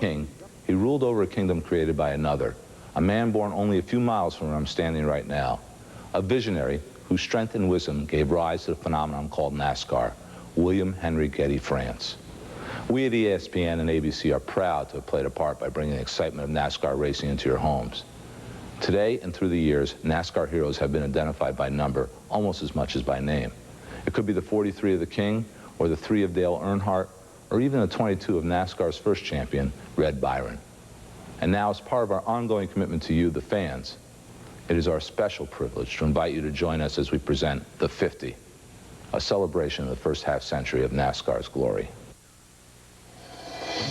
king, he ruled over a kingdom created by another, a man born only a few miles from where I'm standing right now, a visionary whose strength and wisdom gave rise to the phenomenon called NASCAR, William Henry Getty France. We at ESPN and ABC are proud to have played a part by bringing the excitement of NASCAR racing into your homes. Today and through the years, NASCAR heroes have been identified by number almost as much as by name. It could be the 43 of the King, or the 3 of Dale Earnhardt, or even the 22 of NASCAR's first champion, Red Byron. And now, as part of our ongoing commitment to you, the fans, it is our special privilege to invite you to join us as we present the 50, a celebration of the first half-century of NASCAR's glory.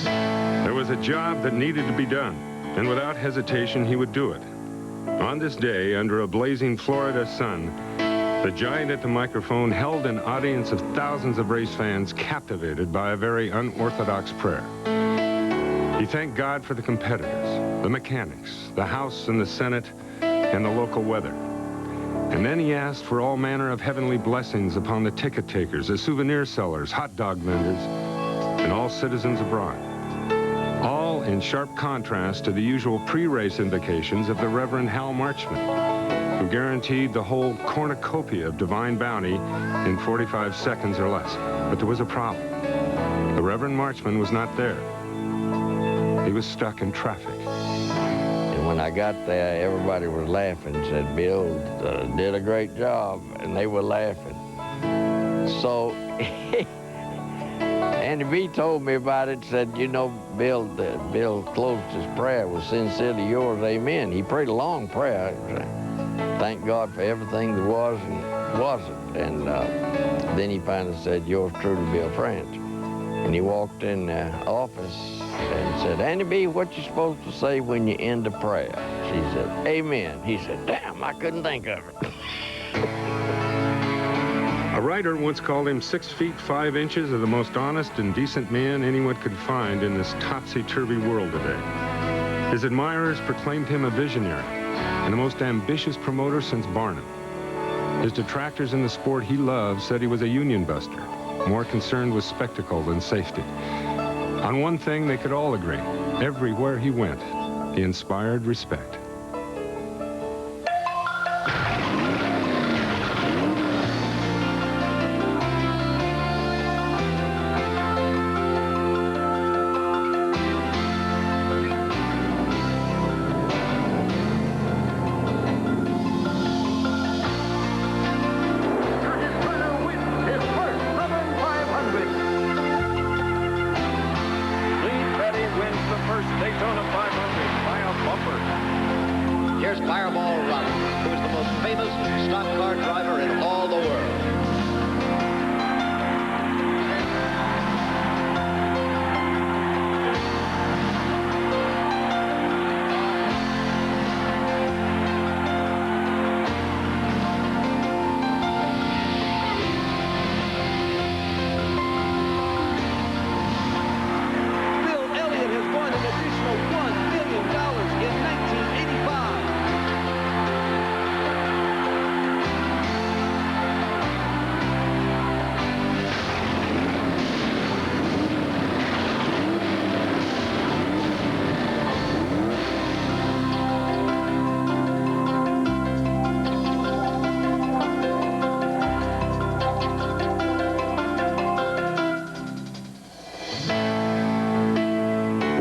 There was a job that needed to be done, and without hesitation, he would do it. On this day, under a blazing Florida sun, the giant at the microphone held an audience of thousands of race fans captivated by a very unorthodox prayer. He thanked God for the competitors, the mechanics, the House and the Senate, and the local weather. And then he asked for all manner of heavenly blessings upon the ticket takers, the souvenir sellers, hot dog vendors, and all citizens abroad. All in sharp contrast to the usual pre-race invocations of the Reverend Hal Marchman, who guaranteed the whole cornucopia of divine bounty in 45 seconds or less. But there was a problem. The Reverend Marchman was not there. He was stuck in traffic. And when I got there, everybody was laughing, said, Bill did a great job, and they were laughing. So Andy B told me about it, said, you know, Bill closed his prayer with "Sin City, yours, amen." He prayed a long prayer. Thank God for everything that was and wasn't. And then he finally said, "Yours truly, Bill France." And he walked in the office and said, "Andy B, what you supposed to say when you end a prayer?" She said, "Amen." He said, "Damn, I couldn't think of it." A writer once called him 6 feet 5 inches of the most honest and decent man anyone could find in this topsy-turvy world today. His admirers proclaimed him a visionary and the most ambitious promoter since Barnum. His detractors in the sport he loved said he was a union buster, more concerned with spectacle than safety. On one thing they could all agree: everywhere he went, he inspired respect.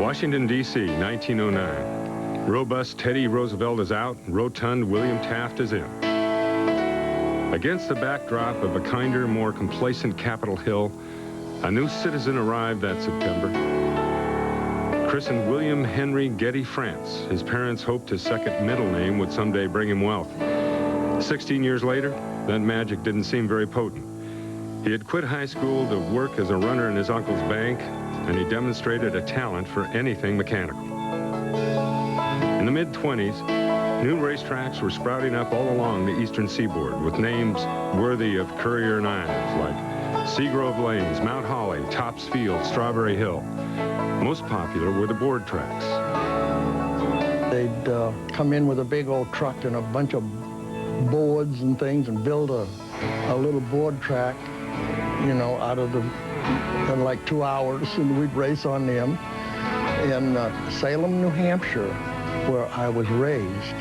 Washington, D.C., 1909. Robust Teddy Roosevelt is out, rotund William Taft is in. Against the backdrop of a kinder, more complacent Capitol Hill, a new citizen arrived that September. Christened William Henry Getty France, his parents hoped his second middle name would someday bring him wealth. 16 years later, that magic didn't seem very potent. He had quit high school to work as a runner in his uncle's bank, and he demonstrated a talent for anything mechanical. In the mid-20s, new racetracks were sprouting up all along the eastern seaboard with names worthy of Courier 9s like Seagrove Lanes, Mount Holly, Tops Field, Strawberry Hill. Most popular were the board tracks. They'd come in with a big old truck and a bunch of boards and things and build a little board track, you know, out of in like 2 hours, and we'd race on them. in Salem, New Hampshire, where I was raised,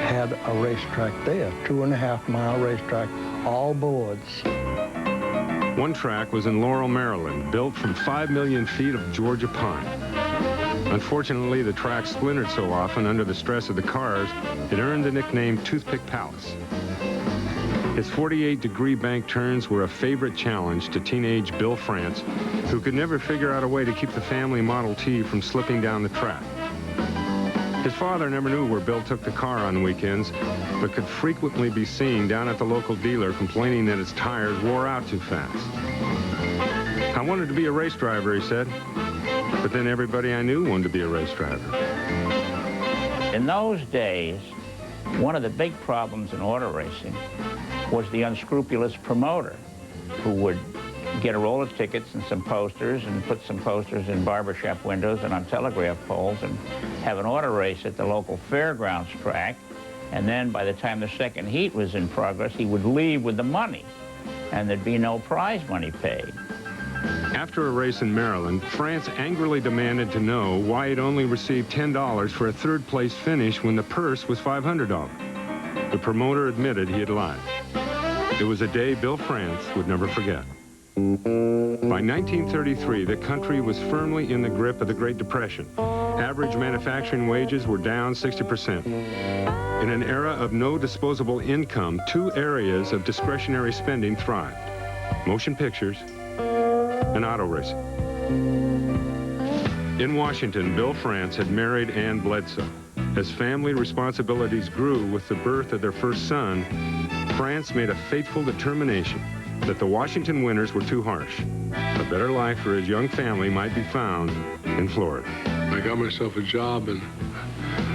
had a racetrack there, 2.5-mile racetrack, all boards. One track was in Laurel, Maryland, built from 5 million feet of Georgia pine. Unfortunately, the track splintered so often under the stress of the cars, it earned the nickname Toothpick Palace. Its 48-degree bank turns were a favorite challenge to teenage Bill France, who could never figure out a way to keep the family Model T from slipping down the track. His father never knew where Bill took the car on weekends, but could frequently be seen down at the local dealer complaining that its tires wore out too fast. I wanted to be a race driver, he said, but then everybody I knew wanted to be a race driver. In those days, one of the big problems in auto racing was the unscrupulous promoter who would get a roll of tickets and some posters and put some posters in barbershop windows and on telegraph poles and have an auto race at the local fairgrounds track. And then by the time the second heat was in progress, he would leave with the money and there'd be no prize money paid. After a race in Maryland, France angrily demanded to know why it only received $10 for a third-place finish when the purse was $500. The promoter admitted he had lied. It was a day Bill France would never forget. By 1933, the country was firmly in the grip of the Great Depression. Average manufacturing wages were down 60%. In an era of no disposable income, 2 areas of discretionary spending thrived: motion pictures and auto racing. In Washington, Bill France had married Ann Bledsoe. As family responsibilities grew with the birth of their first son, France made a fateful determination that the Washington winters were too harsh. A better life for his young family might be found in Florida. I got myself a job in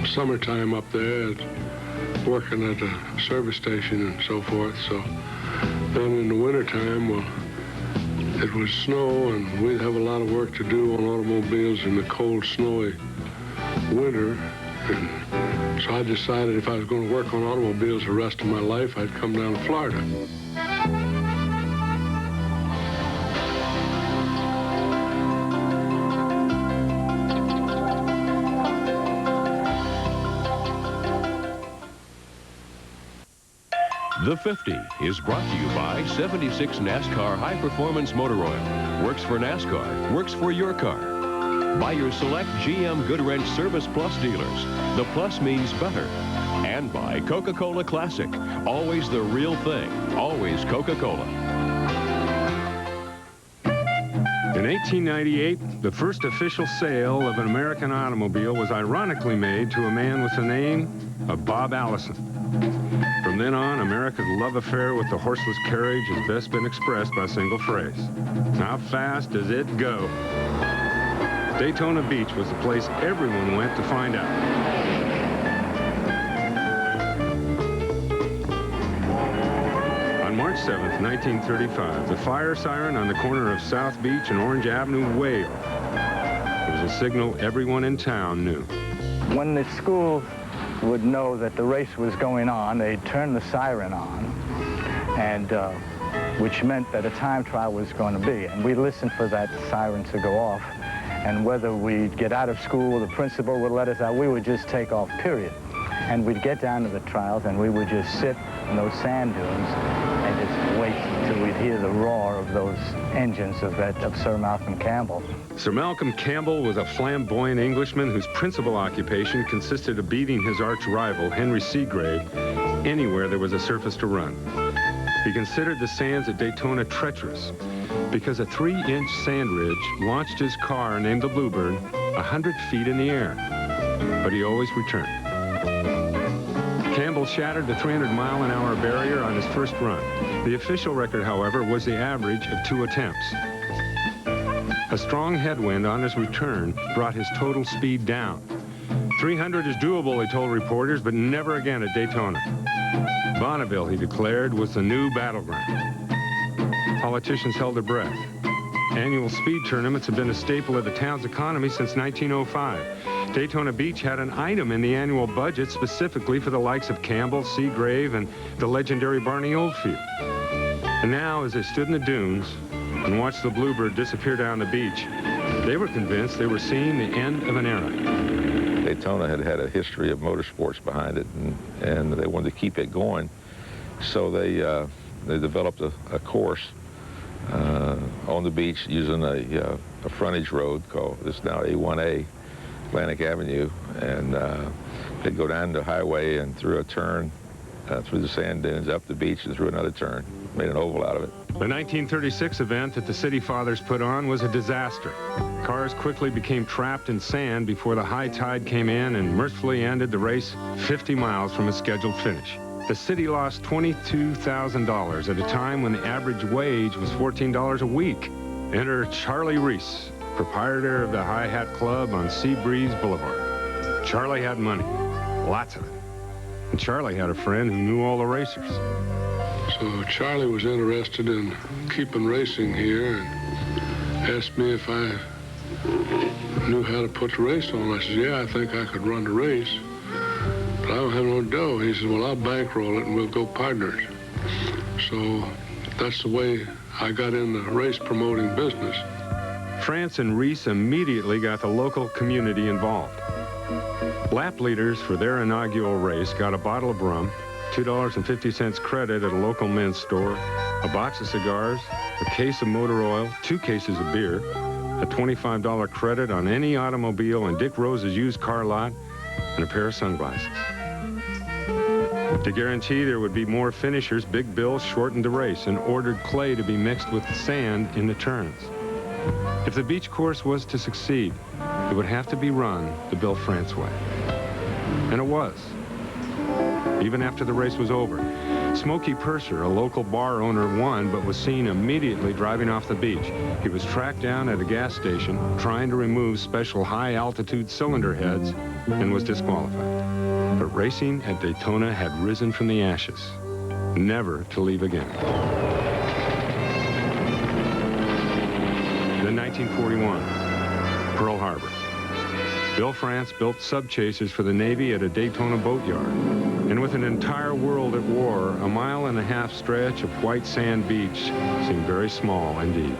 summertime up there, working at a service station and so forth. So then in the wintertime, well, it was snow, and we'd have a lot of work to do on automobiles in the cold, snowy winter. And so I decided if I was going to work on automobiles the rest of my life, I'd come down to Florida. The 50 is brought to you by 76 NASCAR High Performance Motor Oil. Works for NASCAR, works for your car. By your select GM Goodwrench Service Plus dealers. The plus means better. And by Coca-Cola Classic. Always the real thing. Always Coca-Cola. In 1898, the first official sale of an American automobile was ironically made to a man with the name of Bob Allison. From then on, America's love affair with the horseless carriage has best been expressed by a single phrase: how fast does it go? Daytona Beach was the place everyone went to find out. On March 7th, 1935, the fire siren on the corner of South Beach and Orange Avenue wailed. It was a signal everyone in town knew. When the school would know that the race was going on, they'd turn the siren on, and which meant that a time trial was going to be. And we listened for that siren to go off. And whether we'd get out of school, the principal would let us out, we would just take off, period. And we'd get down to the trials, and we would just sit in those sand dunes and just wait until we'd hear the roar of those engines of Sir Malcolm Campbell. Sir Malcolm Campbell was a flamboyant Englishman whose principal occupation consisted of beating his arch rival, Henry Seagrave, anywhere there was a surface to run. He considered the sands at Daytona treacherous because a 3-inch sand ridge launched his car, named the Bluebird, 100 feet in the air. But he always returned. Campbell shattered the 300-mile-an-hour barrier on his first run. The official record, however, was the average of 2 attempts. A strong headwind on his return brought his total speed down. 300 is doable, he told reporters, but never again at Daytona. Bonneville, he declared, was the new battleground. Politicians held their breath. Annual speed tournaments have been a staple of the town's economy since 1905. Daytona Beach had an item in the annual budget specifically for the likes of Campbell, Seagrave, and the legendary Barney Oldfield. And now, as they stood in the dunes and watched the Bluebird disappear down the beach, They were convinced they were seeing the end of an era. Daytona had had a history of motorsports behind it, and they wanted to keep it going. So they developed a course on the beach using a frontage road called, it's now A1A, Atlantic Avenue, and they'd go down the highway and through a turn, through the sand dunes, up the beach and through another turn. Made an oval out of it. The 1936 event that the City Fathers put on was a disaster. Cars quickly became trapped in sand before the high tide came in and mercifully ended the race 50 miles from its scheduled finish. The city lost $22,000 at a time when the average wage was $14 a week. Enter Charlie Reese, proprietor of the High Hat Club on Seabreeze Boulevard. Charlie had money, lots of it. And Charlie had a friend who knew all the racers. So Charlie was interested in keeping racing here and asked me if I knew how to put the race on. I said, yeah, I think I could run the race, but I don't have no dough. He said, well, I'll bankroll it and we'll go partners. So that's the way I got in the race promoting business. France and Reese immediately got the local community involved. Lap leaders for their inaugural race got a bottle of rum, $2.50 credit at a local men's store, a box of cigars, a case of motor oil, 2 cases of beer, a $25 credit on any automobile in Dick Rose's used car lot, and a pair of sunglasses. To guarantee there would be more finishers, Big Bill shortened the race and ordered clay to be mixed with sand in the turns. If the beach course was to succeed, it would have to be run the Bill France way. And it was. Even after the race was over, Smokey Purser, a local bar owner, won, but was seen immediately driving off the beach. He was tracked down at a gas station trying to remove special high-altitude cylinder heads and was disqualified. But racing at Daytona had risen from the ashes, never to leave again. Then 1941, Pearl Harbor. Bill France built sub-chasers for the Navy at a Daytona boatyard. And with an entire world at war, a 1.5-mile stretch of white sand beach seemed very small indeed.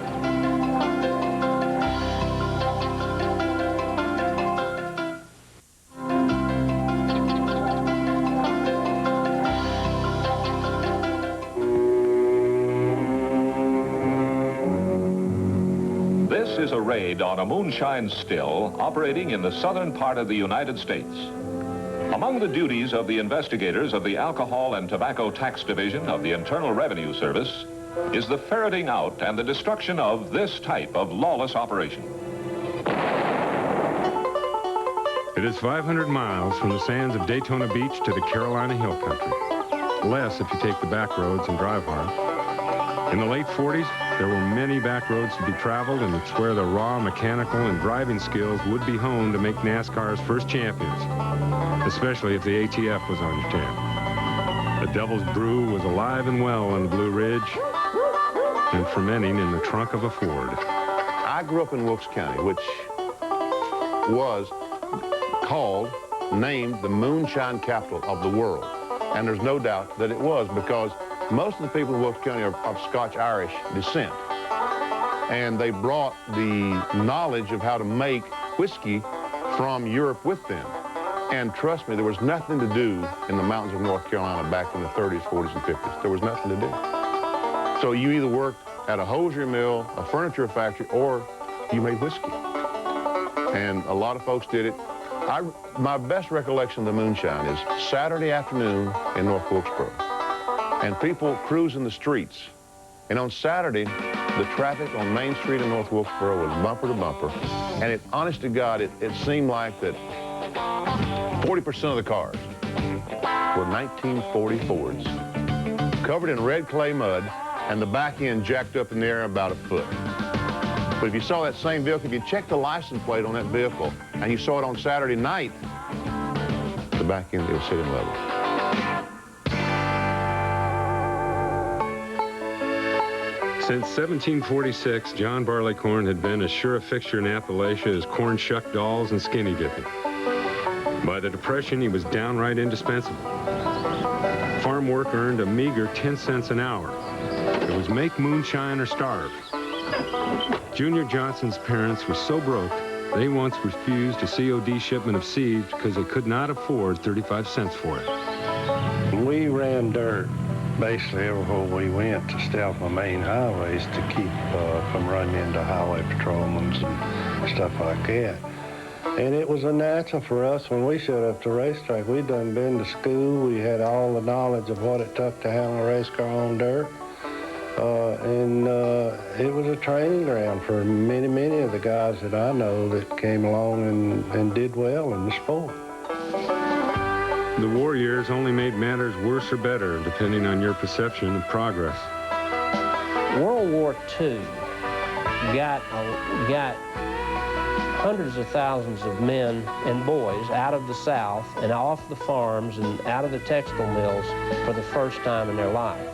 This is a raid on a moonshine still operating in the southern part of the United States. Among the duties of the investigators of the Alcohol and Tobacco Tax Division of the Internal Revenue Service is the ferreting out and the destruction of this type of lawless operation. It is 500 miles from the sands of Daytona Beach to the Carolina Hill Country. Less if you take the back roads and drive hard. In the late 40s, there were many back roads to be traveled, and it's where the raw mechanical and driving skills would be honed to make NASCAR's first champions, especially if the ATF was on your tail. The Devil's Brew was alive and well on the Blue Ridge and fermenting in the trunk of a Ford. I grew up in Wilkes County, which was named the moonshine capital of the world. And there's no doubt that it was, because most of the people in Wilkes County are of Scotch-Irish descent. And they brought the knowledge of how to make whiskey from Europe with them. And trust me, there was nothing to do in the mountains of North Carolina back in the 30s, 40s, and 50s. There was nothing to do. So you either worked at a hosiery mill, a furniture factory, or you made whiskey. And a lot of folks did it. My best recollection of the moonshine is Saturday afternoon in North Wilkesboro. And people cruising the streets. And on Saturday, the traffic on Main Street in North Wilkesboro was bumper to bumper. And honest to God, it seemed like that 40% of the cars were 1940 Fords, covered in red clay mud, and the back end jacked up in the air about a foot. But if you saw that same vehicle, if you checked the license plate on that vehicle, and you saw it on Saturday night, the back end, it was sitting level. Since 1746, John Barleycorn had been as sure a fixture in Appalachia as corn shuck dolls and skinny dipping. By the Depression, he was downright indispensable. Farm work earned a meager 10 cents an hour. It was make moonshine or starve. Junior Johnson's parents were so broke, they once refused a COD shipment of seeds because they could not afford 35 cents for it. We ran dirt basically everywhere we went to stay off the main highways to keep from running into highway patrolmen and stuff like that. And it was a natural for us when we showed up to the racetrack. We'd done been to school. We had all the knowledge of what it took to handle a race car on dirt. It was a training ground for many of the guys that I know that came along and did well in the sport. The war years only made matters worse or better, depending on your perception of progress. World War II got hundreds of thousands of men and boys out of the South and off the farms and out of the textile mills for the first time in their life.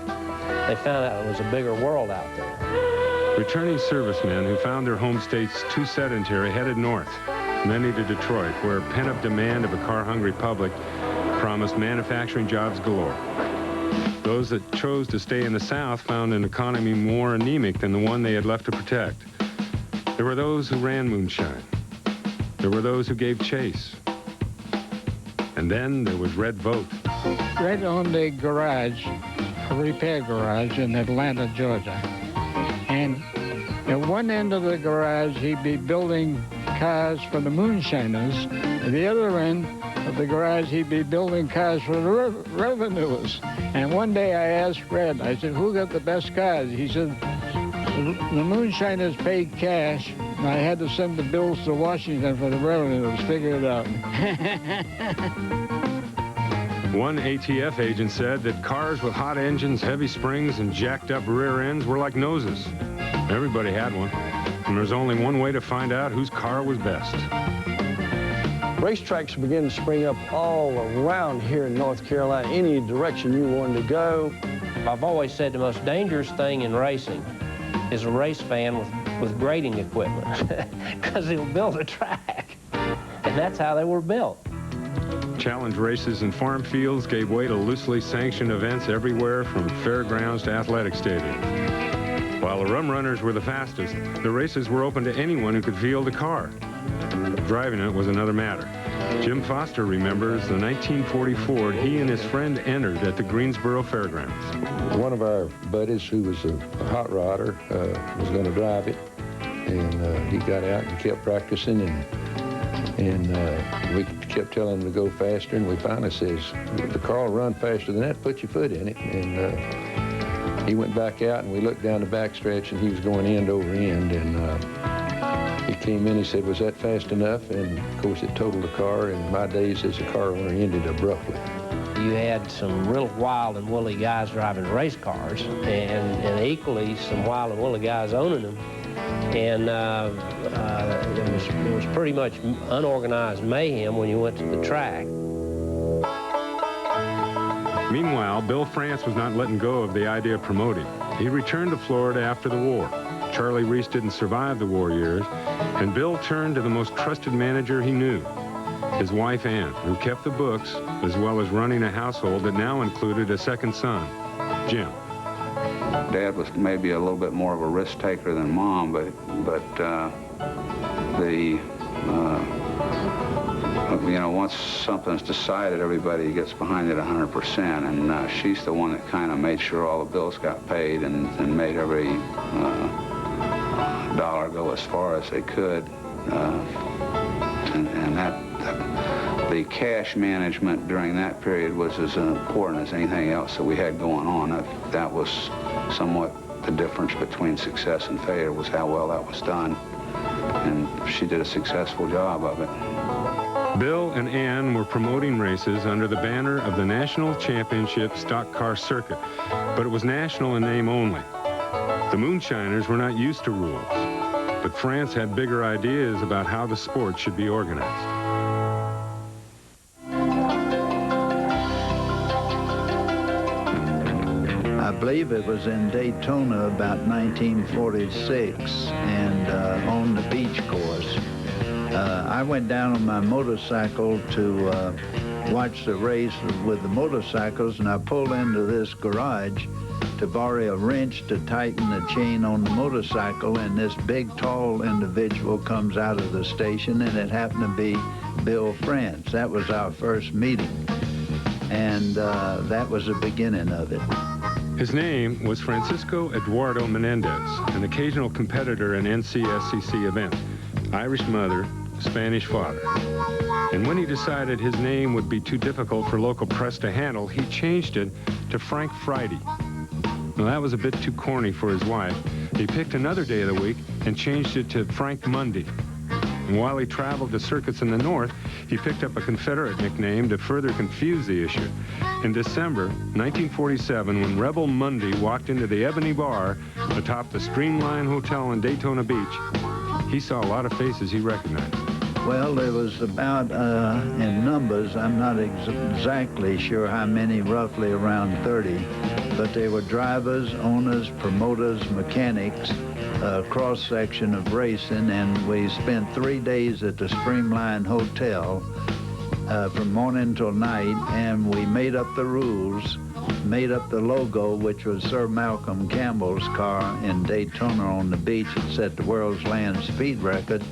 They found out it was a bigger world out there. Returning servicemen who found their home states too sedentary headed north, many to Detroit, where pent-up demand of a car-hungry public promised manufacturing jobs galore. Those that chose to stay in the South found an economy more anemic than the one they had left to protect. There were those who ran moonshine. There were those who gave chase. And then there was Red Vogt. Red owned a garage, a repair garage in Atlanta, Georgia. And at one end of the garage, he'd be building cars for the moonshiners. At the other end of the garage, he'd be building cars for the revenuers. And one day I asked Red, I said, who got the best cars? He said, the moonshiners paid cash, and I had to send the bills to Washington for the revenuers. Figure it out. One ATF agent said that cars with hot engines, heavy springs, and jacked up rear ends were like noses. Everybody had one, and there's only one way to find out whose car was best. Racetracks began to spring up all around here in North Carolina, any direction you wanted to go. I've always said the most dangerous thing in racing is a race fan with grading equipment, because he'll build a track, and that's how they were built. Challenge races in farm fields gave way to loosely sanctioned events everywhere from fairgrounds to athletic stadiums. While the rum runners were the fastest, the races were open to anyone who could field a car. Driving it was another matter. Jim Foster remembers the 1940 Ford he and his friend entered at the Greensboro Fairgrounds. One of our buddies who was a hot rodder was going to drive it, and he got out and kept practicing, and we kept telling him to go faster, and we finally says, the car will run faster than that, put your foot in it. And he went back out, and we looked down the backstretch, and he was going end over end, and he came in, he said, was that fast enough? And of course it totaled the car, and my days as a car owner ended abruptly. You had some real wild and woolly guys driving race cars, and equally some wild and woolly guys owning them. And it was pretty much unorganized mayhem when you went to the track. Meanwhile, Bill France was not letting go of the idea of promoting. He returned to Florida after the war. Charlie Reese didn't survive the war years, and Bill turned to the most trusted manager he knew, his wife Ann, who kept the books, as well as running a household that now included a second son, Jim. Dad was maybe a little bit more of a risk taker than Mom, but you know, once something's decided, everybody gets behind it 100%, and she's the one that kind of made sure all the bills got paid and made every dollar go as far as they could, and the cash management during that period was as important as anything else that we had going on. That was somewhat the difference between success and failure, was how well that was done, and she did a successful job of it. Bill and Ann were promoting races under the banner of the National Championship Stock Car Circuit, but it was national in name only. The moonshiners were not used to rules, but France had bigger ideas about how the sport should be organized. I believe it was in Daytona about 1946, and on the beach course. I went down on my motorcycle to watch the race with the motorcycles, and I pulled into this garage, to borrow a wrench to tighten the chain on the motorcycle, and this big, tall individual comes out of the station, and it happened to be Bill France. That was our first meeting, and that was the beginning of it. His name was Francisco Eduardo Menendez, an occasional competitor in NCSCC events. Irish mother, Spanish father. And when he decided his name would be too difficult for local press to handle, he changed it to Frank Friday. Well, that was a bit too corny for his wife. He picked another day of the week and changed it to Frank Monday. And while he traveled to circuits in the north, he picked up a Confederate nickname to further confuse the issue. In December 1947, when Rebel Monday walked into the Ebony Bar atop the Streamline Hotel in Daytona Beach, he saw a lot of faces he recognized. Well, there was about, in numbers, I'm not exactly sure how many, roughly around 30, but they were drivers, owners, promoters, mechanics, a cross-section of racing, and we spent 3 days at the Streamline Hotel from morning till night, and we made up the rules, made up the logo, which was Sir Malcolm Campbell's car in Daytona on the beach. It set the world's land speed record,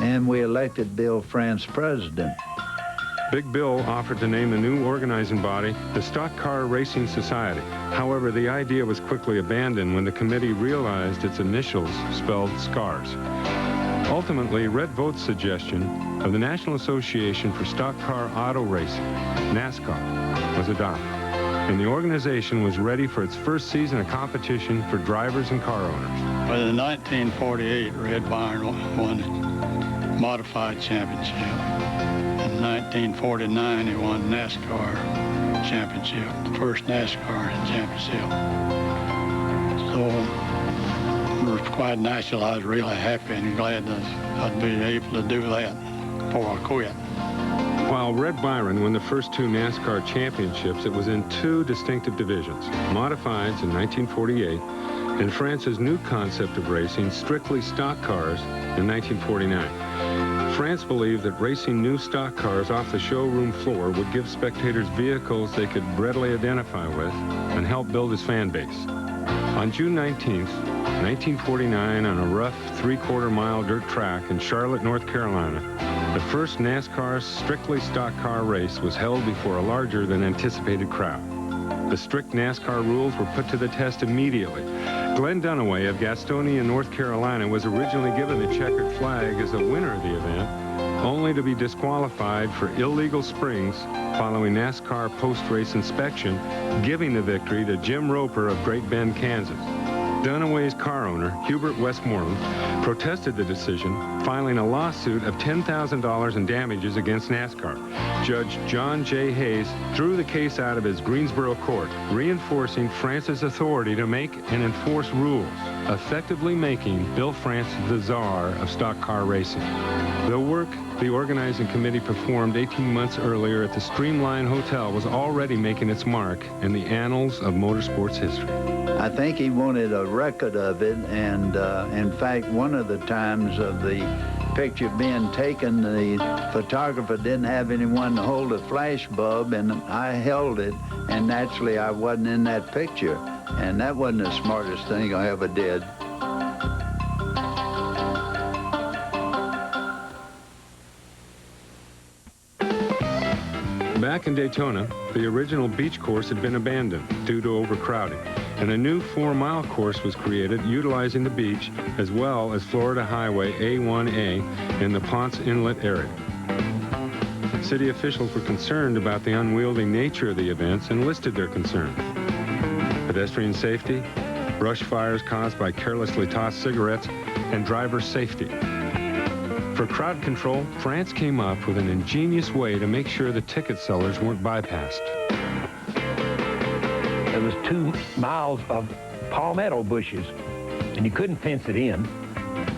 and we elected Bill France president. Big Bill offered to name the new organizing body the Stock Car Racing Society. However, the idea was quickly abandoned when the committee realized its initials spelled SCARS. Ultimately, Red Vote's suggestion of the National Association for Stock Car Auto Racing, NASCAR, was adopted, and the organization was ready for its first season of competition for drivers and car owners. Well, in 1948, Red Byron won the modified championship. In 1949, he won NASCAR championship, the first NASCAR championship. So it was quite natural. I was really happy and glad that I'd be able to do that before I quit. While Red Byron won the first 2 NASCAR championships, it was in 2 distinctive divisions, modifieds in 1948, and France's new concept of racing, strictly stock cars, in 1949. France believed that racing new stock cars off the showroom floor would give spectators vehicles they could readily identify with and help build his fan base. On June 19th, 1949, on a rough 3/4-mile dirt track in Charlotte, North Carolina, the first NASCAR strictly stock car race was held before a larger than anticipated crowd. The strict NASCAR rules were put to the test immediately. Glenn Dunaway of Gastonia, North Carolina, was originally given the checkered flag as a winner of the event, only to be disqualified for illegal springs following NASCAR post-race inspection, giving the victory to Jim Roper of Great Bend, Kansas. Dunaway's car owner, Hubert Westmoreland, protested the decision, filing a lawsuit of $10,000 in damages against NASCAR. Judge John J. Hayes threw the case out of his Greensboro court, reinforcing France's authority to make and enforce rules, effectively making Bill France the czar of stock car racing. The work the organizing committee performed 18 months earlier at the Streamline Hotel was already making its mark in the annals of motorsports history. I think he wanted a record of it, and in fact, one of the times of the picture being taken, the photographer didn't have anyone to hold a flash bulb, and I held it, and naturally I wasn't in that picture, and that wasn't the smartest thing I ever did. Back in Daytona, the original beach course had been abandoned due to overcrowding, and a new 4-mile course was created utilizing the beach as well as Florida Highway A1A in the Ponce Inlet area. City officials were concerned about the unwieldy nature of the events and listed their concerns: pedestrian safety, brush fires caused by carelessly tossed cigarettes, and driver safety. For crowd control, France came up with an ingenious way to make sure the ticket sellers weren't bypassed. There was 2 miles of palmetto bushes, and you couldn't fence it in.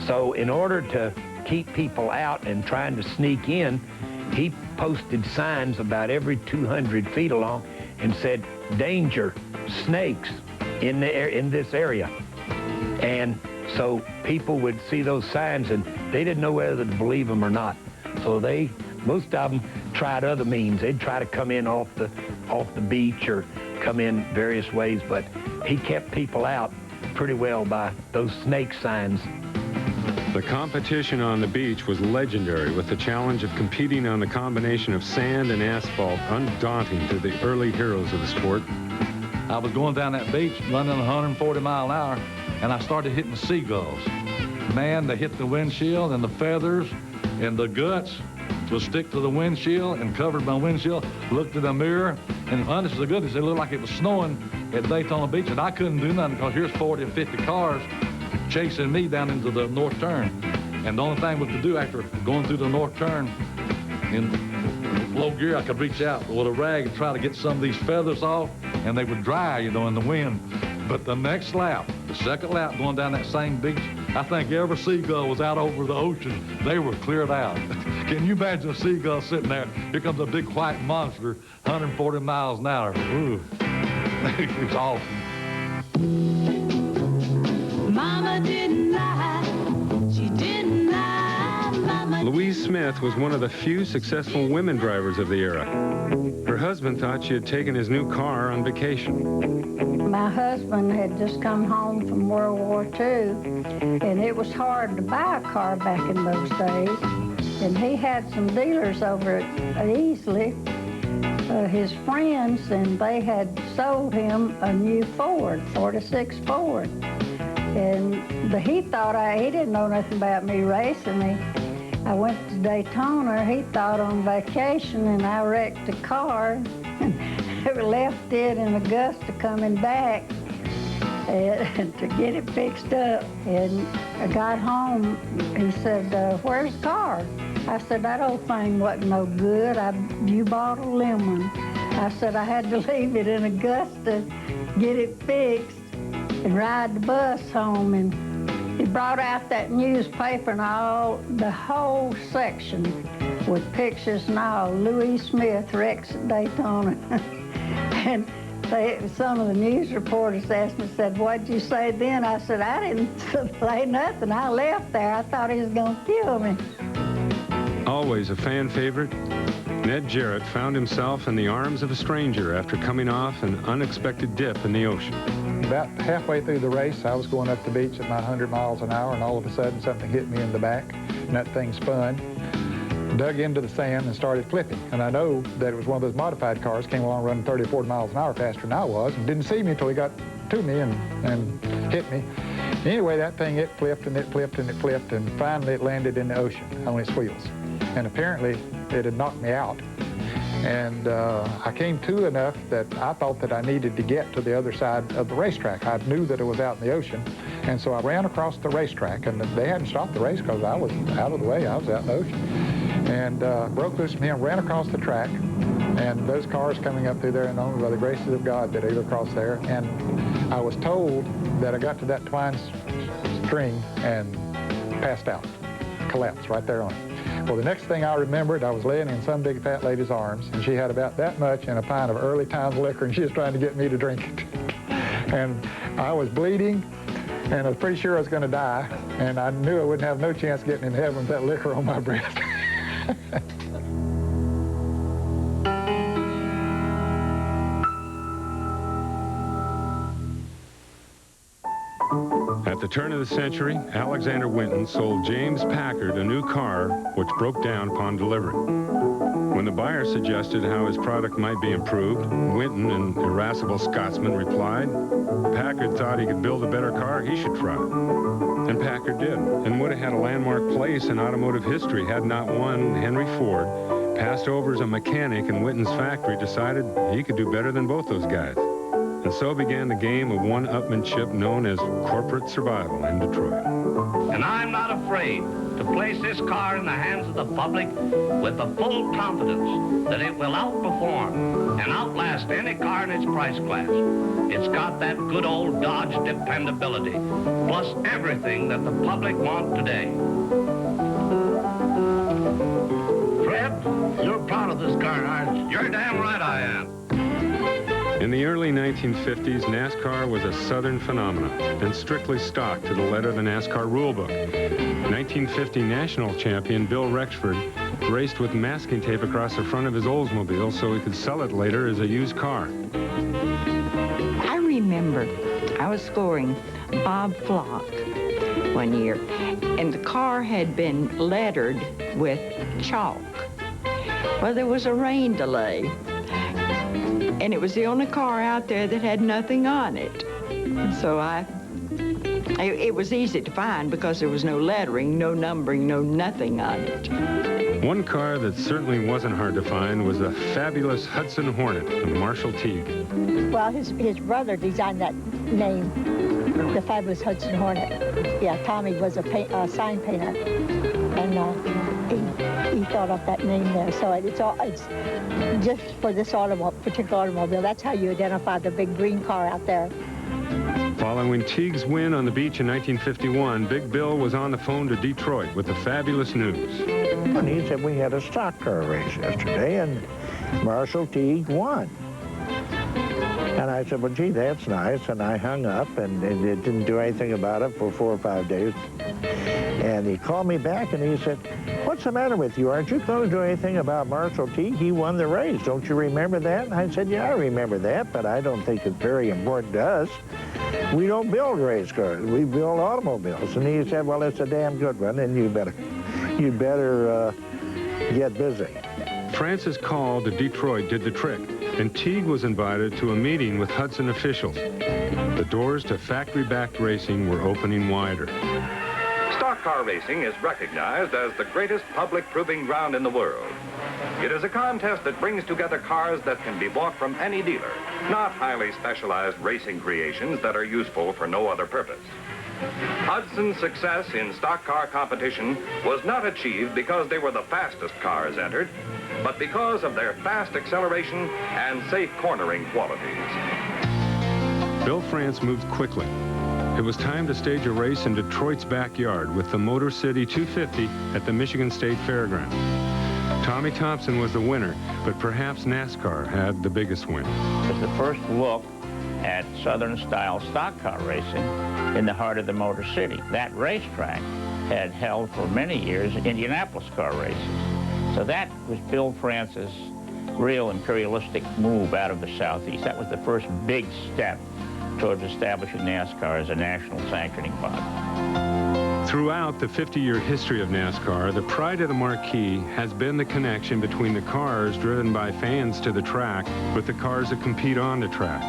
So in order to keep people out and trying to sneak in, he posted signs about every 200 feet along and said, "Danger, snakes in this area." And so people would see those signs, and they didn't know whether to believe them or not. So most of them tried other means. They'd try to come in off the beach or come in various ways, but he kept people out pretty well by those snake signs. The competition on the beach was legendary, with the challenge of competing on the combination of sand and asphalt undaunting to the early heroes of the sport. I was going down that beach running 140 miles an hour, and I started hitting the seagulls. Man, they hit the windshield, and the feathers and the guts will stick to the windshield and covered my windshield. Looked in the mirror, and honest to goodness, it looked like it was snowing at Daytona Beach, and I couldn't do nothing because here's 40 or 50 cars chasing me down into the north turn. And the only thing we could do after going through the north turn in low gear, I could reach out with a rag and try to get some of these feathers off, and they would dry, you know, in the wind. But the next lap, the second lap going down that same beach, I think every seagull was out over the ocean. They were cleared out. Can you imagine a seagull sitting there? Here comes a big white monster, 140 miles an hour. Ooh. It's awesome. Mama didn't lie. She didn't lie. Mama. Louise Smith was one of the few successful women drivers of the era. Her husband thought she had taken his new car on vacation. My husband had just come home from World War II, and it was hard to buy a car back in those days. And he had some dealers over at Easley, his friends, and they had sold him a new Ford, 46 Ford. And he thought he didn't know nothing about me racing. I went to Daytona. He thought on vacation, and I wrecked the car. And left it in Augusta coming back to get it fixed up. And I got home. He said, "Where's the car?" I said, "That old thing wasn't no good. You bought a lemon." I said, "I had to leave it in Augusta, get it fixed, and ride the bus home." And he brought out that newspaper and the whole section with pictures and all. Louis Smith wrecks at Daytona. And some of the news reporters asked me, said, "What'd you say then?" I said, "I didn't say nothing. I left there. I thought he was going to kill me." Always a fan favorite, Ned Jarrett found himself in the arms of a stranger after coming off an unexpected dip in the ocean. About halfway through the race, I was going up the beach at my 100 miles an hour, and all of a sudden something hit me in the back, and that thing spun, dug into the sand, and started flipping. And I know that it was one of those modified cars, came along running 30 or 40 miles an hour faster than I was, and didn't see me until he got to me and hit me. Anyway, that thing, it flipped and it flipped and it flipped, and finally it landed in the ocean on its wheels. And apparently it had knocked me out. And I came to enough that I thought that I needed to get to the other side of the racetrack. I knew that it was out in the ocean. And so I ran across the racetrack, and they hadn't stopped the race because I was out of the way. I was out in the ocean. And broke loose from him, ran across the track, and those cars coming up through there, and only by the graces of God did I get across there. And I was told that I got to that twine string and passed out, collapsed right there on it. Well, the next thing I remembered, I was laying in some big fat lady's arms, and she had about that much and a pint of early times liquor, and she was trying to get me to drink it. And I was bleeding, and I was pretty sure I was going to die, and I knew I wouldn't have no chance getting in heaven with that liquor on my breath. At the turn of the century, Alexander Winton sold James Packard a new car which broke down upon delivery. When the buyer suggested how his product might be improved, Winton, an irascible Scotsman, replied, Packard thought he could build a better car, he should try it. And Packard did, and would have had a landmark place in automotive history had not one Henry Ford, passed over as a mechanic in Winton's factory, decided he could do better than both those guys. And so began the game of one-upmanship known as corporate survival in Detroit. And I'm not afraid to place this car in the hands of the public with the full confidence that it will outperform and outlast any car in its price class. It's got that good old Dodge dependability, plus everything that the public want today. Fred, you're proud of this car, aren't you? You're damn right I am. In the early 1950s, NASCAR was a Southern phenomenon and strictly stuck to the letter of the NASCAR rulebook. 1950 national champion Bill Rexford raced with masking tape across the front of his Oldsmobile so he could sell it later as a used car. I remember I was scoring Bob Flock one year, and the car had been lettered with chalk. Well, there was a rain delay, and it was the only car out there that had nothing on it. So it was easy to find because there was no lettering, no numbering, no nothing on it. One car that certainly wasn't hard to find was the fabulous Hudson Hornet of Marshall Teague. Well, his brother designed that name, the fabulous Hudson Hornet. Yeah, Tommy was a sign painter, and he thought up that name there. So it's just for this particular automobile. That's how you identify the big green car out there. Following Teague's win on the beach in 1951, Big Bill was on the phone to Detroit with the fabulous news. And he said, we had a stock car race yesterday, and Marshall Teague won. And I said, well, gee, that's nice. And I hung up, and it didn't do anything about it for 4 or 5 days. And he called me back, and he said, what's the matter with you? Aren't you going to do anything about Marshall Teague? He won the race. Don't you remember that? And I said, yeah, I remember that, but I don't think it's very important to us. We don't build race cars. We build automobiles. And he said, well, it's a damn good one, and you better get busy. France's call to Detroit did the trick, and Teague was invited to a meeting with Hudson officials. The doors to factory-backed racing were opening wider. Stock car racing is recognized as the greatest public proving ground in the world. It is a contest that brings together cars that can be bought from any dealer, not highly specialized racing creations that are useful for no other purpose. Hudson's success in stock car competition was not achieved because they were the fastest cars entered, but because of their fast acceleration and safe cornering qualities. Bill France moved quickly. It was time to stage a race in Detroit's backyard with the Motor City 250 at the Michigan State Fairground. Tommy Thompson was the winner, but perhaps NASCAR had the biggest win. It was the first look at Southern-style stock car racing in the heart of the Motor City. That racetrack had held for many years Indianapolis car races. So that was Bill France's real imperialistic move out of the Southeast. That was the first big step towards establishing NASCAR as a national sanctioning body. Throughout the 50-year history of NASCAR, the pride of the marquee has been the connection between the cars driven by fans to the track with the cars that compete on the track.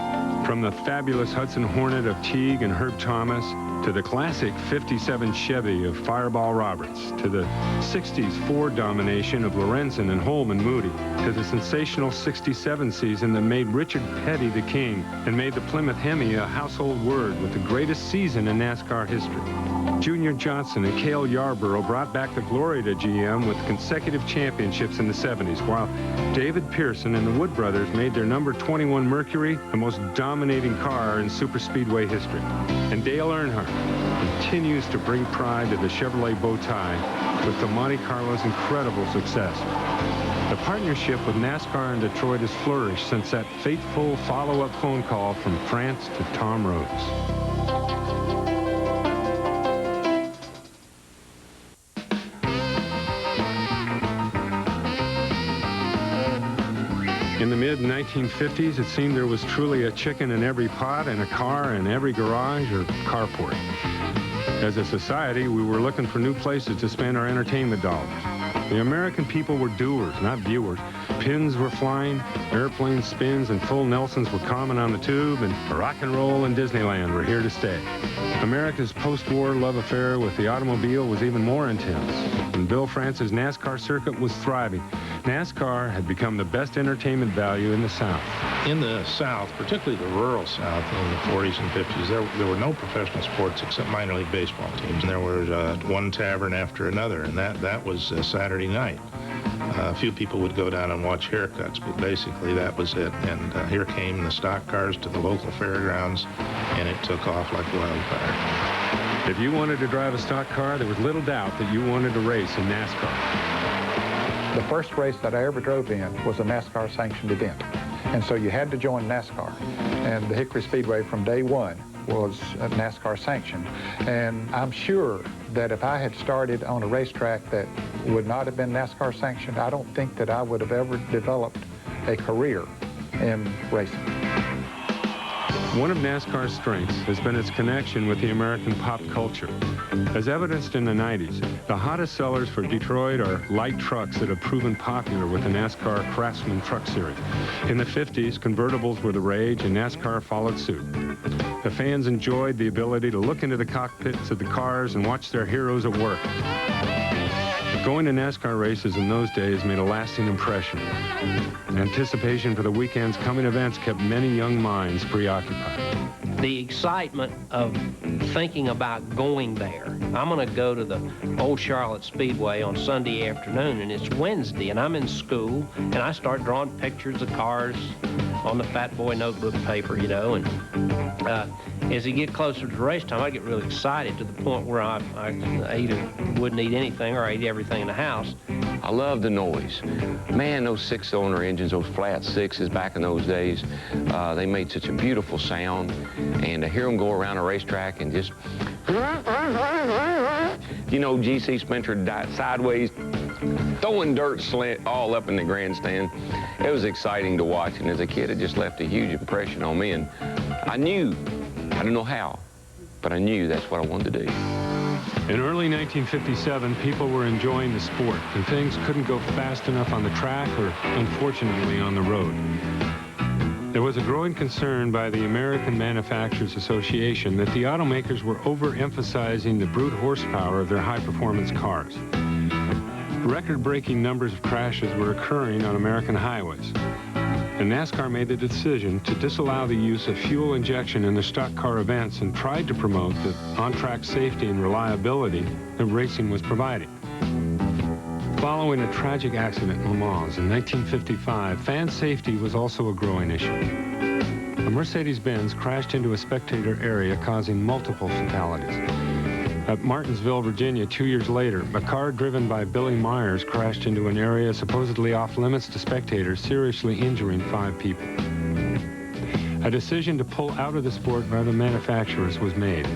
From the fabulous Hudson Hornet of Teague and Herb Thomas, to the classic 57 Chevy of Fireball Roberts, to the 60s Ford domination of Lorenzen and Holman Moody, to the sensational 67 season that made Richard Petty the king and made the Plymouth Hemi a household word with the greatest season in NASCAR history. Junior Johnson and Cale Yarborough brought back the glory to GM with consecutive championships in the 70s, while David Pearson and the Wood brothers made their number 21 Mercury the most dominating car in superspeedway history. And Dale Earnhardt continues to bring pride to the Chevrolet bow tie with the Monte Carlo's incredible success. The partnership with NASCAR in Detroit has flourished since that fateful follow-up phone call from France to Tom Rhodes. In the mid-1950s, it seemed there was truly a chicken in every pot and a car in every garage or carport. As a society, we were looking for new places to spend our entertainment dollars. The American people were doers, not viewers. Pins were flying, airplane spins and full Nelsons were common on the tube, and rock and roll and Disneyland were here to stay. America's post-war love affair with the automobile was even more intense, and Bill France's NASCAR circuit was thriving. NASCAR had become the best entertainment value in the South. In the South, particularly the rural South in the 40s and 50s, there were no professional sports except minor league baseball teams. And there was one tavern after another, and that was Saturday night. A few people would go down and watch haircuts, but basically that was it. And here came the stock cars to the local fairgrounds, and it took off like wildfire. If you wanted to drive a stock car, there was little doubt that you wanted to race in NASCAR. The first race that I ever drove in was a NASCAR sanctioned event. And so you had to join NASCAR. And the Hickory Speedway from day one was NASCAR sanctioned. And I'm sure that if I had started on a racetrack that would not have been NASCAR sanctioned, I don't think that I would have ever developed a career in racing. One of NASCAR's strengths has been its connection with the American pop culture. As evidenced in the 90s, the hottest sellers for Detroit are light trucks that have proven popular with the NASCAR Craftsman Truck Series. In the 50s, convertibles were the rage, and NASCAR followed suit. The fans enjoyed the ability to look into the cockpits of the cars and watch their heroes at work. Going to NASCAR races in those days made a lasting impression. Anticipation for the weekend's coming events kept many young minds preoccupied. The excitement of thinking about going there. I'm going to go to the Old Charlotte Speedway on Sunday afternoon, and it's Wednesday, and I'm in school, and I start drawing pictures of cars on the Fat Boy notebook paper, you know, and as you get closer to race time, I get really excited to the point where I either wouldn't eat anything or I eat everything in the house. I love the noise. Man, those six-cylinder engines, those flat sixes back in those days, they made such a beautiful sound. And to hear them go around a racetrack and just, you know, GC Spencer sideways, throwing dirt all up in the grandstand. It was exciting to watch, and as a kid, it just left a huge impression on me. And I knew, I don't know how, but I knew that's what I wanted to do. In early 1957, people were enjoying the sport, and things couldn't go fast enough on the track or, unfortunately, on the road. There was a growing concern by the American Manufacturers Association that the automakers were overemphasizing the brute horsepower of their high-performance cars. Record-breaking numbers of crashes were occurring on American highways, and NASCAR made the decision to disallow the use of fuel injection in their stock car events and tried to promote the on-track safety and reliability that racing was providing. Following a tragic accident in Le Mans in 1955, fan safety was also a growing issue. A Mercedes-Benz crashed into a spectator area, causing multiple fatalities. At Martinsville, Virginia, 2 years later, a car driven by Billy Myers crashed into an area supposedly off-limits to spectators, seriously injuring 5 people. A decision to pull out of the sport by the manufacturers was made.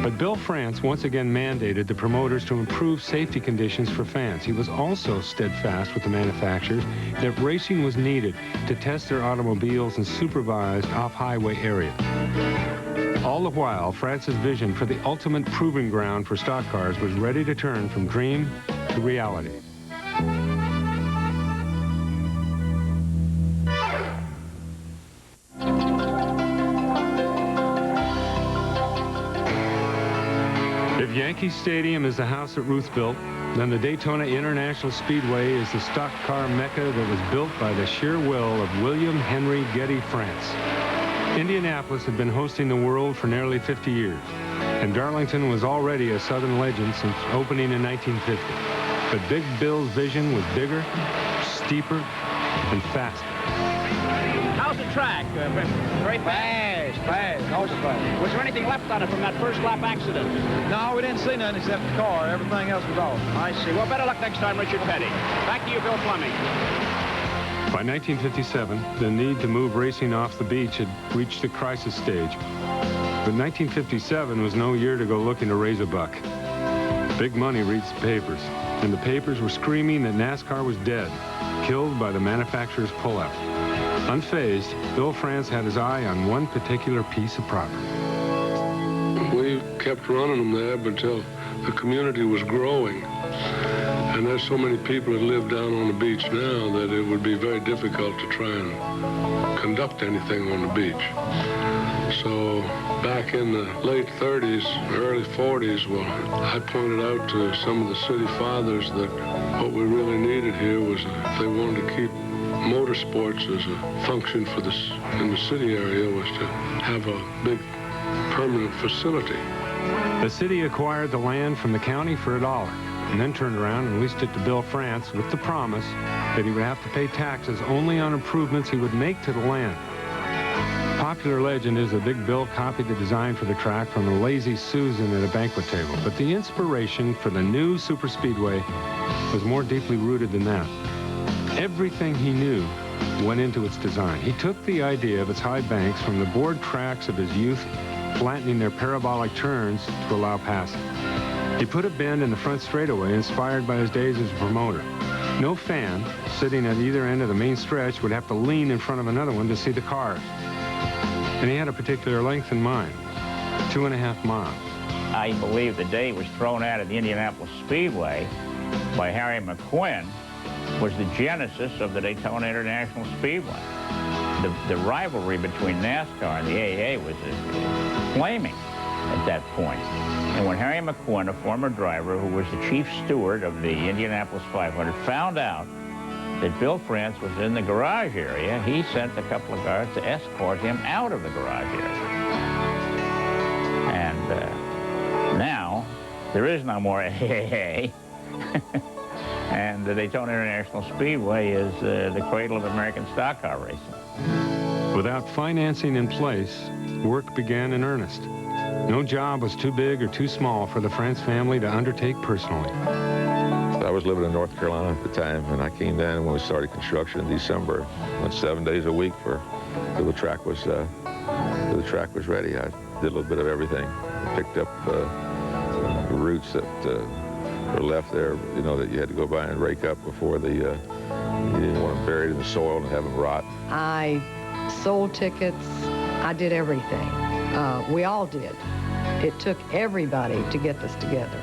But Bill France once again mandated the promoters to improve safety conditions for fans. He was also steadfast with the manufacturers that racing was needed to test their automobiles in supervised off-highway areas. All the while, France's vision for the ultimate proving ground for stock cars was ready to turn from dream to reality. If Yankee Stadium is the house that Ruth built, then the Daytona International Speedway is the stock car mecca that was built by the sheer will of William Henry Getty France. Indianapolis had been hosting the world for nearly 50 years, and Darlington was already a Southern legend since opening in 1950. But Big Bill's vision was bigger, steeper, and faster. How's the track? Very fast, fast. Was there anything left on it from that first lap accident? No, we didn't see nothing except the car. Everything else was off. I see. Well, better luck next time, Richard Petty. Back to you, Bill Fleming. By 1957, the need to move racing off the beach had reached a crisis stage. But 1957 was no year to go looking to raise a buck. Big money reached the papers, and the papers were screaming that NASCAR was dead, killed by the manufacturer's pullout. Unfazed, Bill France had his eye on one particular piece of property. We kept running them there until the community was growing. And there's so many people that live down on the beach now that it would be very difficult to try and conduct anything on the beach. So back in the late 30s, early 40s, well, I pointed out to some of the city fathers that what we really needed here was if they wanted to keep motorsports as a function for this in the city area was to have a big permanent facility. The city acquired the land from the county for $1 and then turned around and leased it to Bill France with the promise that he would have to pay taxes only on improvements he would make to the land. Popular legend is that Big Bill copied the design for the track from a Lazy Susan at a banquet table, but the inspiration for the new superspeedway was more deeply rooted than that. Everything he knew went into its design. He took the idea of its high banks from the board tracks of his youth flattening their parabolic turns to allow passing. He put a bend in the front straightaway inspired by his days as a promoter. No fan sitting at either end of the main stretch would have to lean in front of another one to see the cars. And he had a particular length in mind, 2.5 miles. I believe the day was thrown out of the Indianapolis Speedway by Harry McQuinn was the genesis of the Daytona International Speedway. The rivalry between NASCAR and the AA was flaming at that point. And when Harry McQuinn, a former driver who was the chief steward of the Indianapolis 500, found out that Bill France was in the garage area, he sent a couple of guards to escort him out of the garage area. And now, there is no more AA. And the Daytona International Speedway is the cradle of American stock car racing. Without financing in place, work began in earnest. No job was too big or too small for the France family to undertake personally. I was living in North Carolina at the time, and I came down when we started construction in December. Went 7 days a week till the track was ready. I did a little bit of everything. I picked up the roots that were left there, you know, that you had to go by and rake up before you didn't want them buried in the soil and have them rot. I sold tickets. I did everything. We all did. It took everybody to get this together.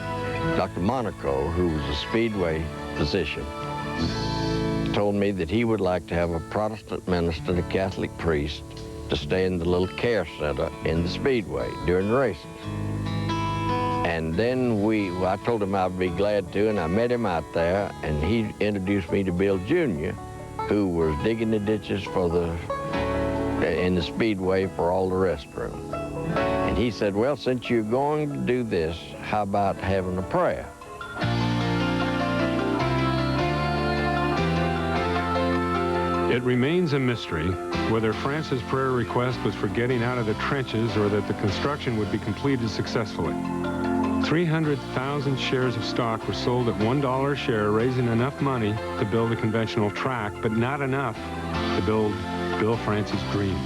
Dr. Monaco, who was a Speedway physician, told me that he would like to have a Protestant minister and a Catholic priest to stay in the little care center in the Speedway during the races. And then I told him I'd be glad to, and I met him out there, and he introduced me to Bill Jr., who was digging the ditches in the Speedway for all the restrooms. And he said, well, since you're going to do this, how about having a prayer? It remains a mystery whether France's prayer request was for getting out of the trenches or that the construction would be completed successfully. 300,000 shares of stock were sold at $1 a share, raising enough money to build a conventional track, but not enough to build Bill France's dream.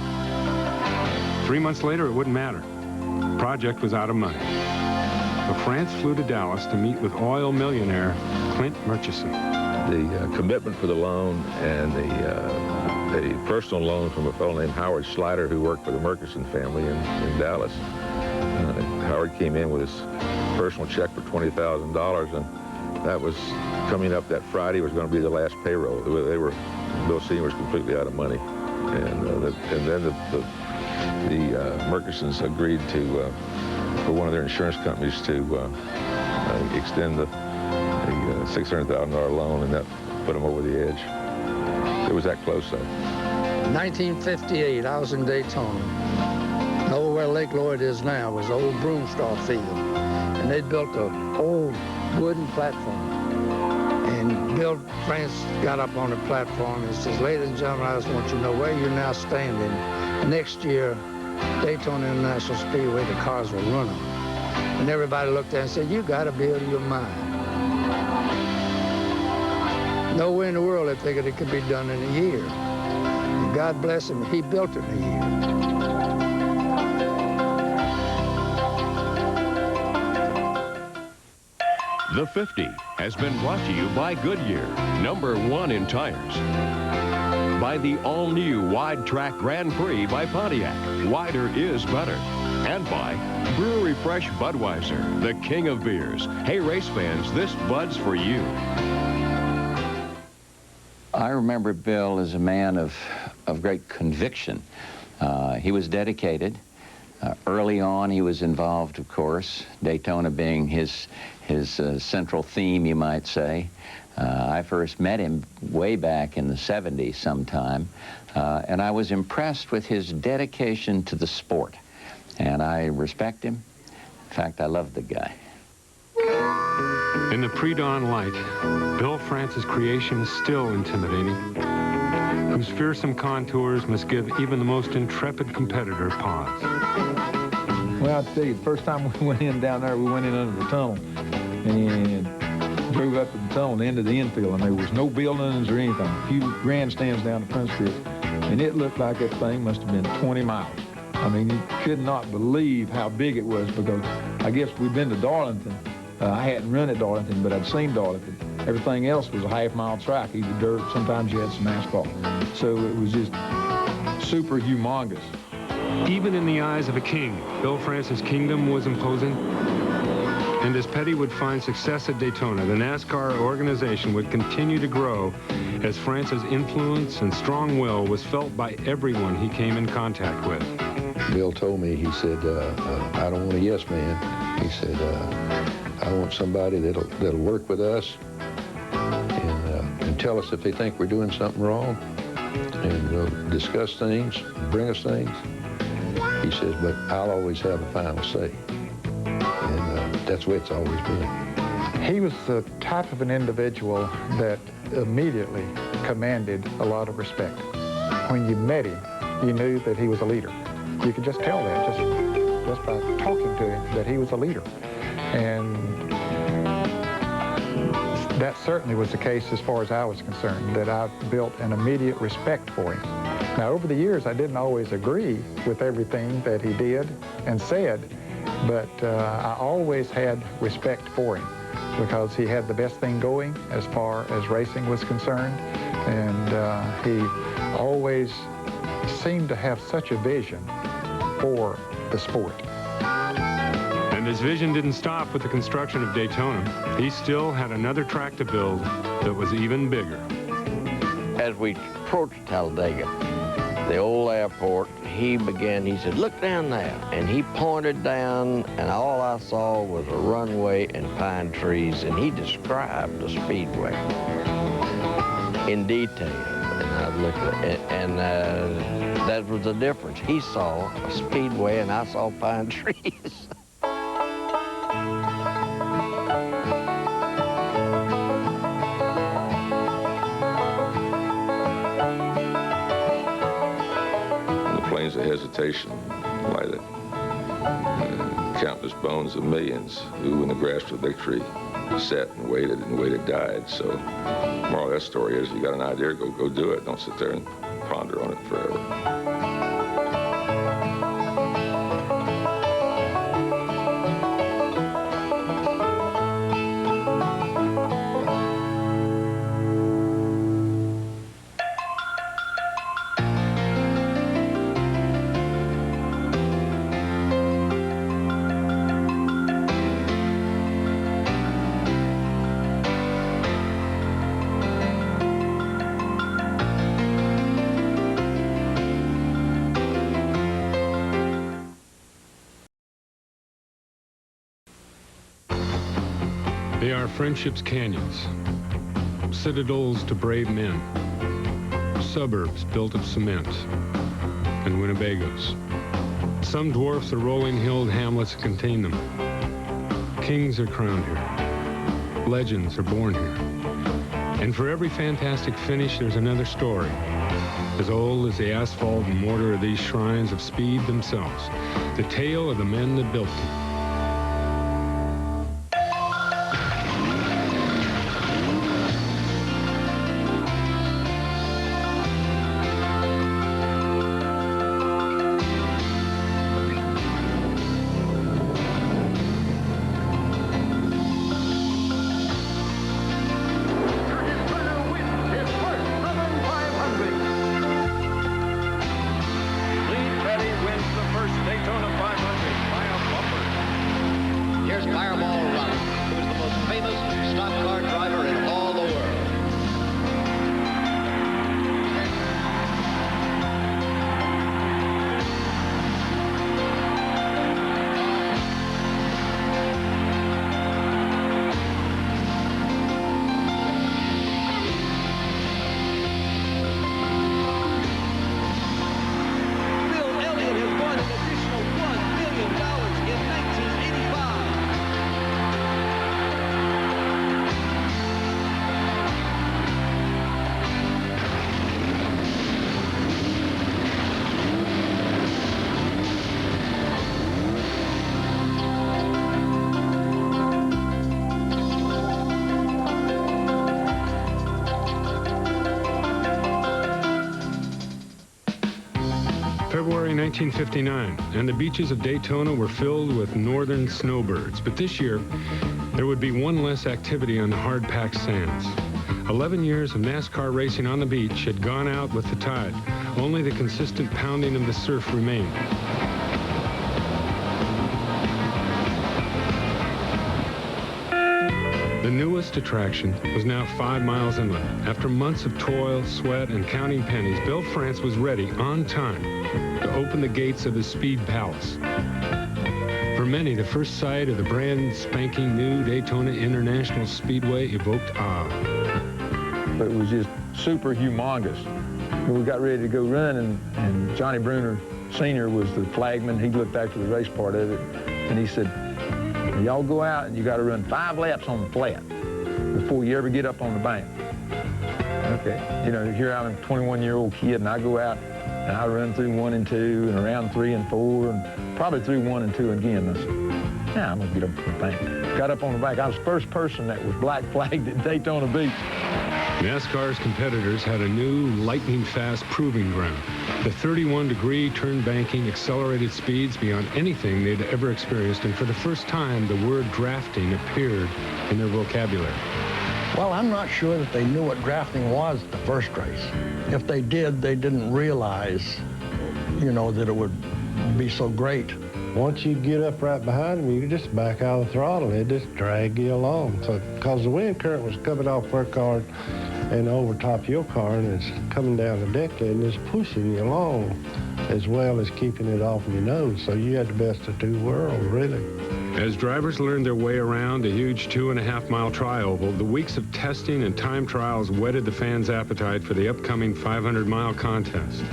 3 months later, it wouldn't matter. The project was out of money. So France flew to Dallas to meet with oil millionaire Clint Murchison. The commitment for the loan and the personal loan from a fellow named Howard Slider, who worked for the Murchison family in Dallas. Howard came in with his personal check for $20,000, and that was coming up that Friday was going to be the last payroll. Bill Sr. was completely out of money, and then the Murchisons agreed for one of their insurance companies to extend the $600,000 loan, and that put them over the edge. It was that close, though. 1958, I was in Daytona. Over where Lake Lloyd is now was old Broomstraw Field, and they'd built an old wooden platform. And Bill France got up on the platform and says, ladies and gentlemen, I just want you to know where you're now standing. Next year, Daytona International Speedway, the cars will run on. And everybody looked at it and said, you got to be out of your mind. Nowhere in the world they figured it could be done in a year. And God bless him, he built it in a year. The 50 has been brought to you by Goodyear, #1 in tires. By the all-new Wide Track Grand Prix by Pontiac, wider is better. And by Brewery Fresh Budweiser, the king of beers. Hey, race fans, this Bud's for you. I remember Bill as a man of great conviction. He was dedicated. Early on, he was involved, of course, Daytona being his central theme, you might say. I first met him way back in the 70s sometime, and I was impressed with his dedication to the sport. And I respect him. In fact, I love the guy. In the pre-dawn light, Bill France's creation is still intimidating, whose fearsome contours must give even the most intrepid competitor pause. Well, I'll tell you, the first time we went in down there, we went in under the tunnel and drove up to the tunnel and into the infield, and there was no buildings or anything. A few grandstands down the front strip, and it looked like that thing must have been 20 miles. I mean, you could not believe how big it was, because I guess we'd been to Darlington. I hadn't run at Darlington, but I'd seen Darlington. Everything else was a half-mile track, either dirt, sometimes you had some asphalt. So it was just super humongous. Even in the eyes of a king, Bill Francis' kingdom was imposing. And as Petty would find success at Daytona, the NASCAR organization would continue to grow as Francis' influence and strong will was felt by everyone he came in contact with. Bill told me, he said, I don't want a yes man. He said, I want somebody that'll work with us and tell us if they think we're doing something wrong, and we'll discuss things, bring us things. He says, but I'll always have a final say. And that's the way it's always been. He was the type of an individual that immediately commanded a lot of respect. When you met him, you knew that he was a leader. You could just tell that just by talking to him, that he was a leader. And that certainly was the case as far as I was concerned, that I built an immediate respect for him. Now, over the years, I didn't always agree with everything that he did and said, but I always had respect for him because he had the best thing going as far as racing was concerned, and he always seemed to have such a vision for the sport. And his vision didn't stop with the construction of Daytona. He still had another track to build that was even bigger. As we approached Talladega, the old airport, he said, look down there. And he pointed down, and all I saw was a runway and pine trees, and he described the speedway in detail. And I looked at it, and that was the difference. He saw a speedway, and I saw pine trees. Of hesitation lie the countless bones of millions who, in the grasp of victory, sat and waited, died. So, the moral of that story is, you got an idea, go do it. Don't sit there and ponder on it forever. They are friendship's canyons, citadels to brave men, suburbs built of cement, and Winnebagos. Some dwarfs the rolling-hilled hamlets that contain them. Kings are crowned here. Legends are born here. And for every fantastic finish, there's another story, as old as the asphalt and mortar of these shrines of speed themselves, the tale of the men that built them. Daytona 500 by a bumper. February 1959, and the beaches of Daytona were filled with northern snowbirds. But this year, there would be one less activity on the hard-packed sands. 11 years of NASCAR racing on the beach had gone out with the tide. Only the consistent pounding of the surf remained. The newest attraction was now 5 miles inland. After months of toil, sweat, and counting pennies, Bill France was ready, on time, to open the gates of his Speed Palace. For many, the first sight of the brand spanking new Daytona International Speedway evoked awe. It was just super humongous. When we got ready to go run, and Johnny Bruner Sr. was the flagman. He looked after the race part of it, and he said, y'all go out and you got to run 5 laps on the flat before you ever get up on the bank. Okay, you know, here I'm a 21-year-old kid, and I go out and I run through 1 and 2 and around 3 and 4 and probably through 1 and 2 again. I said, yeah, I'm gonna get up on the bank. Got up on the bank. I was the first person that was black flagged at Daytona Beach. NASCAR's competitors had a new lightning-fast proving ground. The 31-degree turn banking accelerated speeds beyond anything they'd ever experienced, and for the first time, the word drafting appeared in their vocabulary. Well, I'm not sure that they knew what drafting was the first race. If they did, they didn't realize, you know, that it would be so great. Once you get up right behind them, you can just back out of the throttle. It just drag you along. So, because the wind current was coming off their car and over top your car, and it's coming down the deck and it's pushing you along as well as keeping it off of your nose. So you had the best of 2 worlds, really. As drivers learned their way around the huge 2.5-mile tri-oval, the weeks of testing and time trials whetted the fans' appetite for the upcoming 500-mile contest.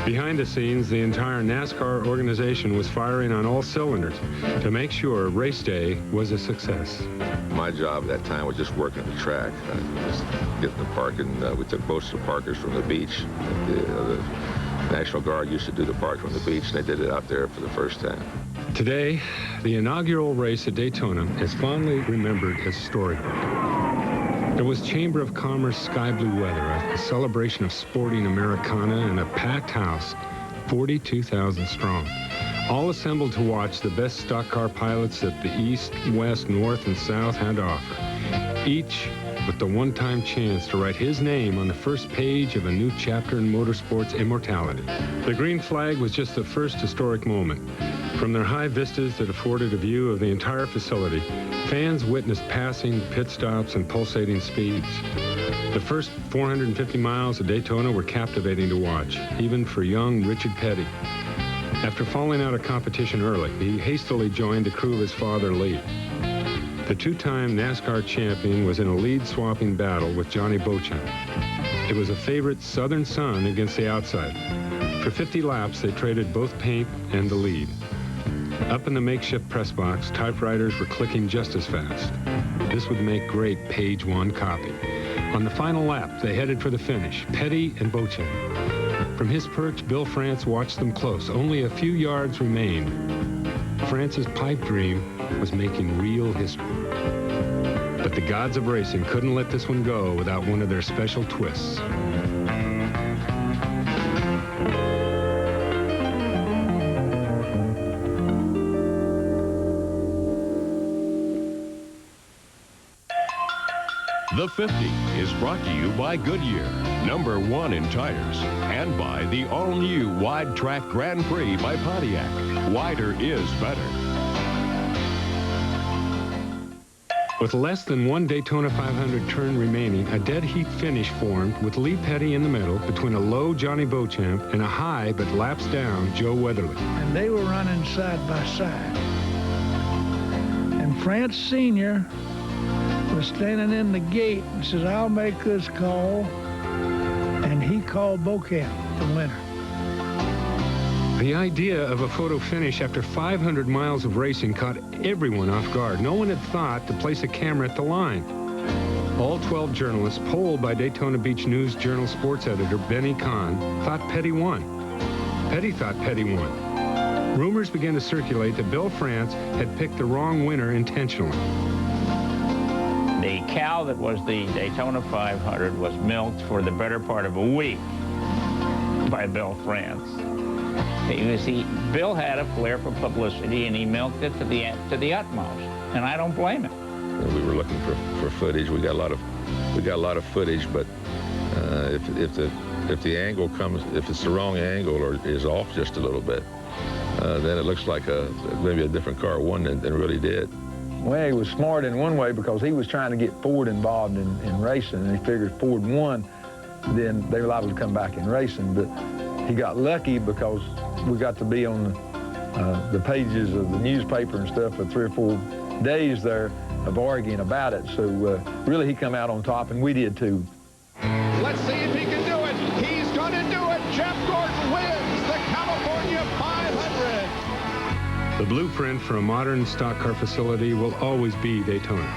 Behind the scenes, the entire NASCAR organization was firing on all cylinders to make sure race day was a success. My job at that time was just working the track, just getting the parking. We took most of the parkers from the beach. The National Guard used to do the park from the beach, and they did it out there for the first time. Today, the inaugural race at Daytona is fondly remembered as storybook. There was Chamber of Commerce sky blue weather, a celebration of sporting Americana, and a packed house, 42,000 strong, all assembled to watch the best stock car pilots that the East, West, North, and South had to offer, each with the one-time chance to write his name on the first page of a new chapter in motorsport's immortality. The green flag was just the first historic moment. From their high vistas that afforded a view of the entire facility, fans witnessed passing, pit stops, and pulsating speeds. The first 450 miles of Daytona were captivating to watch, even for young Richard Petty. After falling out of competition early, he hastily joined the crew of his father, Lee. The 2-time NASCAR champion was in a lead-swapping battle with Johnny Beauchamp. It was a favorite Southern son against the outside. For 50 laps, they traded both paint and the lead. Up in the makeshift press box, typewriters were clicking just as fast. This would make great page 1 copy. On the final lap, they headed for the finish, Petty and Beauchamp. From his perch, Bill France watched them close. Only a few yards remained. France's pipe dream was making real history. But the gods of racing couldn't let this one go without one of their special twists. The 50 is brought to you by Goodyear, #1 in tires, and by the all-new Wide Track Grand Prix by Pontiac. Wider is better. With less than 1 Daytona 500 turn remaining, a dead heat finish formed with Lee Petty in the middle between a low Johnny Beauchamp and a high but laps down Joe Weatherly. And they were running side by side. And France Sr. was standing in the gate and says, I'll make this call. And he called Beauchamp the winner. The idea of a photo finish after 500 miles of racing caught everyone off guard. No one had thought to place a camera at the line. All 12 journalists, polled by Daytona Beach News Journal sports editor Benny Kahn, thought Petty won. Petty thought Petty won. Rumors began to circulate that Bill France had picked the wrong winner intentionally. The cow that was the Daytona 500 was milked for the better part of a week by Bill France. Bill had a flair for publicity, and he milked it to the utmost, and I don't blame him. We were looking for footage. We got a lot of footage, but if the angle comes, if it's the wrong angle or is off just a little bit, then it looks like maybe a different car won than really did. Well, he was smart in one way because he was trying to get Ford involved in racing, and he figured if Ford won, then they were liable to come back in racing. But he got lucky because we got to be on the pages of the newspaper and stuff for 3 or 4 days there of arguing about it. So really he come out on top, and we did too. Let's see if he can do it. He's going to do it. Jeff Gordon wins the California 500. The blueprint for a modern stock car facility will always be Daytona.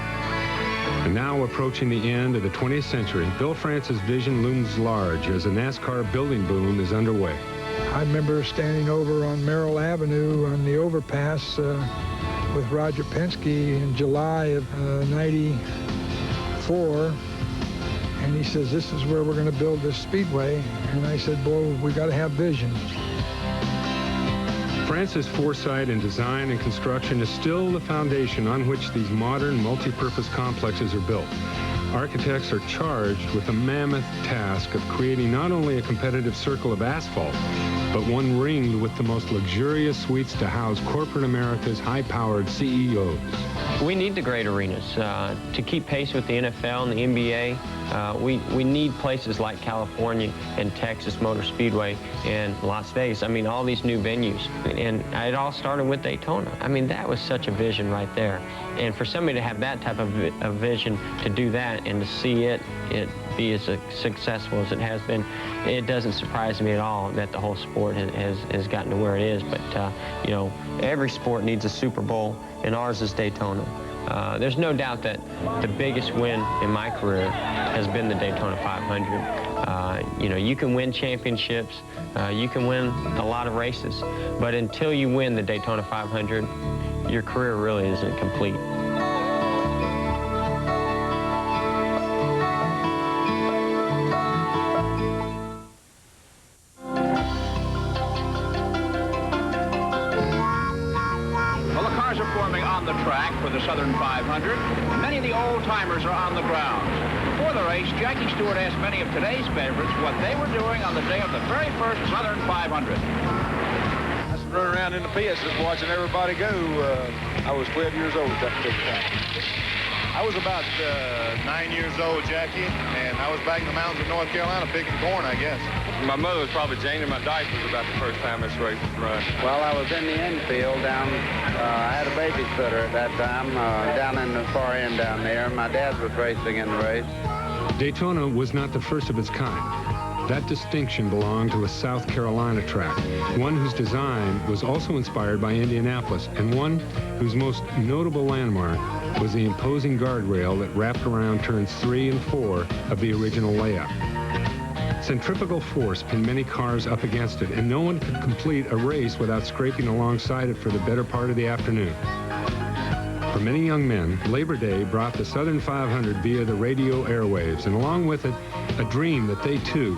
And now, approaching the end of the 20th century, Bill France's vision looms large as a NASCAR building boom is underway. I remember standing over on Merrill Avenue on the overpass with Roger Penske in July of '94. And he says, this is where we're going to build this speedway. And I said, boy, we got to have vision. France's foresight in design and construction is still the foundation on which these modern multi-purpose complexes are built. Architects are charged with the mammoth task of creating not only a competitive circle of asphalt, but one ringed with the most luxurious suites to house corporate America's high-powered CEOs. We need the great arenas to keep pace with the NFL and the NBA. We need places like California and Texas Motor Speedway and Las Vegas. I mean, all these new venues. And it all started with Daytona. I mean, that was such a vision right there. And for somebody to have that type of vision to do that and to see it be as successful as it has been, it doesn't surprise me at all that the whole sport has gotten to where it is. But, you know, every sport needs a Super Bowl, and ours is Daytona. There's no doubt that the biggest win in my career has been the Daytona 500. You know, you can win championships, you can win a lot of races, but until you win the Daytona 500, your career really isn't complete. Southern 500. Many of the old-timers are on the ground. Before the race, Jackie Stewart asked many of today's favorites what they were doing on the day of the very first Southern 500. I was running around in the pits just watching everybody go. I was 12 years old at that particular time. I was about 9 years old, Jackie, and I was back in the mountains of North Carolina picking corn, I guess. My mother was probably changing my diapers about the first time this race was run. Well, I was in the infield down, I had a babysitter at that time, down in the far end down there. My dad was racing in the race. Daytona was not the first of its kind. That distinction belonged to a South Carolina track, one whose design was also inspired by Indianapolis, and one whose most notable landmark was the imposing guardrail that wrapped around turns 3 and 4 of the original layout. Centrifugal force pinned many cars up against it, and no one could complete a race without scraping alongside it for the better part of the afternoon. For many young men, Labor Day brought the Southern 500 via the radio airwaves, and along with it, a dream that they, too,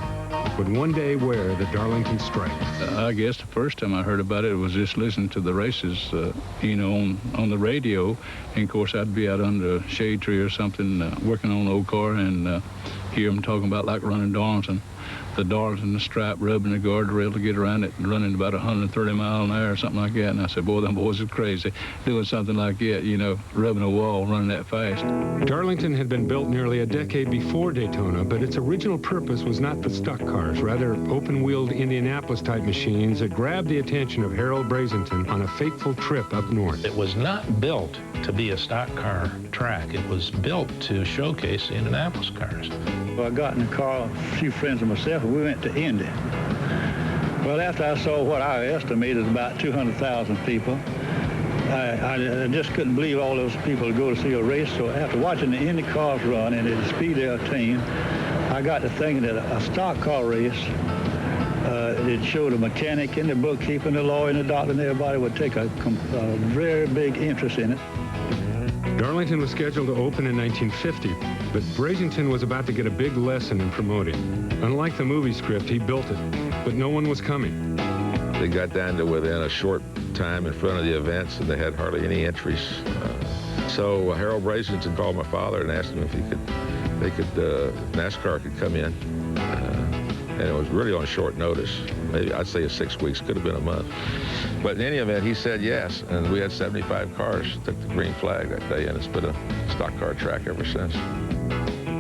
would one day wear the Darlington stripe. I guess the first time I heard about it was just listening to the races, you know, on the radio. And, of course, I'd be out under a shade tree or something working on an old car and hear them talking about like running Darlington. The Darlington, the stripe, rubbing the guardrail to get around it and running about 130 miles an hour or something like that. And I said, boy, them boys are crazy doing something like that, you know, rubbing a wall, running that fast. Darlington had been built nearly a decade before Daytona, but its original purpose was not for stock cars, rather open-wheeled Indianapolis-type machines that grabbed the attention of Harold Brazenton on a fateful trip up north. It was not built to be a stock car track. It was built to showcase the Indianapolis cars. Well, I got in the car, a few friends and myself, and we went to Indy. Well, after I saw what I estimated about 200,000 people, I just couldn't believe all those people would go to see a race. So after watching the Indy cars run and the speed they attained, I got to thinking that a stock car race, it showed a mechanic and the bookkeeper and the lawyer and the doctor and everybody would take a very big interest in it. Darlington was scheduled to open in 1950, but Brazenton was about to get a big lesson in promoting. Unlike the movie script, he built it, but no one was coming. They got down to within a short time in front of the events, and they had hardly any entries. So Harold Brasington called my father and asked him if NASCAR could come in. And it was really on short notice. Maybe I'd say 6 weeks, could have been a month. But in any event, he said yes, and we had 75 cars that took the green flag that day, and it's been a stock car track ever since.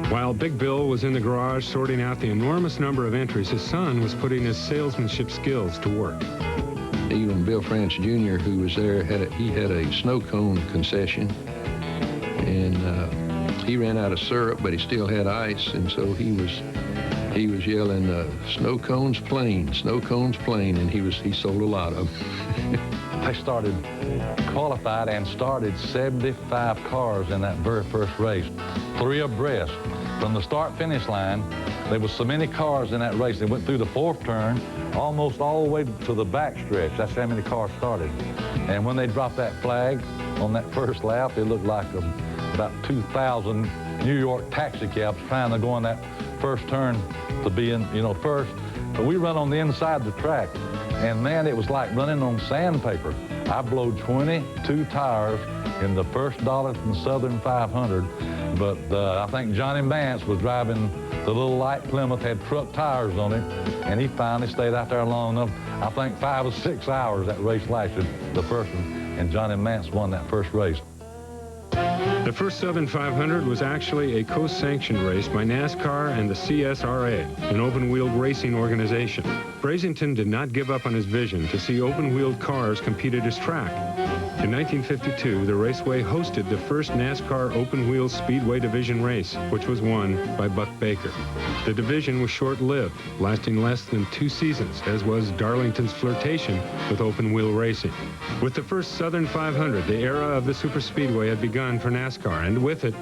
While Big Bill was in the garage sorting out the enormous number of entries, his son was putting his salesmanship skills to work. Even Bill France Jr., who was there, he had a snow cone concession, and he ran out of syrup, but he still had ice, and so he was yelling, snow cones plain, and he sold a lot of them. They started, qualified and started 75 cars in that very first race, 3 abreast. From the start-finish line, there was so many cars in that race. They went through the 4th turn, almost all the way to the backstretch. That's how many cars started. And when they dropped that flag on that first lap, it looked like about 2,000 New York taxi cabs trying to go on that first turn to be in, first. But we run on the inside of the track, and man, it was like running on sandpaper. I blowed 22 tires in the first Darlington Southern 500, but I think Johnny Mance was driving the little light Plymouth, had truck tires on it, and he finally stayed out there long enough. I think 5 or 6 hours that race lasted, the first one, and Johnny Mance won that first race. The first Southern 500 was actually a co-sanctioned race by NASCAR and the CSRA, an open-wheeled racing organization. Brasington did not give up on his vision to see open-wheeled cars compete at his track. In 1952, the raceway hosted the first NASCAR open-wheel speedway division race, which was won by Buck Baker. The division was short-lived, lasting less than 2 seasons, as was Darlington's flirtation with open-wheel racing. With the first Southern 500, the era of the superspeedway had begun for NASCAR, and with it,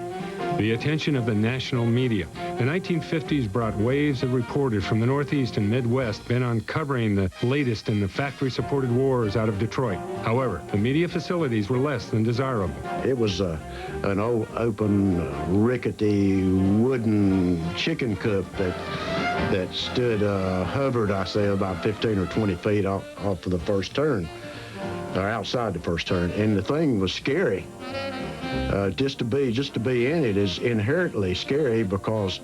the attention of the national media. The 1950s brought waves of reporters from the Northeast and Midwest bent on covering the latest in the factory-supported wars out of Detroit. However, the media facilities were less than desirable. It was an old, open, rickety, wooden chicken coop that stood, hovered, I say, about 15 or 20 feet off of the first turn, or outside the first turn, and the thing was scary. Just to be in it is inherently scary because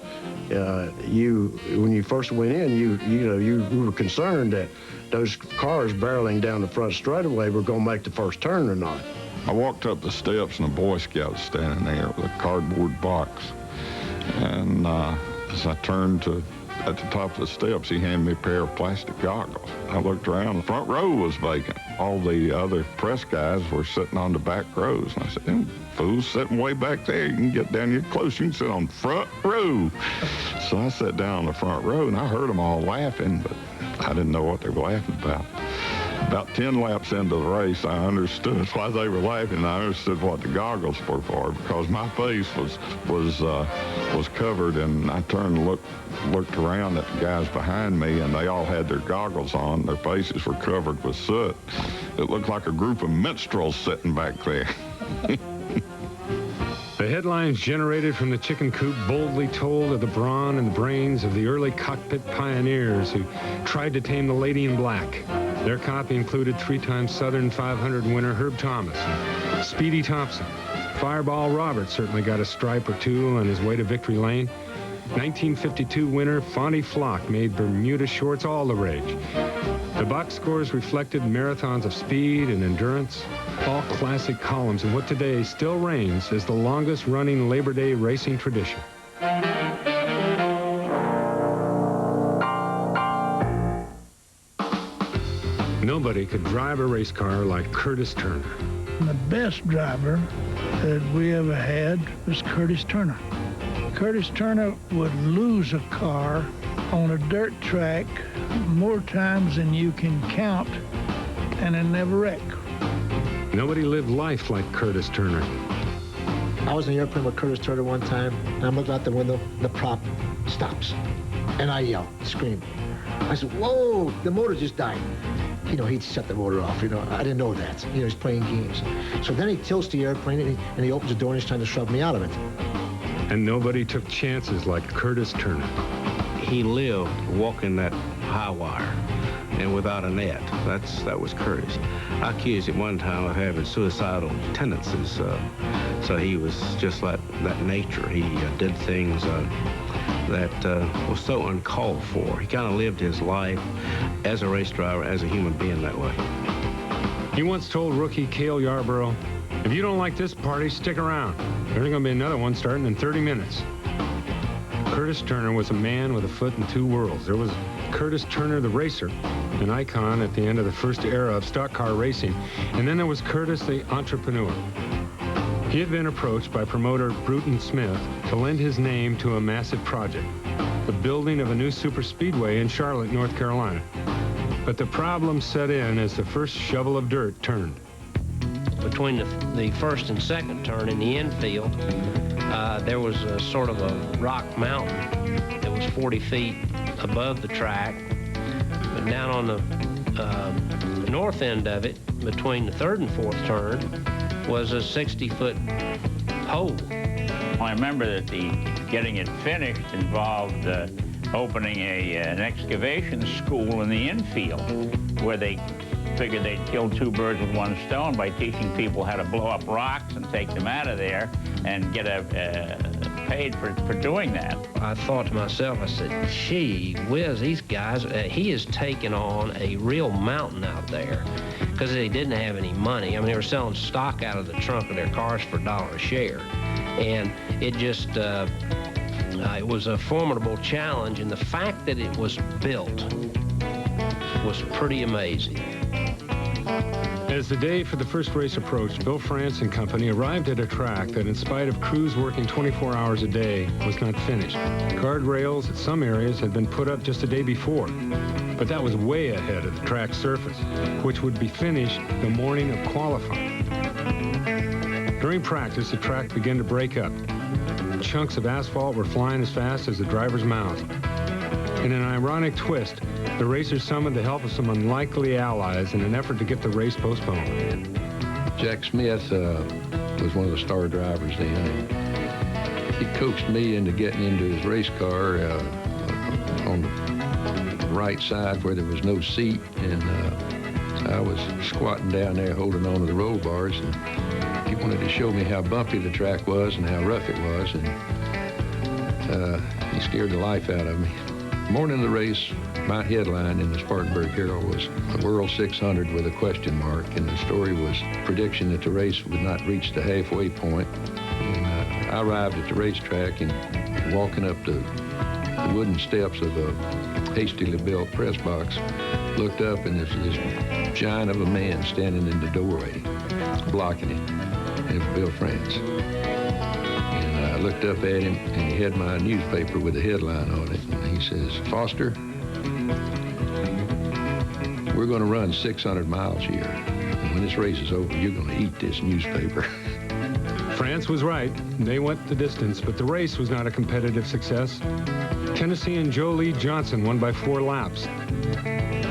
when you first went in, you were concerned that those cars barreling down the front straightaway were going to make the first turn or not. I walked up the steps and a Boy Scout was standing there with a cardboard box, and as I turned at the top of the steps, he handed me a pair of plastic goggles. I looked around, the front row was vacant. All the other press guys were sitting on the back rows. And I said, them fools sitting way back there. You can get down here close, you can sit on the front row. So I sat down on the front row, and I heard them all laughing, but I didn't know what they were laughing about. About 10 laps into the race, I understood why they were laughing, and I understood what the goggles were for, because my face was covered, and I turned and looked around at the guys behind me, and they all had their goggles on. Their faces were covered with soot. It looked like a group of minstrels sitting back there. The headlines generated from the chicken coop boldly told of the brawn and the brains of the early cockpit pioneers who tried to tame the lady in black. Their copy included 3-time Southern 500 winner Herb Thomas and Speedy Thompson. Fireball Roberts certainly got a stripe or two on his way to victory lane. 1952 winner Fonty Flock made Bermuda shorts all the rage. The box scores reflected marathons of speed and endurance, all classic columns in what today still reigns as the longest-running Labor Day racing tradition. Nobody could drive a race car like Curtis Turner. The best driver that we ever had was Curtis Turner. Curtis Turner would lose a car on a dirt track more times than you can count, and it never wrecked. Nobody lived life like Curtis Turner. I was in the airplane with Curtis Turner one time, and I'm looking out the window, the prop stops, and I yell, scream. I said, whoa, the motor just died. He'd shut the motor off, I didn't know that. He's playing games. So then he tilts the airplane, and he opens the door, and he's trying to shove me out of it. And nobody took chances like Curtis Turner. He lived walking that high wire. and without a net. That was Curtis. I accused him one time of having suicidal tendencies, so he was just like that nature. He did things that was so uncalled for. He kind of lived his life as a race driver, as a human being that way. He once told rookie Cale Yarborough, "If you don't like this party, stick around. There's going to be another one starting in 30 minutes." Curtis Turner was a man with a foot in two worlds. There was Curtis Turner, the racer, an icon at the end of the first era of stock car racing, and then there was Curtis, the entrepreneur. He had been approached by promoter Bruton Smith to lend his name to a massive project, the building of a new superspeedway in Charlotte, North Carolina. But the problem set in as the first shovel of dirt turned. Between the first and second turn in the infield, there was a sort of a rock mountain that was 40 feet above the track. But down on the north end of it, between the third and fourth turn, was a 60-foot hole. I remember that getting it finished involved opening an excavation school in the infield, where they figured they'd kill two birds with one stone by teaching people how to blow up rocks and take them out of there and get paid for doing that. I thought to myself, I said, gee whiz, these guys, he has taken on a real mountain out there, because they didn't have any money. I mean, they were selling stock out of the trunk of their cars for $1 a share. And it just, it was a formidable challenge, and the fact that it was built was pretty amazing. As the day for the first race approached, Bill France and company arrived at a track that, in spite of crews working 24 hours a day, was not finished. Guardrails at some areas had been put up just a day before, but that was way ahead of the track surface, which would be finished the morning of qualifying. During practice, the track began to break up. Chunks of asphalt were flying as fast as the driver's mouths. In an ironic twist, the racers summoned the help of some unlikely allies in an effort to get the race postponed. Jack Smith was one of the star drivers then. And he coaxed me into getting into his race car on the right side where there was no seat, and I was squatting down there holding on to the roll bars, and he wanted to show me how bumpy the track was and how rough it was, and he scared the life out of me. The morning of the race, my headline in the Spartanburg Herald was the World 600 with a question mark, and the story was prediction that the race would not reach the halfway point. And I arrived at the racetrack, and walking up the wooden steps of a hastily built press box, looked up, and there's this giant of a man standing in the doorway, blocking it, and it was Bill France. And I looked up at him, and he had my newspaper with a headline on it, and he says, "Foster, we're going to run 600 miles here, and when this race is over, you're going to eat this newspaper." France was right. They went the distance, but the race was not a competitive success. Tennessean Joe Lee Johnson won by 4 laps.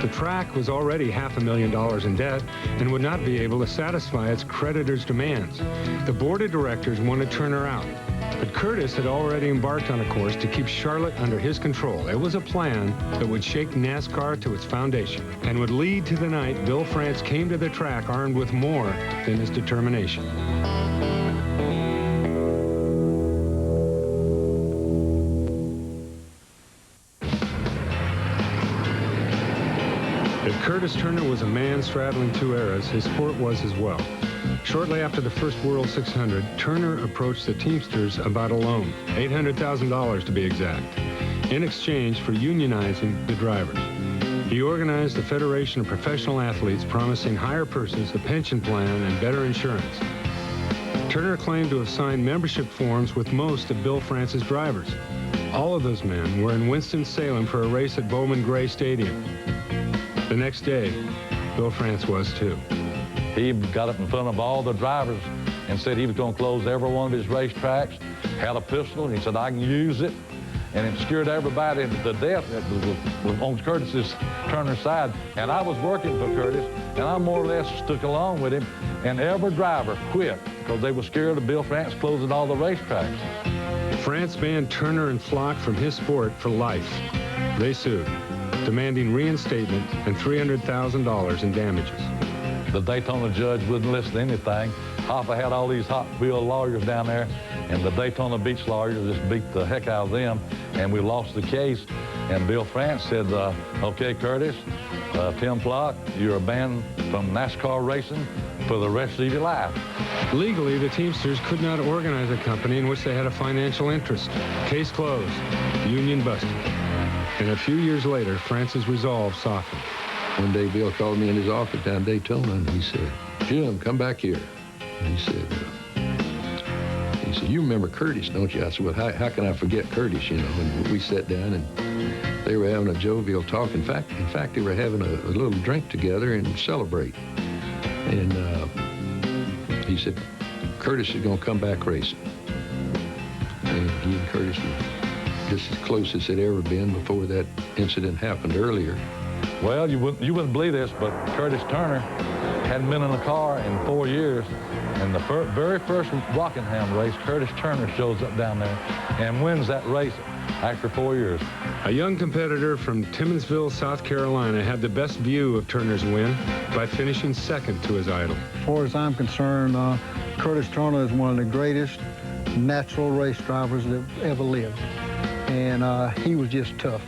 The track was already $500,000 in debt and would not be able to satisfy its creditors' demands. The board of directors wanted Turner out, but Curtis had already embarked on a course to keep Charlotte under his control. It was a plan that would shake NASCAR to its foundation and would lead to the night Bill France came to the track armed with more than his determination. If Curtis Turner was a man straddling 2 eras, his sport was as well. Shortly after the first World 600, Turner approached the Teamsters about a loan, $800,000 to be exact, in exchange for unionizing the drivers. He organized the Federation of Professional Athletes, promising higher purses, a pension plan, and better insurance. Turner claimed to have signed membership forms with most of Bill France's drivers. All of those men were in Winston-Salem for a race at Bowman Gray Stadium. The next day, Bill France was too. He got up in front of all the drivers and said he was going to close every one of his racetracks, had a pistol, and he said, "I can use it." And it scared everybody to death that was on Curtis's Turner's side. And I was working for Curtis, and I more or less stuck along with him. And every driver quit because they were scared of Bill France closing all the racetracks. France banned Turner and Flock from his sport for life. They sued. demanding reinstatement and $300,000 in damages. The Daytona judge wouldn't listen to anything. Hoffa had all these Hot Wheel lawyers down there, and the Daytona Beach lawyers just beat the heck out of them, and we lost the case. And Bill France said, okay, Curtis, Tim Flock, you're banned from NASCAR racing for the rest of your life. Legally, the Teamsters could not organize a company in which they had a financial interest. Case closed. Union busted. And a few years later, France's resolve softened. One day, Bill called me in his office down Daytona, and he said, Jim, come back here. And he said, you remember Curtis, don't you? I said, well, how can I forget Curtis, you know? And we sat down, and they were having a jovial talk. In fact, they were having a little drink together and celebrate. And he said, Curtis is going to come back racing. And he and Curtis were just as close as they'd ever been before that incident happened earlier. Well, you wouldn't believe this, but Curtis Turner hadn't been in a car in 4 years. And the very first Rockingham race, Curtis Turner shows up down there and wins that race after 4 years. A young competitor from Timmonsville, South Carolina, had the best view of Turner's win by finishing second to his idol. As far as I'm concerned, Curtis Turner is one of the greatest natural race drivers that ever lived. And he was just tough.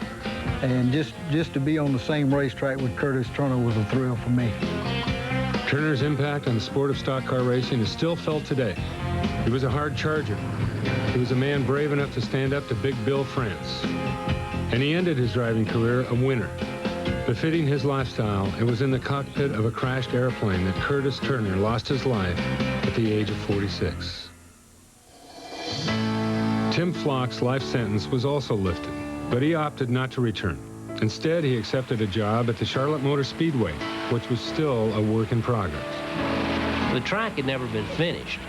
And just to be on the same racetrack with Curtis Turner was a thrill for me. Turner's impact on the sport of stock car racing is still felt today. He was a hard charger. He was a man brave enough to stand up to Big Bill France. And he ended his driving career a winner. Befitting his lifestyle, it was in the cockpit of a crashed airplane that Curtis Turner lost his life at the age of 46. Tim Flock's life sentence was also lifted, but he opted not to return. Instead, he accepted a job at the Charlotte Motor Speedway, which was still a work in progress. The track had never been finished,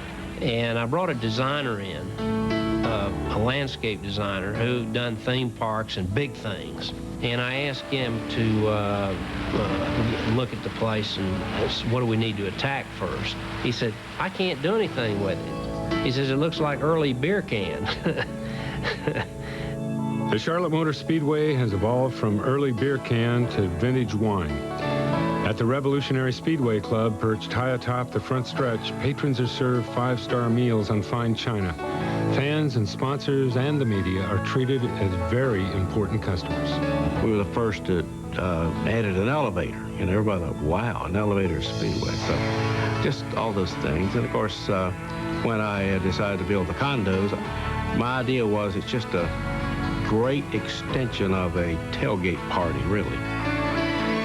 and I brought a designer in, a landscape designer who done theme parks and big things. And I asked him to look at the place and what do we need to attack first. He said, I can't do anything with it. He says, it looks like early beer can. The Charlotte Motor Speedway has evolved from early beer can to vintage wine. At the Revolutionary Speedway Club, perched high atop the front stretch, patrons are served 5-star meals on fine china. Fans and sponsors and the media are treated as very important customers. We were the first that added an elevator, and everybody thought, wow, an elevator at Speedway. So just all those things. And of course, when I decided to build the condos, my idea was it's just a great extension of a tailgate party, really.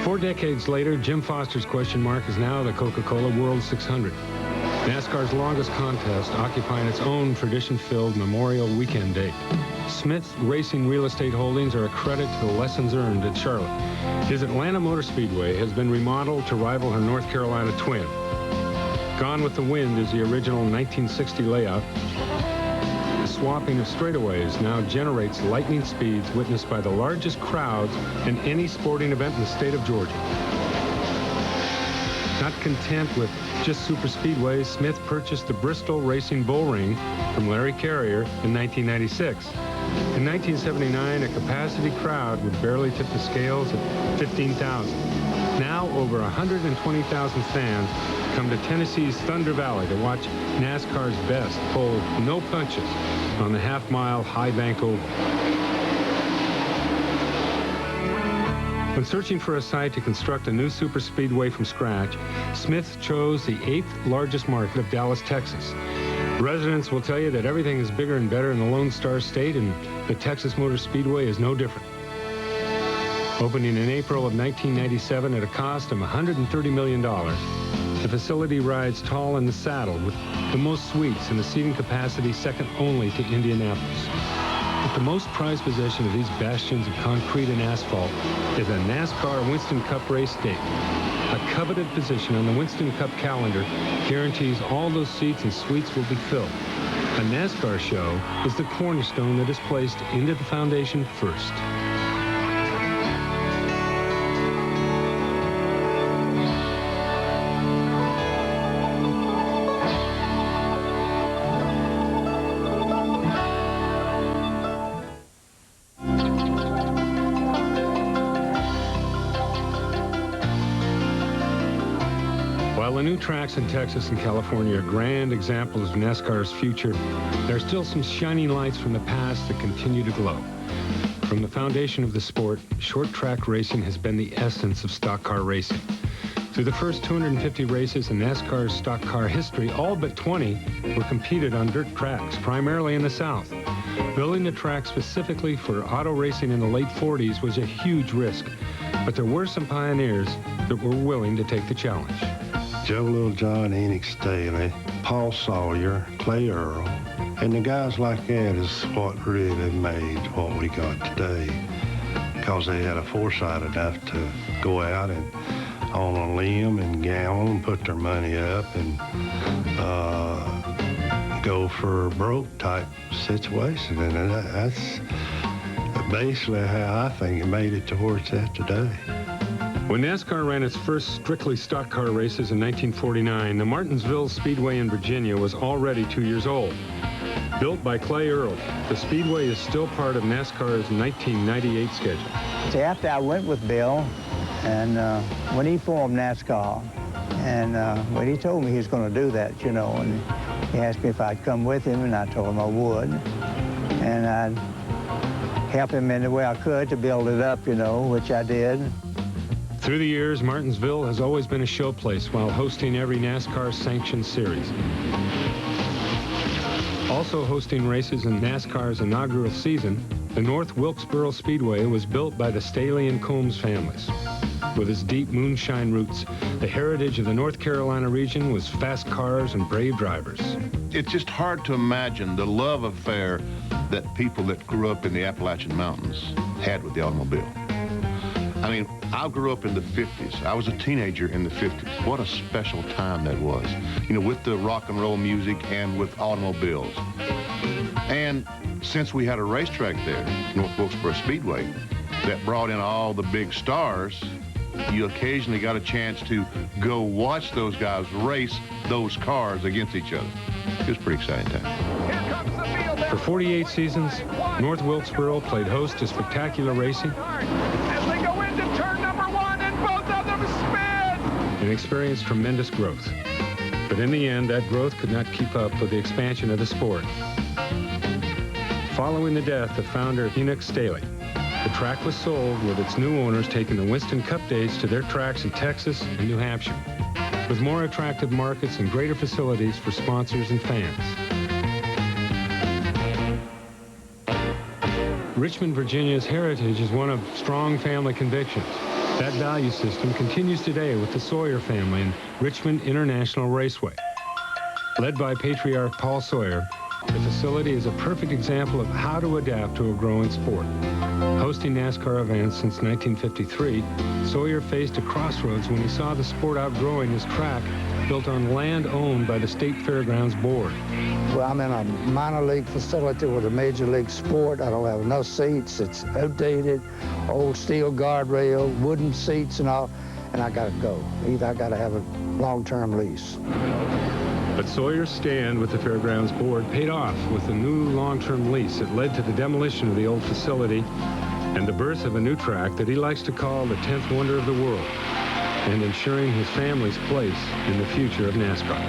4 decades later, Jim Foster's question mark is now the Coca-Cola World 600. NASCAR's longest contest, occupying its own tradition-filled Memorial Weekend date. Smith's Racing Real Estate Holdings are a credit to the lessons earned at Charlotte. His Atlanta Motor Speedway has been remodeled to rival her North Carolina twin. Gone with the Wind is the original 1960 layout. The swapping of straightaways now generates lightning speeds witnessed by the largest crowds in any sporting event in the state of Georgia. Not content with just super speedways, Smith purchased the Bristol Racing Bull Ring from Larry Carrier in 1996. In 1979, a capacity crowd would barely tip the scales at 15,000. Now, over 120,000 fans come to Tennessee's Thunder Valley to watch NASCAR's best pull no punches on the half-mile high bank oval. When searching for a site to construct a new superspeedway from scratch, Smith chose the 8th largest market of Dallas, Texas. Residents will tell you that everything is bigger and better in the Lone Star State, and the Texas Motor Speedway is no different. Opening in April of 1997 at a cost of $130 million, the facility rides tall in the saddle with the most suites and a seating capacity second only to Indianapolis. But the most prized possession of these bastions of concrete and asphalt is a NASCAR Winston Cup race date. A coveted position on the Winston Cup calendar guarantees all those seats and suites will be filled. A NASCAR show is the cornerstone that is placed into the foundation first. While the new tracks in Texas and California are grand examples of NASCAR's future, there are still some shining lights from the past that continue to glow. From the foundation of the sport, short track racing has been the essence of stock car racing. Through the first 250 races in NASCAR's stock car history, all but 20 were competed on dirt tracks, primarily in the South. Building the track specifically for auto racing in the late 40s was a huge risk, but there were some pioneers that were willing to take the challenge. Joe Littlejohn, Enoch Staley, Paul Sawyer, Clay Earl, and the guys like that is what really made what we got today, because they had a foresight enough to go out and on a limb and gamble and put their money up and go for broke type situation. And that's basically how I think it made it to where it's at today. When NASCAR ran its first strictly stock car races in 1949, the Martinsville Speedway in Virginia was already 2 years old. Built by Clay Earl, the Speedway is still part of NASCAR's 1998 schedule. See, after I went with Bill, and when he formed NASCAR, and when he told me he was going to do that, you know, and he asked me if I'd come with him, and I told him I would. And I'd help him in the way I could to build it up, you know, which I did. Through the years, Martinsville has always been a showplace while hosting every NASCAR-sanctioned series. Also hosting races in NASCAR's inaugural season, the North Wilkesboro Speedway was built by the Staley and Combs families. With its deep moonshine roots, the heritage of the North Carolina region was fast cars and brave drivers. It's just hard to imagine the love affair that people that grew up in the Appalachian Mountains had with the automobile. I mean, I grew up in the 50s. I was a teenager in the 50s. What a special time that was, you know, with the rock and roll music and with automobiles. And since we had a racetrack there, North Wilkesboro Speedway, that brought in all the big stars, you occasionally got a chance to go watch those guys race those cars against each other. It was a pretty exciting time. For 48 seasons, North Wilkesboro played host to spectacular racing As they go into turn number one, and both of them spin! and experienced tremendous growth. But in the end, that growth could not keep up with the expansion of the sport. Following the death of founder Enoch Staley, the track was sold, with its new owners taking the Winston Cup days to their tracks in Texas and New Hampshire, with more attractive markets and greater facilities for sponsors and fans. Richmond, Virginia's heritage is one of strong family convictions. That value system continues today with the Sawyer family and Richmond International Raceway. Led by patriarch Paul Sawyer, the facility is a perfect example of how to adapt to a growing sport. Hosting NASCAR events since 1953, Sawyer faced a crossroads when he saw the sport outgrowing his track built on land owned by the State Fairgrounds Board. Well, I'm in a minor league facility with a major league sport. I don't have enough seats. It's outdated, old steel guardrail, wooden seats and all, and I gotta go. Either I gotta have a long-term lease. But Sawyer's stand with the Fairgrounds Board paid off with a new long-term lease that led to the demolition of the old facility and the birth of a new track that he likes to call the 10th wonder of the world, and ensuring his family's place in the future of NASCAR.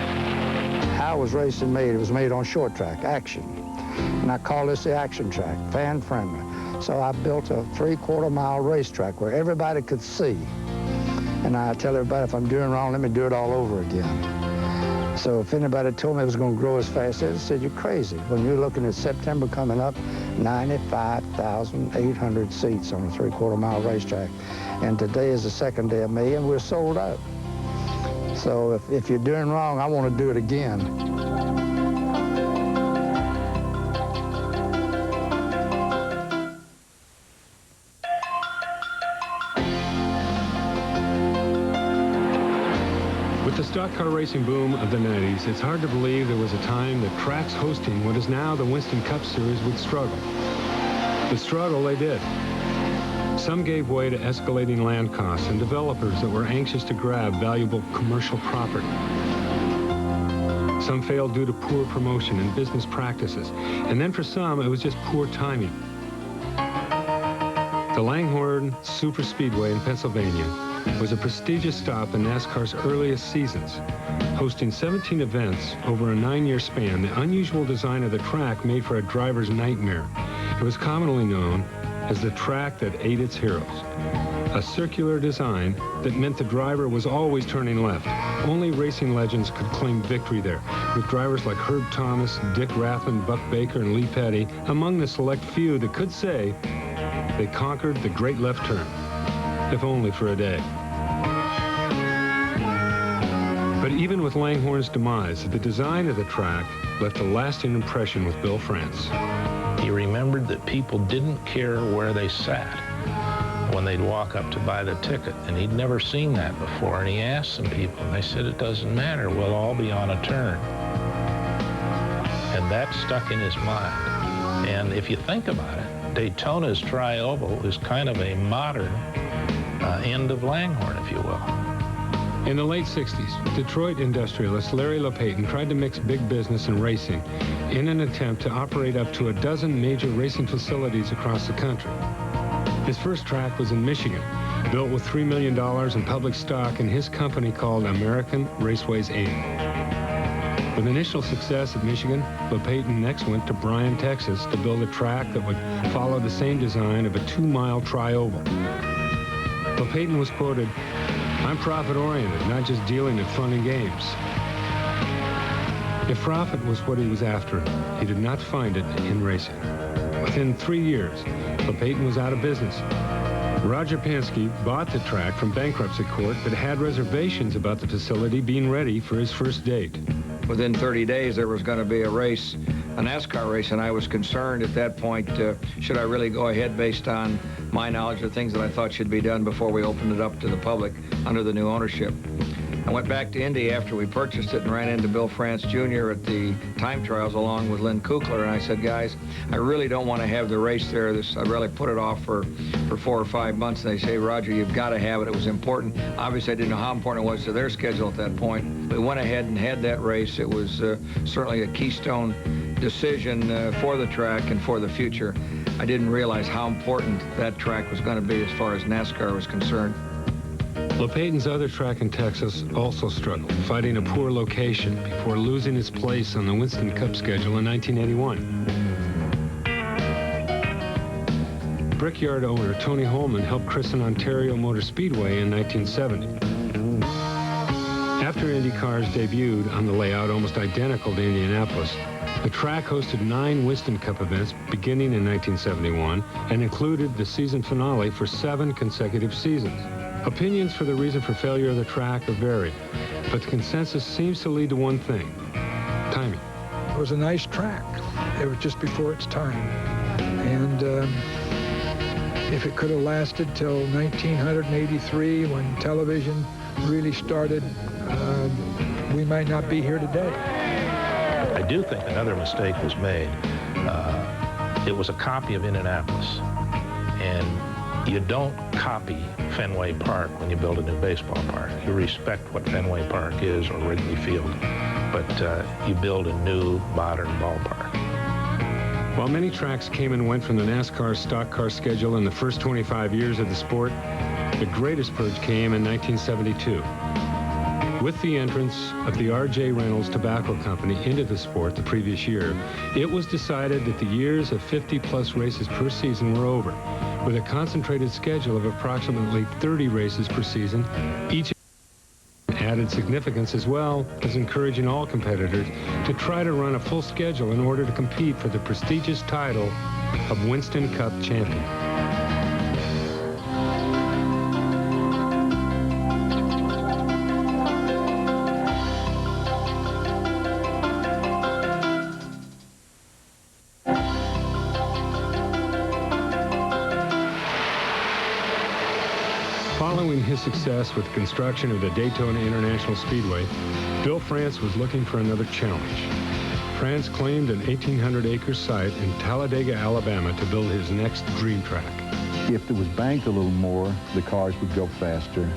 How was racing made? It was made on short track, action. And I call this the action track, fan-friendly. So I built a 3/4-mile racetrack where everybody could see. And I tell everybody, if I'm doing wrong, let me do it all over again. So if anybody told me it was going to grow as fast as it, I said, you're crazy. When you're looking at September coming up, 95,800 seats on a 3/4-mile racetrack. And today is the second day of May, and we're sold out. So if you're doing wrong, I want to do it again. With the stock car racing boom of the 90s, it's hard to believe there was a time that tracks hosting what is now the Winston Cup Series would struggle. The struggle they did. Some gave way to escalating land costs and developers that were anxious to grab valuable commercial property. Some failed due to poor promotion and business practices. And then for some, it was just poor timing. The Langhorne Superspeedway in Pennsylvania was a prestigious stop in NASCAR's earliest seasons. Hosting 17 events over a 9-year span, the unusual design of the track made for a driver's nightmare. It was commonly known as the track that ate its heroes. A circular design that meant the driver was always turning left. Only racing legends could claim victory there, with drivers like Herb Thomas, Dick Rathman, Buck Baker, and Lee Petty among the select few that could say they conquered the great left turn, if only for a day. But even with Langhorne's demise, the design of the track left a lasting impression with Bill France. He remembered that people didn't care where they sat when they'd walk up to buy the ticket, and he'd never seen that before, and he asked some people, and they said, it doesn't matter, we'll all be on a turn. And that stuck in his mind. And if you think about it, Daytona's tri-oval is kind of a modern end of Langhorne, if you will. In the late 60s, Detroit industrialist Larry LePayton tried to mix big business and racing in an attempt to operate up to a dozen major racing facilities across the country. His first track was in Michigan, built with $3 million in public stock in his company called American Raceways Inc. With initial success at Michigan, LePayton next went to Bryan, Texas to build a track that would follow the same design of a 2-mile tri-oval. LePayton was quoted, "I'm profit-oriented, not just dealing in fun and games." If profit was what he was after, he did not find it in racing. Within 3 years, LePayton was out of business. Roger Penske bought the track from bankruptcy court, but had reservations about the facility being ready for his first date. Within 30 days, there was going to be a race, a NASCAR race, and I was concerned at that point, should I really go ahead based on my knowledge of things that I thought should be done before we opened it up to the public under the new ownership. I went back to Indy after we purchased it and ran into Bill France Jr. at the time trials along with Lynn Kukler, and I said, guys, I really don't want to have the race there. I'd really put it off for 4 or 5 months. And they say, Roger, you've got to have it. It was important. Obviously, I didn't know how important it was to their schedule at that point. We went ahead and had that race. It was certainly a keystone decision for the track and for the future. I didn't realize how important that track was going to be as far as NASCAR was concerned. LePayton's other track in Texas also struggled, fighting a poor location before losing its place on the Winston Cup schedule in 1981. Brickyard owner Tony Holman helped christen Ontario Motor Speedway in 1970. After Indy cars debuted on the layout almost identical to Indianapolis, the track hosted 9 Winston Cup events beginning in 1971 and included the season finale for 7 consecutive seasons. Opinions for the reason for failure of the track are varied, but the consensus seems to lead to one thing: timing. It was a nice track. It was just before its time. And if it could have lasted till 1983 when television really started, we might not be here today. I do think another mistake was made. It was a copy of Indianapolis. And you don't copy Fenway Park when you build a new baseball park. You respect what Fenway Park is or Wrigley Field, but you build a new, modern ballpark. While many tracks came and went from the NASCAR stock car schedule in the first 25 years of the sport, the greatest purge came in 1972. With the entrance of the R.J. Reynolds Tobacco Company into the sport the previous year, it was decided that the years of 50-plus races per season were over, with a concentrated schedule of approximately 30 races per season. Each added significance as well as encouraging all competitors to try to run a full schedule in order to compete for the prestigious title of Winston Cup champion. Following his success with the construction of the Daytona International Speedway, Bill France was looking for another challenge. France claimed an 1,800-acre site in Talladega, Alabama to build his next dream track. If it was banked a little more, the cars would go faster.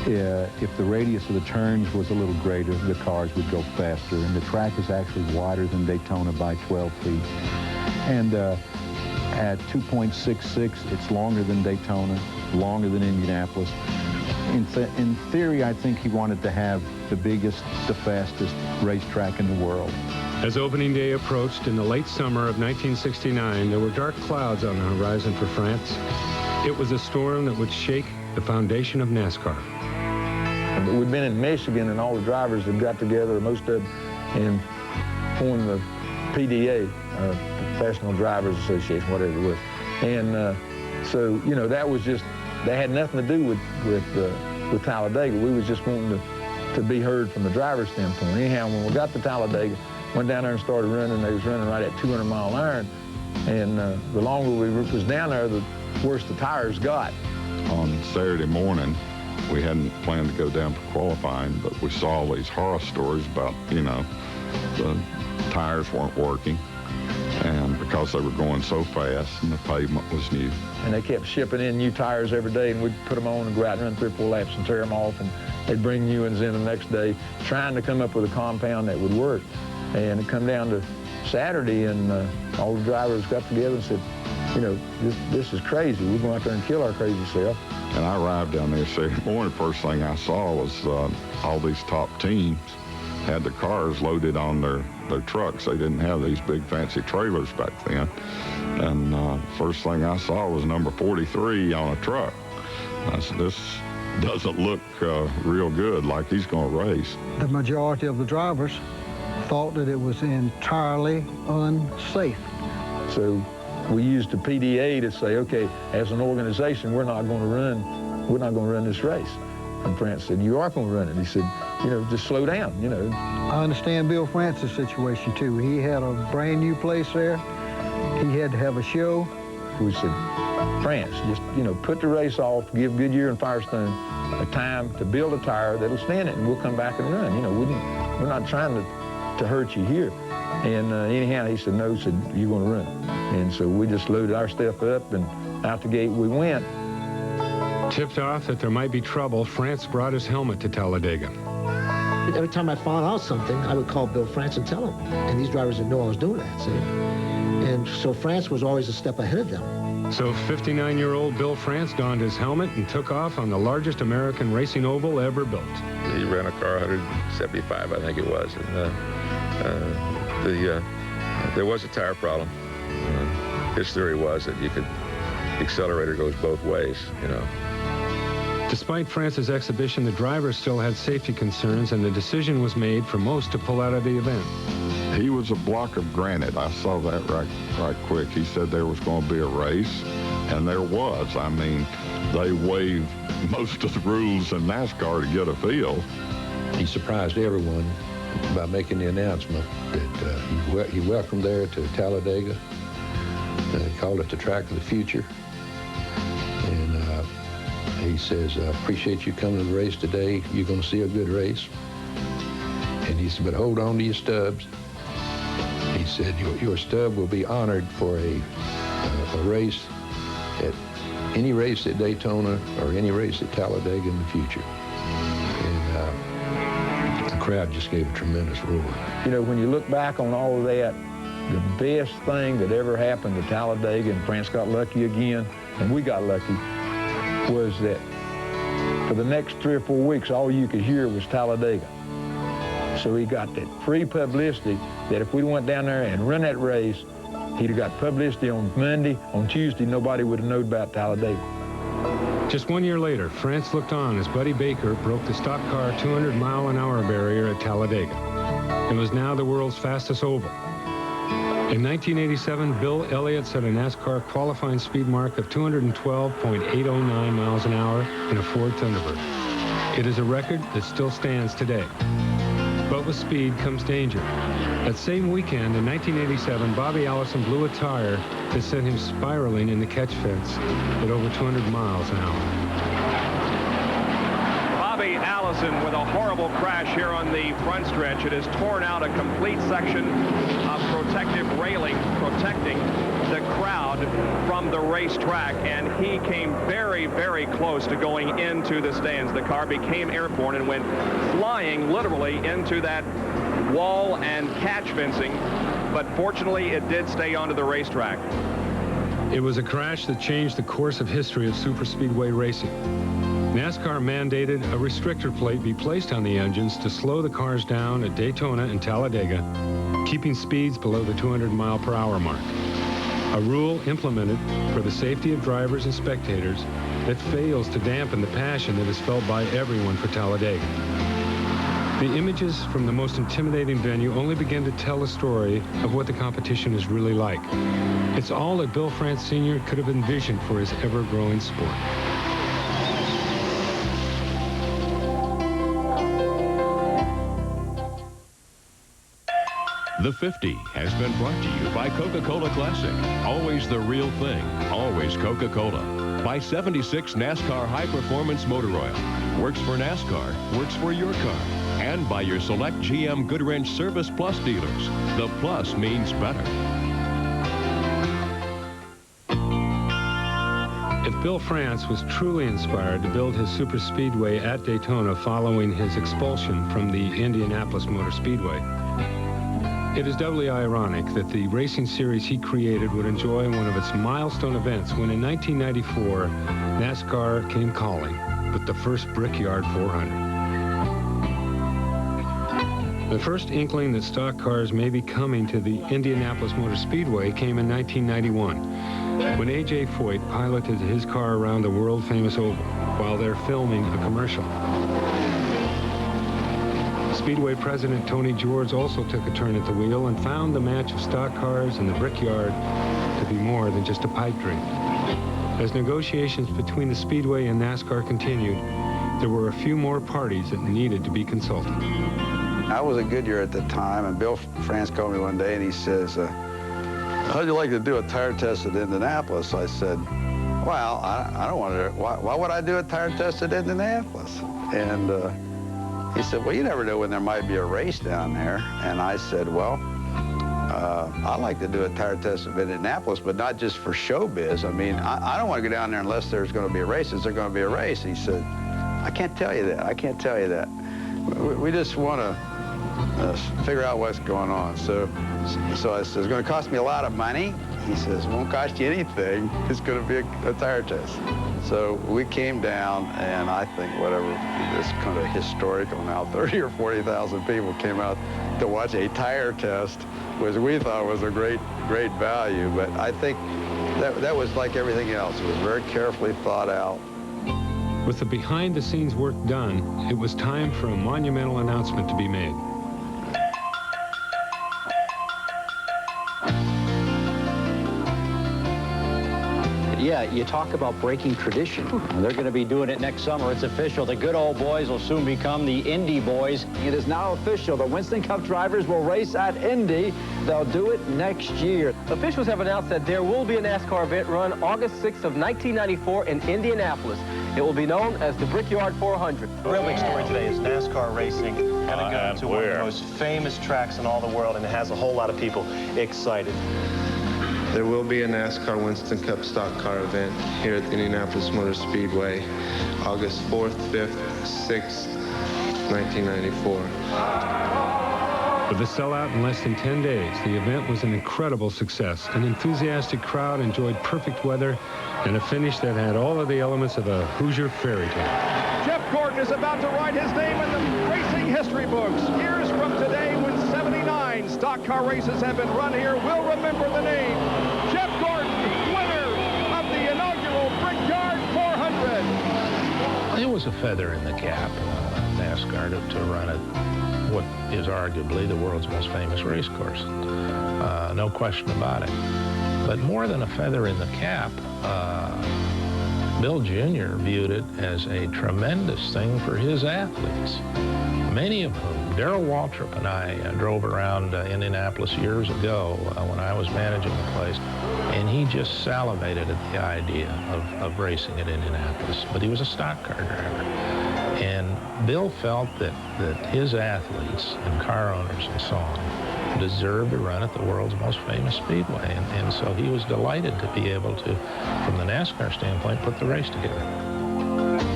If the radius of the turns was a little greater, the cars would go faster. And the track is actually wider than Daytona by 12 feet. And at 2.66. It's longer than Daytona, longer than Indianapolis. In theory, I think he wanted to have the biggest, the fastest racetrack in the world. As opening day approached in the late summer of 1969, there were dark clouds on the horizon for France. It was a storm that would shake the foundation of NASCAR. We'd been in Michigan, and all the drivers had got together, most of them, and formed the PDA, Professional Drivers Association, whatever it was. And so, you know, that was just, that had nothing to do with Talladega. We was just wanting to be heard from the driver's standpoint. Anyhow, when we got to Talladega, went down there and started running. They was running right at 200 mile an hour. And the longer we was down there, the worse the tires got. On Saturday morning, we hadn't planned to go down for qualifying, but we saw all these horror stories about, you know, the tires weren't working, and because they were going so fast and the pavement was new. And they kept shipping in new tires every day, and we'd put them on and go out and run 3 or 4 laps and tear them off, and they'd bring new ones in the next day, trying to come up with a compound that would work. And it come down to Saturday, and all the drivers got together and said, you know, this is crazy. We're going out there and kill our crazy self. And I arrived down there Saturday morning. First thing I saw was all these top teams had the cars loaded on their trucks. They didn't have these big fancy trailers back then. And first thing I saw was number 43 on a truck. I said, this doesn't look real good, like he's going to race. The majority of the drivers thought that it was entirely unsafe. So we used the PDA to say, okay, as an organization, we're not going to run this race. And France said, you are going to run it. He said, you know, just slow down, you know. I understand Bill France's situation, too. He had a brand new place there. He had to have a show. We said, France, just, you know, put the race off, give Goodyear and Firestone a time to build a tire that'll stand it, and we'll come back and run. You know, we're not trying to hurt you here. And anyhow, he said, no, he said, you're going to run it. And so we just loaded our stuff up, and out the gate we went. Tipped off that there might be trouble, France brought his helmet to Talladega. Every time I found out something, I would call Bill France and tell him. And these drivers didn't know I was doing that, see? And so France was always a step ahead of them. So 59-year-old Bill France donned his helmet and took off on the largest American racing oval ever built. He ran a car 175, I think it was. And there was a tire problem. His theory was that the accelerator goes both ways, you know. Despite France's exhibition, the drivers still had safety concerns, and the decision was made for most to pull out of the event. He was a block of granite. I saw that right quick. He said there was going to be a race, and there was. I mean, they waived most of the rules in NASCAR to get a field. He surprised everyone by making the announcement that he welcomed there to Talladega. He called it the track of the future. And he says, I appreciate you coming to the race today. You're going to see a good race. And he said, but hold on to your stubs. He said, your stub will be honored for a race at any race at Daytona or any race at Talladega in the future. And the crowd just gave a tremendous roar. You know, when you look back on all of that, the best thing that ever happened to Talladega, and France got lucky again, and we got lucky, was that for the next 3 or 4 weeks, all you could hear was Talladega. So he got that free publicity that if we went down there and run that race, he'd have got publicity on Monday. On Tuesday, nobody would have known about Talladega. Just 1 year later, France looked on as Buddy Baker broke the stock car 200-mile-an-hour barrier at Talladega. It was now the world's fastest oval. In 1987, Bill Elliott set a NASCAR qualifying speed mark of 212.809 miles an hour in a Ford Thunderbird. It is a record that still stands today. But with speed comes danger. That same weekend in 1987, Bobby Allison blew a tire that sent him spiraling in the catch fence at over 200 miles an hour. Bobby Allison with a horrible crash here on the front stretch. It has torn out a complete section of protective railing protecting the crowd from the racetrack, and he came very, very close to going into the stands. The car became airborne and went flying literally into that wall and catch fencing, but fortunately it did stay onto the racetrack. It was a crash that changed the course of history of superspeedway racing. NASCAR mandated a restrictor plate be placed on the engines to slow the cars down at Daytona and Talladega, keeping speeds below the 200-mile-per-hour mark. A rule implemented for the safety of drivers and spectators that fails to dampen the passion that is felt by everyone for Talladega. The images from the most intimidating venue only begin to tell a story of what the competition is really like. It's all that Bill France Sr. could have envisioned for his ever-growing sport. The 50 has been brought to you by Coca-Cola Classic. Always the real thing. Always Coca-Cola. By 76 NASCAR High Performance Motor Oil. Works for NASCAR. Works for your car. And by your select GM Goodwrench Service Plus dealers. The plus means better. If Bill France was truly inspired to build his superspeedway at Daytona following his expulsion from the Indianapolis Motor Speedway, it is doubly ironic that the racing series he created would enjoy one of its milestone events when in 1994, NASCAR came calling with the first Brickyard 400. The first inkling that stock cars may be coming to the Indianapolis Motor Speedway came in 1991, when A.J. Foyt piloted his car around the world-famous oval while they're filming a commercial. Speedway President Tony George also took a turn at the wheel and found the match of stock cars and the Brickyard to be more than just a pipe dream. As negotiations between the Speedway and NASCAR continued, there were a few more parties that needed to be consulted. I was a Goodyear at the time, and Bill France called me one day and he says, how'd you like to do a tire test at Indianapolis? I said, well, I don't want to. Why would I do a tire test at Indianapolis? And he said, well, you never know when there might be a race down there. And I said, well, I'd like to do a tire test of Indianapolis, but not just for showbiz. I mean, I don't want to go down there unless there's going to be a race. Is there going to be a race? He said, I can't tell you that. I can't tell you that. We just want to figure out what's going on. So I said, it's going to cost me a lot of money. He says, it won't cost you anything. It's going to be a tire test. So we came down, and I think whatever, this kind of historical now, 30 or 40,000 people came out to watch a tire test, which we thought was a great value. But I think that was like everything else. It was very carefully thought out. With the behind-the-scenes work done, it was time for a monumental announcement to be made. Yeah, you talk about breaking tradition. They're going to be doing it next summer. It's official. The good old boys will soon become the Indy boys. It is now official. The Winston Cup drivers will race at Indy. They'll do it next year. Officials have announced that there will be a NASCAR event run August 6th of 1994 in Indianapolis. It will be known as the Brickyard 400. The real big story today is NASCAR racing going to go to one of the most famous tracks in all the world, and it has a whole lot of people excited. There will be a NASCAR Winston Cup stock car event here at the Indianapolis Motor Speedway, August 4th, 5th, 6th, 1994. With the sellout in less than 10 days, the event was an incredible success. An enthusiastic crowd enjoyed perfect weather and a finish that had all of the elements of a Hoosier fairy tale. Jeff Gordon is about to write his name in the racing history books. Years from today, when 79 stock car races have been run here, we'll remember the name. Jeff Gordon, winner of the inaugural Brickyard 400. It was a feather in the cap, NASCAR, to run at what is arguably the world's most famous race course. No question about it. But more than a feather in the cap, Bill Jr. viewed it as a tremendous thing for his athletes, many of whom, Darrell Waltrip and I drove around Indianapolis years ago when I was managing the place, and he just salivated at the idea of racing at Indianapolis. But he was a stock car driver. And Bill felt that his athletes and car owners and so on deserved to run at the world's most famous speedway. And so he was delighted to be able to, from the NASCAR standpoint, put the race together.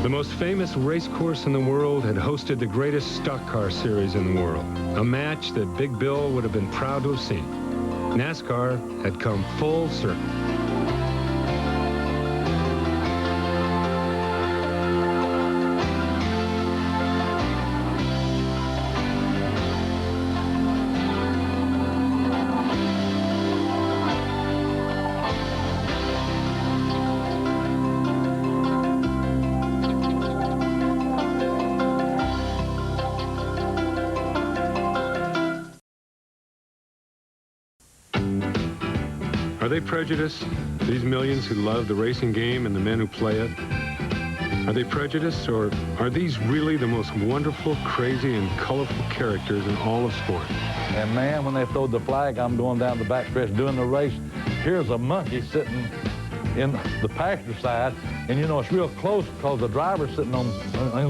The most famous race course in the world had hosted the greatest stock car series in the world, a match that Big Bill would have been proud to have seen. NASCAR had come full circle. Are they prejudiced, these millions who love the racing game and the men who play it? Are they prejudiced, or are these really the most wonderful, crazy, and colorful characters in all of sport? And man, when they throw the flag, I'm going down the backstretch doing the race. Here's a monkey sitting in the passenger side, and you know it's real close because the driver's sitting on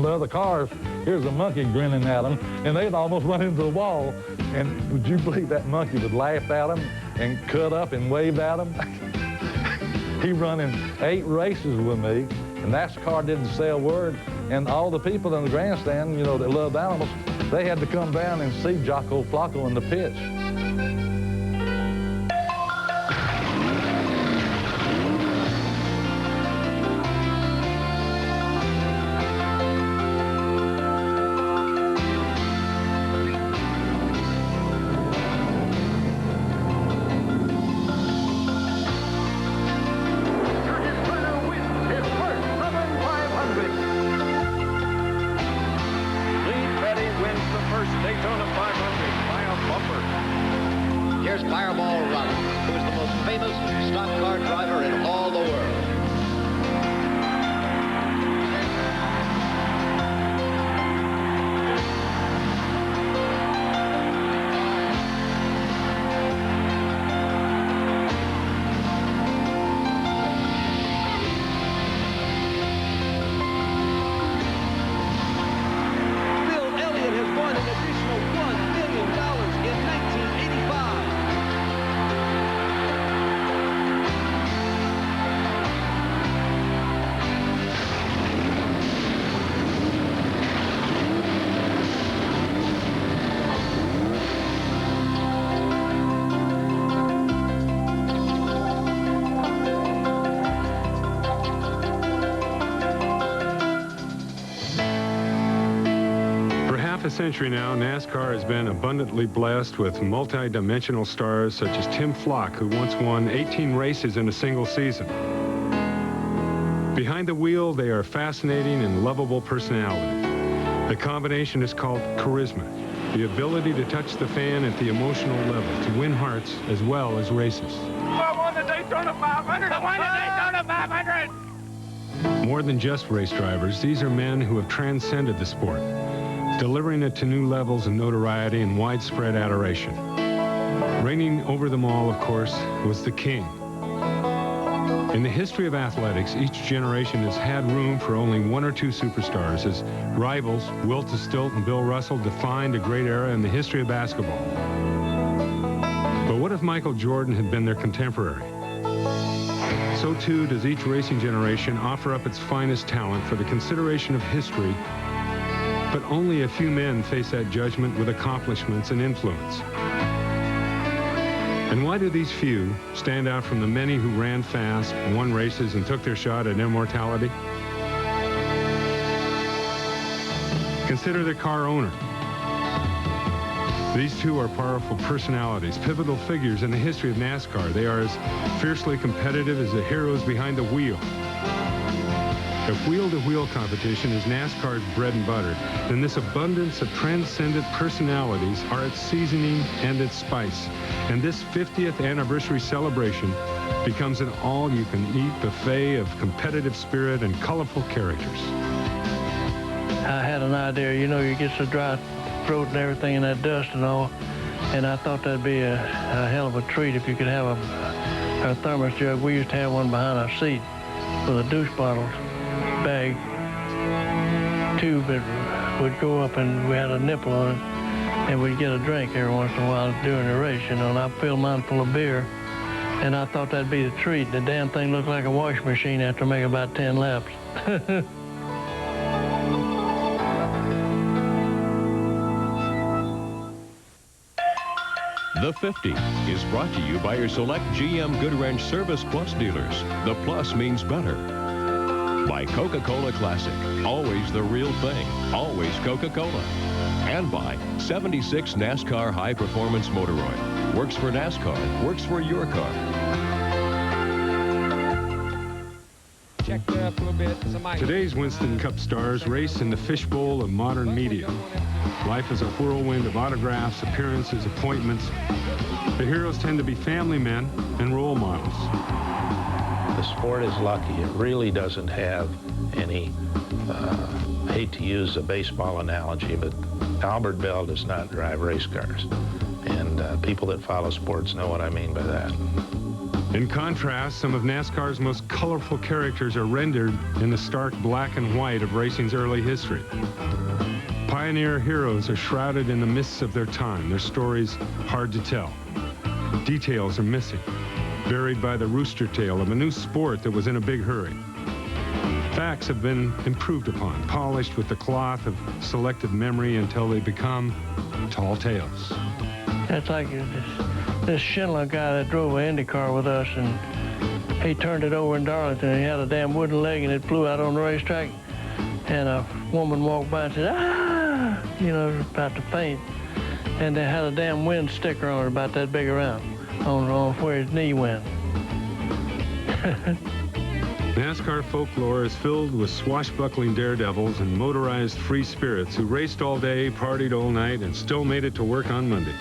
the other cars. Here's a monkey grinning at them, and they'd almost run into the wall. And would you believe that monkey would laugh at them and cut up and wave at them? He run in 8 races with me, and NASCAR didn't say a word. And all the people in the grandstand, you know, that loved animals, they had to come down and see Jocko Flocko in the pits. A century now, NASCAR has been abundantly blessed with multi-dimensional stars such as Tim Flock, who once won 18 races in a single season. Behind the wheel, they are fascinating and lovable personalities. The combination is called charisma, the ability to touch the fan at the emotional level, to win hearts as well as races. I won the Daytona 500! I won the Daytona 500! More than just race drivers, these are men who have transcended the sport, delivering it to new levels of notoriety and widespread adoration. Reigning over them all, of course, was the king. In the history of athletics, each generation has had room for only 1 or 2 superstars, as rivals Wilt Stilt and Bill Russell defined a great era in the history of basketball. But what if Michael Jordan had been their contemporary? So too does each racing generation offer up its finest talent for the consideration of history. But only a few men face that judgment with accomplishments and influence. And why do these few stand out from the many who ran fast, won races, and took their shot at immortality? Consider the car owner. These two are powerful personalities, pivotal figures in the history of NASCAR. They are as fiercely competitive as the heroes behind the wheel. If wheel-to-wheel competition is NASCAR's bread and butter, then this abundance of transcendent personalities are its seasoning and its spice. And this 50th anniversary celebration becomes an all-you-can-eat buffet of competitive spirit and colorful characters. I had an idea, you know, you get so dry throat and everything and that dust and all, and I thought that'd be a hell of a treat if you could have a thermos jug. We used to have one behind our seat with a douche bottle bag tube that would go up, and we had a nipple on it, and we'd get a drink every once in a while during the race, you know, and I filled mine full of beer, and I thought that'd be the treat. The damn thing looked like a washing machine after making about 10 laps. The 50 is brought to you by your select GM Goodwrench Service Plus dealers. The plus means better. By Coca-Cola Classic, always the real thing, always Coca-Cola. And by 76 NASCAR High Performance Motor Oil. Works for NASCAR, works for your car. Check the Today's Winston Cup stars race in the fishbowl of modern media. Life is a whirlwind of autographs, appearances, appointments. The heroes tend to be family men and role models. The sport is lucky. It really doesn't have any, I hate to use a baseball analogy, but Albert Bell does not drive race cars. And people that follow sports know what I mean by that. In contrast, some of NASCAR's most colorful characters are rendered in the stark black and white of racing's early history. Pioneer heroes are shrouded in the mists of their time, their stories hard to tell. Details are missing, buried by the rooster tail of a new sport that was in a big hurry. Facts have been improved upon, polished with the cloth of selective memory until they become tall tales. That's like this Schindler guy that drove an Indy car with us, and he turned it over in Darlington, and he had a damn wooden leg, and it flew out on the racetrack, and a woman walked by and said, "Ah!" You know, about to faint, and they had a damn wind sticker on it about that big around, on where his knee went. NASCAR folklore is filled with swashbuckling daredevils and motorized free spirits who raced all day, partied all night, and still made it to work on Monday.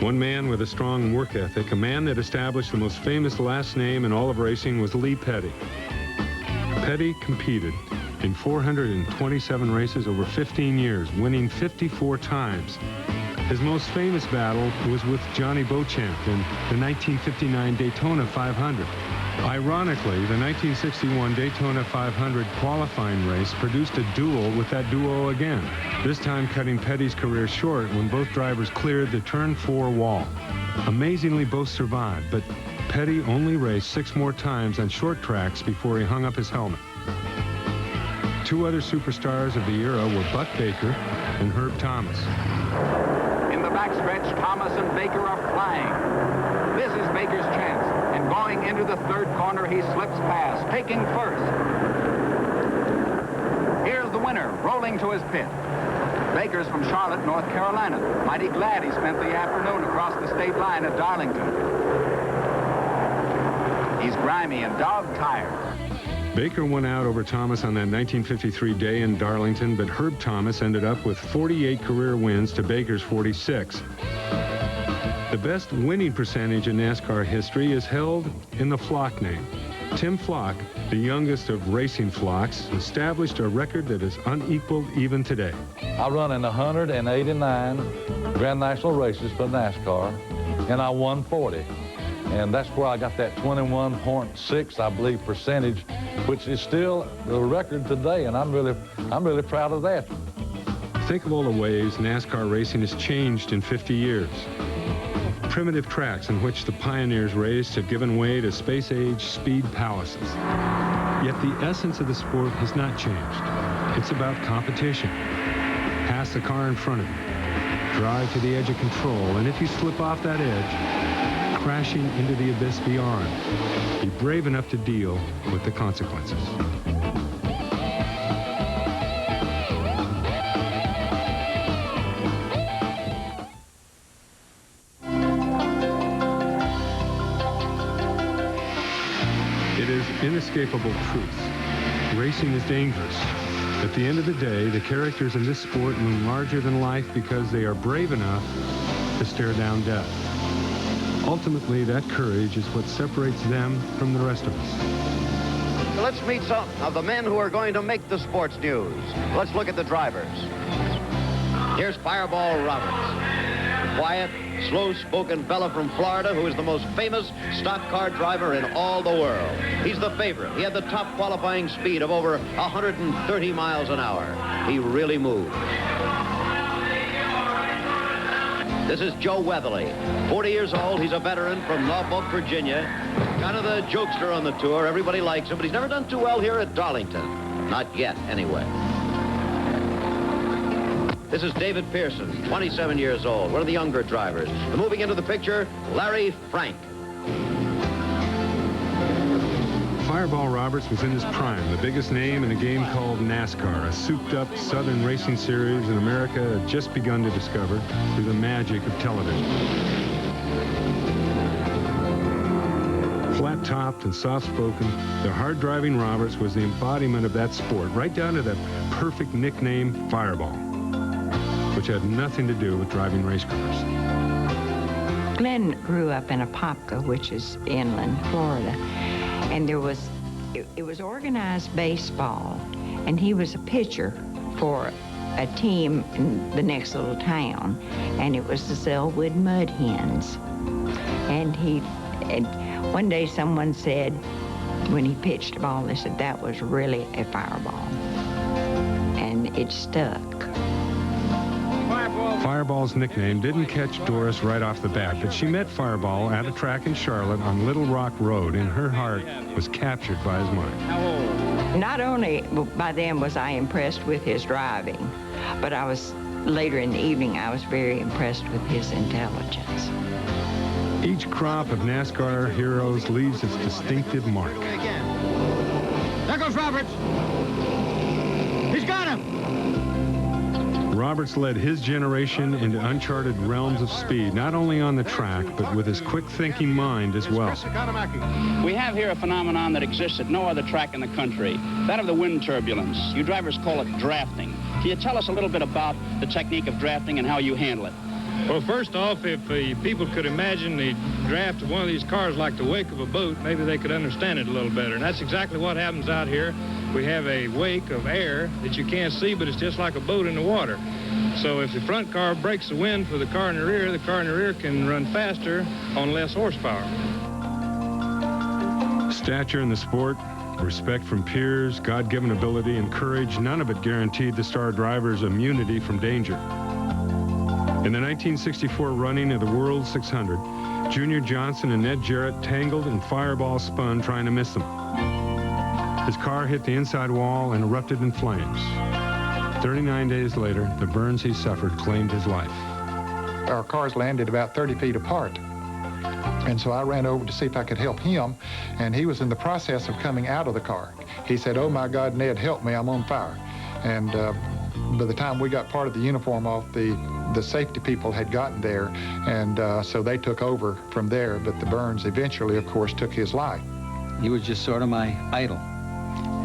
One man with a strong work ethic, a man that established the most famous last name in all of racing, was Lee Petty. Petty competed in 427 races over 15 years, winning 54 times. His most famous battle was with Johnny Beauchamp in the 1959 Daytona 500. Ironically, the 1961 Daytona 500 qualifying race produced a duel with that duo again, this time cutting Petty's career short when both drivers cleared the turn 4 wall. Amazingly, both survived, but Petty only raced 6 more times on short tracks before he hung up his helmet. Two other superstars of the era were Buck Baker and Herb Thomas. In the backstretch, Thomas and Baker are flying. This is Baker's chance. And going into the third corner, he slips past, taking first. Here's the winner, rolling to his pit. Baker's from Charlotte, North Carolina. Mighty glad he spent the afternoon across the state line at Darlington. He's grimy and dog-tired. Baker won out over Thomas on that 1953 day in Darlington, but Herb Thomas ended up with 48 career wins to Baker's 46. The best winning percentage in NASCAR history is held in the Flock name. Tim Flock, the youngest of racing flocks, established a record that is unequaled even today. I run in 189 Grand National races for NASCAR, and I won 40. And that's where I got that 21.6, I believe, percentage, which is still the record today, and I'm really proud of that. Think of all the ways NASCAR racing has changed in 50 years. Primitive tracks in which the pioneers raced have given way to space-age speed palaces. Yet the essence of the sport has not changed. It's about competition. Pass the car in front of you. Drive to the edge of control, and if you slip off that edge, crashing into the abyss beyond. Be brave enough to deal with the consequences. It is inescapable truth. Racing is dangerous. At the end of the day, the characters in this sport loom larger than life because they are brave enough to stare down death. Ultimately, that courage is what separates them from the rest of us. Let's meet some of the men who are going to make the sports news. Let's look at the drivers. Here's Fireball Roberts. Quiet, slow-spoken fella from Florida who is the most famous stock car driver in all the world. He's the favorite. He had the top qualifying speed of over 130 miles an hour. He really moved. This is Joe Weatherly, 40 years old. He's a veteran from Norfolk, Virginia. Kind of the jokester on the tour. Everybody likes him, but he's never done too well here at Darlington. Not yet, anyway. This is David Pearson, 27 years old, one of the younger drivers. And moving into the picture, Larry Frank. Fireball Roberts was in his prime, the biggest name in a game called NASCAR, a souped-up southern racing series in America had just begun to discover through the magic of television. Flat over-the-top and soft-spoken, the hard-driving Roberts was the embodiment of that sport, right down to the perfect nickname, Fireball, which had nothing to do with driving race cars. Glenn grew up in Apopka, which is inland Florida, and it was organized baseball, and he was a pitcher for a team in the next little town, and it was the Selwood Mud Hens. And one day someone said, when he pitched a ball, they said that was really a fireball, and it stuck. Fireball's nickname didn't catch Doris right off the bat, but she met Fireball at a track in Charlotte on Little Rock Road, and her heart was captured by his mind. Not only by then was I impressed with his driving, but later in the evening, I was very impressed with his intelligence. Each crop of NASCAR heroes leaves its distinctive mark. There goes Roberts. He's got him. Roberts led his generation into uncharted realms of speed, not only on the track, but with his quick-thinking mind as well. We have here a phenomenon that exists at no other track in the country, that of the wind turbulence. You drivers call it drafting. Can you tell us a little bit about the technique of drafting and how you handle it? Well, first off, if people could imagine the draft of one of these cars like the wake of a boat, maybe they could understand it a little better. And that's exactly what happens out here. We have a wake of air that you can't see, but it's just like a boat in the water. So if the front car breaks the wind for the car in the rear can run faster on less horsepower. Stature in the sport, respect from peers, God-given ability, and courage, none of it guaranteed the star drivers immunity from danger. In the 1964 running of the World 600, Junior Johnson and Ned Jarrett tangled and Fireball spun trying to miss them. His car hit the inside wall and erupted in flames. 39 days later, the burns he suffered claimed his life. Our cars landed about 30 feet apart. And so I ran over to see if I could help him, and he was in the process of coming out of the car. He said, "Oh my God, Ned, help me, I'm on fire." And by the time we got part of the uniform off, the safety people had gotten there, and so they took over from there, but the burns eventually, of course, took his life. He was just sort of my idol.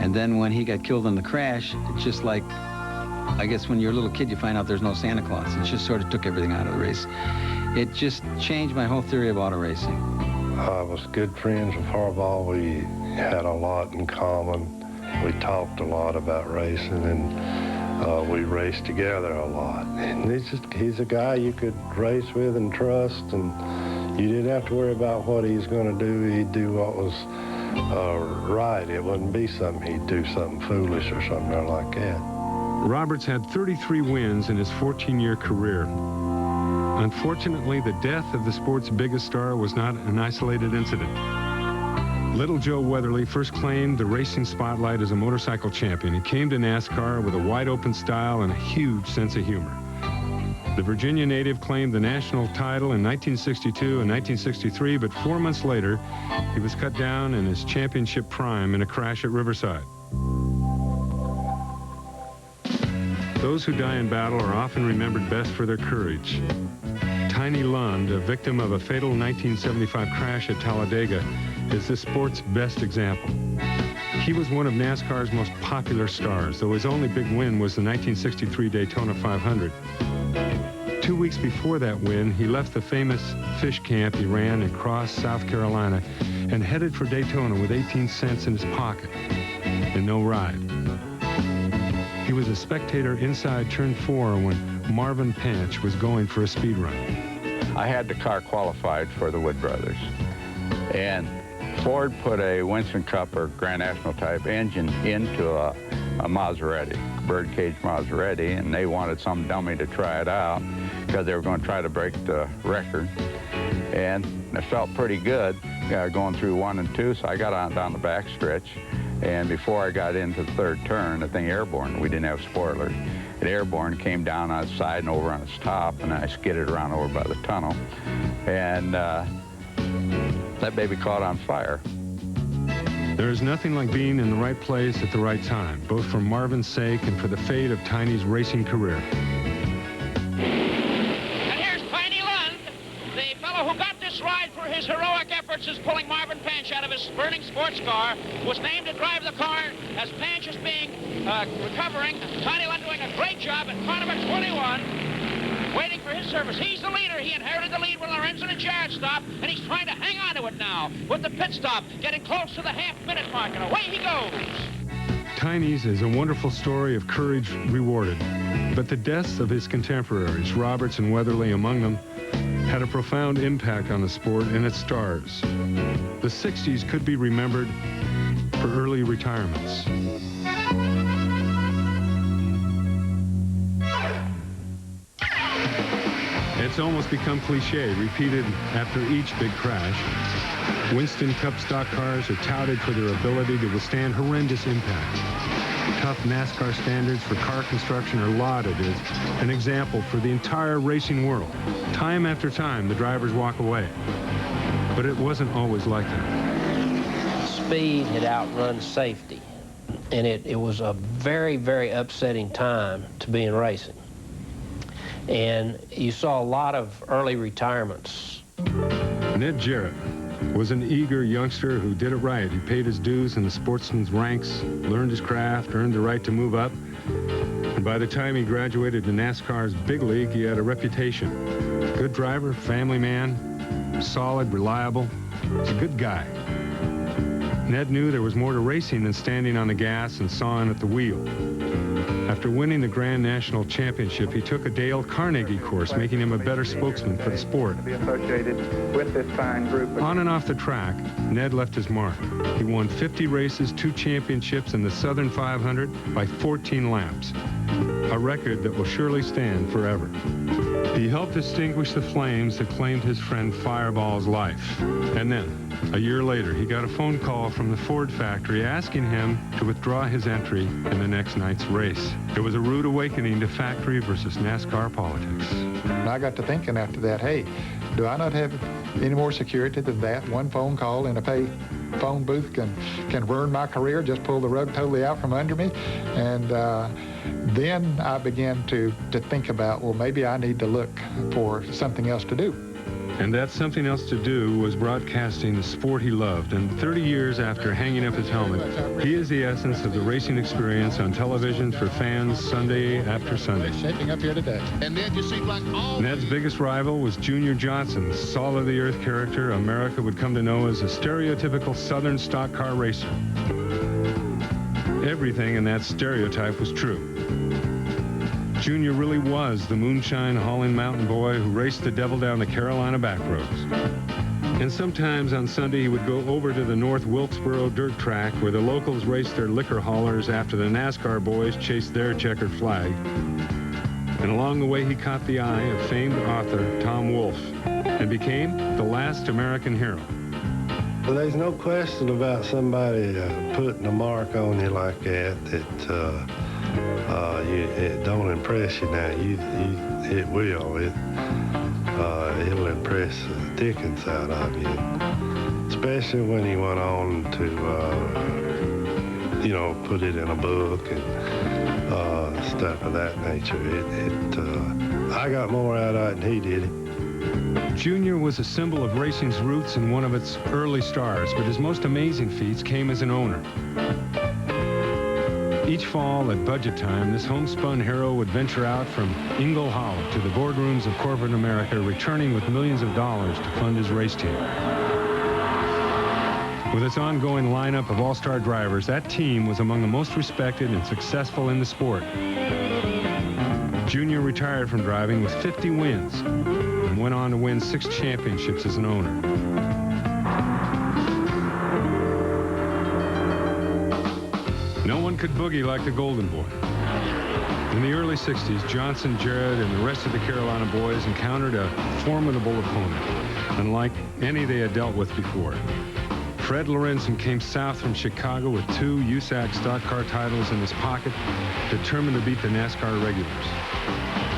And then when he got killed in the crash, it's just like, I guess when you're a little kid, you find out there's no Santa Claus. It just sort of took everything out of the race. It just changed my whole theory of auto racing. I was good friends with Harbaugh. We had a lot in common. We talked a lot about racing, and we raced together a lot. And he's a guy you could race with and trust, and you didn't have to worry about what he's going to do. He'd do what was right. It wouldn't be something he'd do something foolish or something like that. Roberts had 33 wins in his 14-year career. Unfortunately, the death of the sport's biggest star was not an isolated incident. Little Joe Weatherly first claimed the racing spotlight as a motorcycle champion. He came to NASCAR with a wide-open style and a huge sense of humor. The Virginia native claimed the national title in 1962 and 1963, but 4 months later, he was cut down in his championship prime in a crash at Riverside. Those who die in battle are often remembered best for their courage. Tiny Lund, a victim of a fatal 1975 crash at Talladega, is the sport's best example. He was one of NASCAR's most popular stars, though his only big win was the 1963 Daytona 500. 2 weeks before that win, he left the famous fish camp he ran in Cross, South Carolina, and headed for Daytona with 18 cents in his pocket and no ride. He was a spectator inside turn 4 when Marvin Panch was going for a speed run. I had the car qualified for the Wood Brothers, and Ford put a Winston Cup or Grand National type engine into a Maserati, birdcage Maserati, and they wanted some dummy to try it out because they were going to try to break the record. And it felt pretty good going through 1 and 2, so I got on down the back stretch. And before I got into the third turn, the thing airborne. We didn't have spoilers. It airborne, came down on its side and over on its top, and I skidded around over by the tunnel. And that baby caught on fire. There is nothing like being in the right place at the right time, both for Marvin's sake and for the fate of Tiny's racing career. And here's Tiny Lund, the fellow who got this ride for his heroic efforts Roberts is pulling Marvin Panch out of his burning sports car, was named to drive the car as Panch is being recovering. Tiny Lund doing a great job at car number 21, waiting for his service. He's the leader. He inherited the lead when Lorenzen and Jarrett stopped, and he's trying to hang on to it now with the pit stop, getting close to the half-minute mark, and away he goes. Tiny's is a wonderful story of courage rewarded, but the deaths of his contemporaries, Roberts and Weatherly among them, had a profound impact on the sport and its stars. The 60s could be remembered for early retirements. It's almost become cliche, repeated after each big crash. Winston Cup stock cars are touted for their ability to withstand horrendous impact. Tough NASCAR standards for car construction are lauded as an example for the entire racing world. Time after time, the drivers walk away. But it wasn't always like that. Speed had outrun safety, and it was a very, very upsetting time to be in racing. And you saw a lot of early retirements. Ned Jarrett was an eager youngster who did it right. He paid his dues in the sportsman's ranks, learned his craft, earned the right to move up. And by the time he graduated to NASCAR's big league, he had a reputation. Good driver, family man, solid, reliable. He's a good guy. Ned knew there was more to racing than standing on the gas and sawing at the wheel. After winning the Grand National Championship, he took a Dale Carnegie course, making him a better spokesman for the sport. To be associated with this fine group. On and off the track, Ned left his mark. He won 50 races, 2 championships, and the Southern 500 by 14 laps, a record that will surely stand forever. He helped extinguish the flames that claimed his friend Fireball's life. And then, a year later, he got a phone call from the Ford factory asking him to withdraw his entry in the next night's race. It was a rude awakening to factory versus NASCAR politics. And I got to thinking after that, hey, do I not have any more security than that? One phone call in a pay phone booth can ruin my career, just pull the rug totally out from under me. And then I began to think about, well, maybe I need to look for something else to do. And that something else to do was broadcasting the sport he loved. And 30 years after hanging up his helmet, he is the essence of the racing experience on television for fans Sunday after Sunday. Shaping up here today. And then you seem like all... Ned's biggest rival was Junior Johnson, the salt-of-the-earth character America would come to know as a stereotypical Southern stock car racer. Everything in that stereotype was true. Junior really was the moonshine-hauling mountain boy who raced the devil down the Carolina back roads. And sometimes on Sunday he would go over to the North Wilkesboro dirt track where the locals raced their liquor haulers after the NASCAR boys chased their checkered flag. And along the way he caught the eye of famed author Tom Wolfe and became the last American hero. Well, there's no question about somebody putting a mark on you like that it don't impress you now. It will. It'll impress the dickens out of you. Especially when he went on to, put it in a book and stuff of that nature. I got more out of it than he did. Junior was a symbol of racing's roots and one of its early stars, but his most amazing feats came as an owner. Each fall at budget time, this homespun hero would venture out from Ingle Hollow to the boardrooms of corporate America, returning with millions of dollars to fund his race team. With its ongoing lineup of all-star drivers, that team was among the most respected and successful in the sport. Junior retired from driving with 50 wins and went on to win 6 championships as an owner. No one could boogie like the Golden Boy. In the early 60s, Johnson, Jarrett, and the rest of the Carolina boys encountered a formidable opponent, unlike any they had dealt with before. Fred Lorenzen came south from Chicago with 2 USAC stock car titles in his pocket, determined to beat the NASCAR regulars.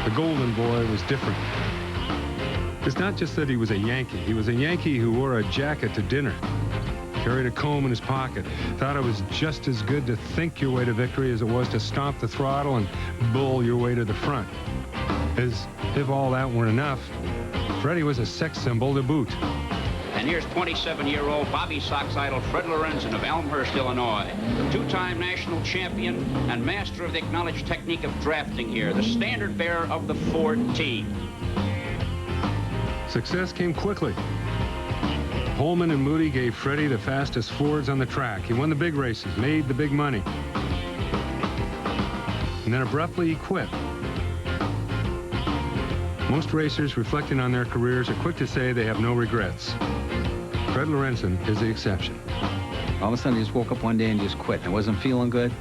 The Golden Boy was different. It's not just that he was a Yankee. He was a Yankee who wore a jacket to dinner, carried a comb in his pocket, thought it was just as good to think your way to victory as it was to stomp the throttle and bull your way to the front. As if all that weren't enough, Freddie was a sex symbol to boot. And here's 27-year-old Bobby Sox idol Fred Lorenzen of Elmhurst, Illinois, two-time national champion and master of the acknowledged technique of drafting here, the standard bearer of the Ford team. Success came quickly. Holman and Moody gave Freddie the fastest Fords on the track. He won the big races, made the big money. And then abruptly he quit. Most racers reflecting on their careers are quick to say they have no regrets. Fred Lorenzen is the exception. All of a sudden, I just woke up one day and just quit. I wasn't feeling good.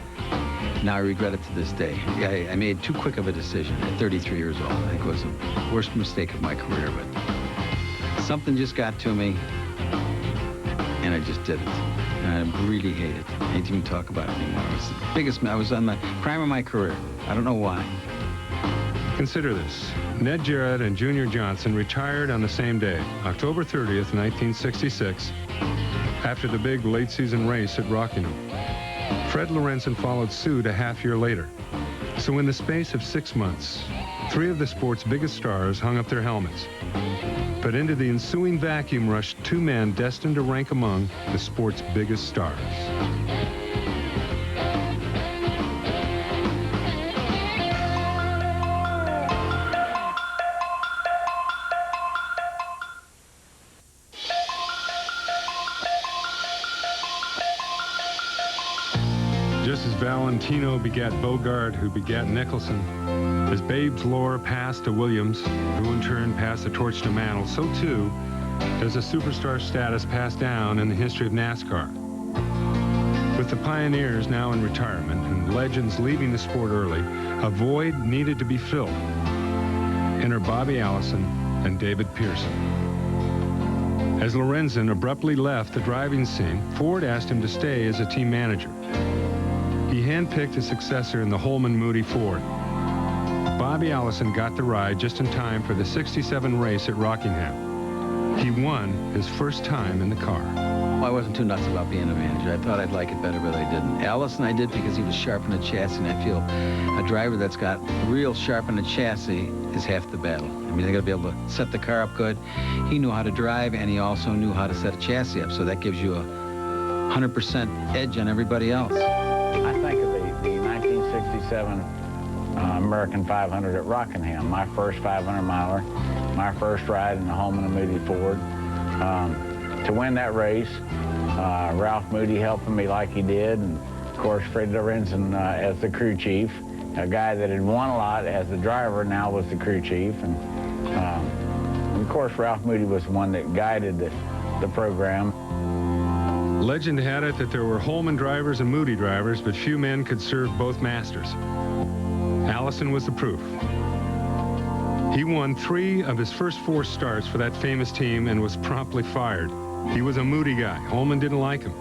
Now I regret it to this day. I made too quick of a decision at 33 years old. I think it was the worst mistake of my career, but something just got to me, and I just did it. And I really hate it. I hate to even talk about it anymore. It was the biggest, I was on the prime of my career. I don't know why. Consider this. Ned Jarrett and Junior Johnson retired on the same day, October 30th, 1966, after the big late-season race at Rockingham. Fred Lorenzen followed suit a half-year later. So in the space of 6 months, 3 of the sport's biggest stars hung up their helmets. But into the ensuing vacuum rushed 2 men destined to rank among the sport's biggest stars. Just as Valentino begat Bogart, who begat Nicholson, as Babe's lore passed to Williams, who in turn passed the torch to Mantle, so too does a superstar status pass down in the history of NASCAR. With the pioneers now in retirement and legends leaving the sport early, a void needed to be filled. Enter Bobby Allison and David Pearson. As Lorenzen abruptly left the driving scene, Ford asked him to stay as a team manager. He handpicked a successor in the Holman-Moody Ford. Bobby Allison got the ride just in time for the '67 race at Rockingham. He won his first time in the car. Well, I wasn't too nuts about being a manager. I thought I'd like it better, but I didn't. Allison I did because he was sharp in the chassis, and I feel a driver that's got real sharp in the chassis is half the battle. I mean, they got to be able to set the car up good. He knew how to drive, and he also knew how to set a chassis up, so that gives you a 100% edge on everybody else. I think of the 1967 American 500 at Rockingham, my first 500-miler, my first ride in the Holman and Moody Ford. To win that race, Ralph Moody helping me like he did, and of course Fred Lorenzen as the crew chief, a guy that had won a lot as the driver, now was the crew chief, and of course Ralph Moody was the one that guided the program. Legend had it that there were Holman drivers and Moody drivers, but few men could serve both masters. Allison was the proof. He won 3 of his first 4 starts for that famous team and was promptly fired. He was a Moody guy. Holman didn't like him.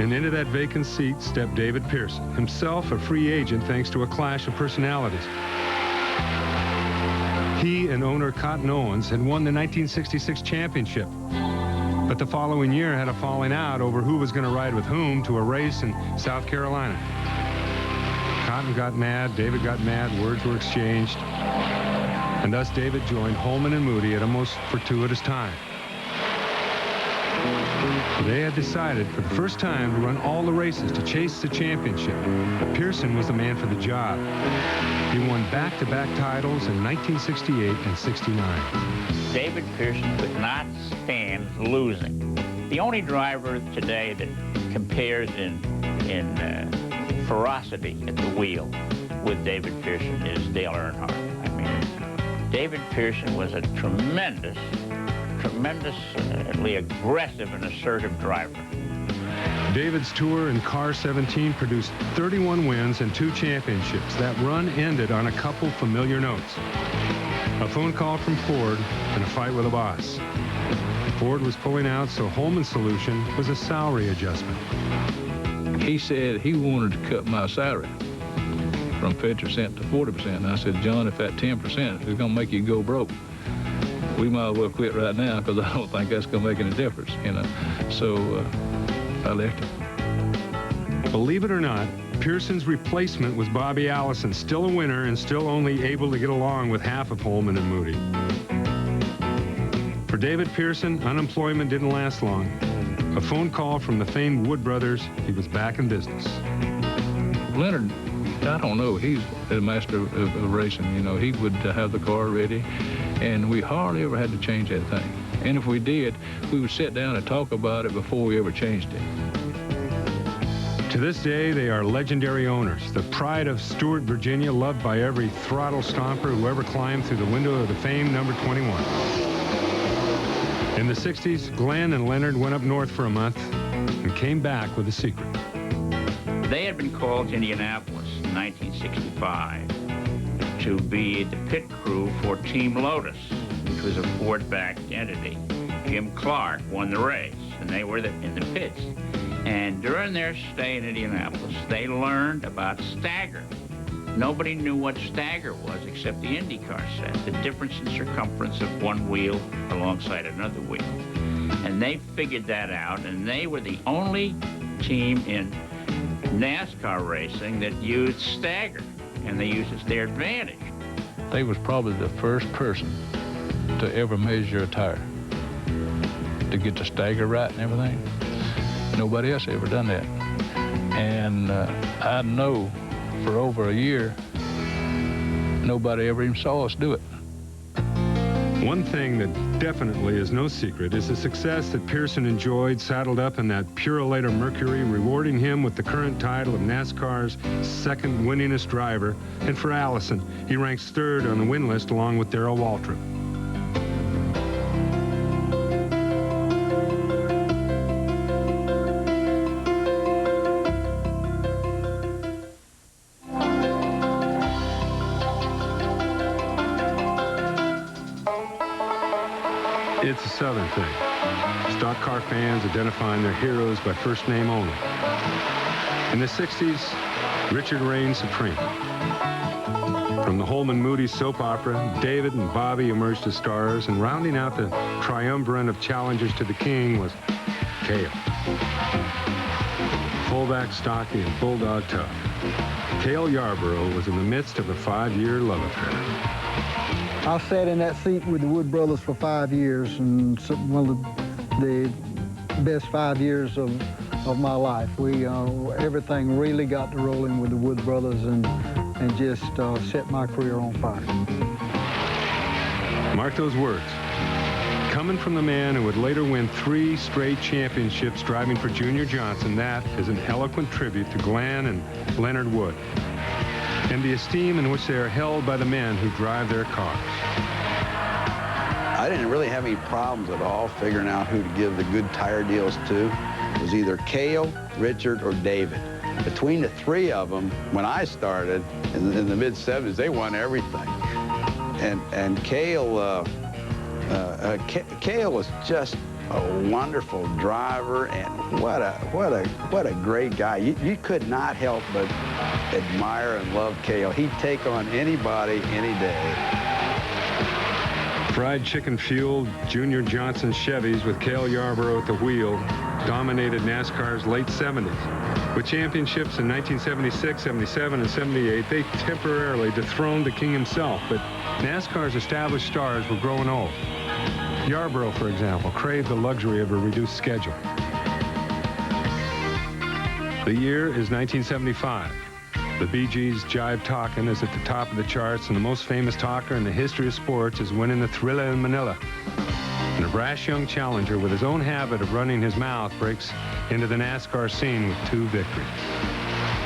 And into that vacant seat stepped David Pearson, himself a free agent thanks to a clash of personalities. He and owner Cotton Owens had won the 1966 championship. But the following year had a falling out over who was going to ride with whom to a race in South Carolina. Cotton got mad, David got mad, words were exchanged, and thus David joined Holman and Moody at a most fortuitous time. They had decided for the first time to run all the races to chase the championship. Pearson was the man for the job. He won back-to-back titles in 1968 and '69. David Pearson could not stand losing. The only driver today that compares in ferocity at the wheel with David Pearson is Dale Earnhardt. I mean, David Pearson was a tremendously aggressive and assertive driver. David's tour in Car 17 produced 31 wins and 2 championships. That run ended on a couple familiar notes. A phone call from Ford and a fight with a boss. Ford was pulling out, so Holman's solution was a salary adjustment. He said he wanted to cut my salary from 50% to 40%. And I said, John, if that 10% is going to make you go broke, we might as well quit right now, because I don't think that's going to make any difference, you know. So I left him. Believe it or not, Pearson's replacement was Bobby Allison, still a winner and still only able to get along with half of Holman and Moody. For David Pearson, unemployment didn't last long. A phone call from the famed Wood brothers, he was back in business. Leonard, I don't know, he's a master of racing. You know, he would have the car ready, and we hardly ever had to change that thing. And if we did, we would sit down and talk about it before we ever changed it. To this day, they are legendary owners, the pride of Stewart, Virginia, loved by every throttle stomper who ever climbed through the window of the famed number 21. In the 60s, Glenn and Leonard went up north for a month and came back with a secret. They had been called to Indianapolis in 1965 to be the pit crew for Team Lotus, which was a Ford-backed entity. Jim Clark won the race, and they were in the pits. And during their stay in Indianapolis, they learned about stagger. Nobody knew what stagger was except the IndyCar set, the difference in circumference of one wheel alongside another wheel. And they figured that out, and they were the only team in NASCAR racing that used stagger, and they used it to their advantage. They was probably the first person to ever measure a tire, to get the stagger right and everything. Nobody else ever done that. And I know for over a year, nobody ever even saw us do it. One thing that definitely is no secret is the success that Pearson enjoyed saddled up in that Purolator Mercury, rewarding him with the current title of NASCAR's second winningest driver. And for Allison, he ranks third on the win list along with Darrell Waltrip. It's a Southern thing. Stock car fans identifying their heroes by first name only. In the 60s, Richard reigned supreme. From the Holman Moody soap opera, David and Bobby emerged as stars, and rounding out the triumvirate of challengers to the king was Cale. Fullback, stocky, and bulldog tough. Cale Yarborough was in the midst of a 5-year love affair. I sat in that seat with the Wood brothers for 5 years, and one of the best 5 years of my life. We everything really got to rolling with the Wood brothers, and just set my career on fire. Mark those words. Coming from the man who would later win 3 straight championships driving for Junior Johnson, that is an eloquent tribute to Glenn and Leonard Wood, and the esteem in which they are held by the men who drive their cars. I didn't really have any problems at all figuring out who to give the good tire deals to. It was either Cale, Richard, or David. Between the 3 of them, when I started in the mid-70s, they won everything. And Cale, Cale was just a wonderful driver, and what a great guy. You could not help but admire and love Cale. He'd take on anybody any day. Fried chicken-fueled Junior Johnson Chevys with Cale Yarborough at the wheel dominated NASCAR's late 70s. With championships in 1976, 77, and 78, they temporarily dethroned the king himself, but NASCAR's established stars were growing old. Yarborough, for example, craved the luxury of a reduced schedule. The year is 1975. The Bee Gees' Jive Talkin' is at the top of the charts, and the most famous talker in the history of sports is winning the Thrilla in Manila. And a brash young challenger with his own habit of running his mouth breaks into the NASCAR scene with 2 victories.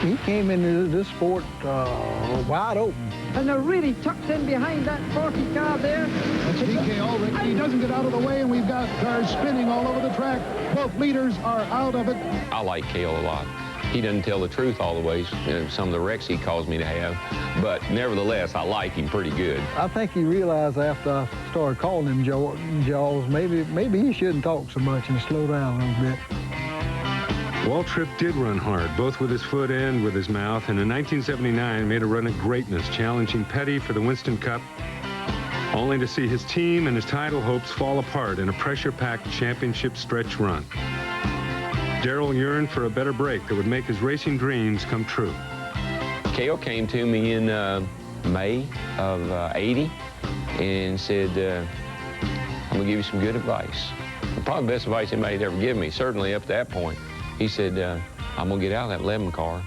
He came into this sport wide open. And they're really tucked in behind that 40 car there. That's DK Ulrich. He doesn't get out of the way, and we've got cars spinning all over the track. Both leaders are out of it. I like Cale a lot. He doesn't tell the truth all the ways, some of the wrecks he caused me to have, but nevertheless, I like him pretty good. I think he realized after I started calling him Jaws, maybe he shouldn't talk so much and slow down a little bit. Waltrip did run hard, both with his foot and with his mouth, and in 1979 made a run at greatness, challenging Petty for the Winston Cup, only to see his team and his title hopes fall apart in a pressure-packed championship stretch run. Darrell yearned for a better break that would make his racing dreams come true. Cale came to me in May of '80 and said, I'm going to give you some good advice. Probably the best advice anybody'd ever given me, certainly up to that point. He said, I'm going to get out of that 11 car,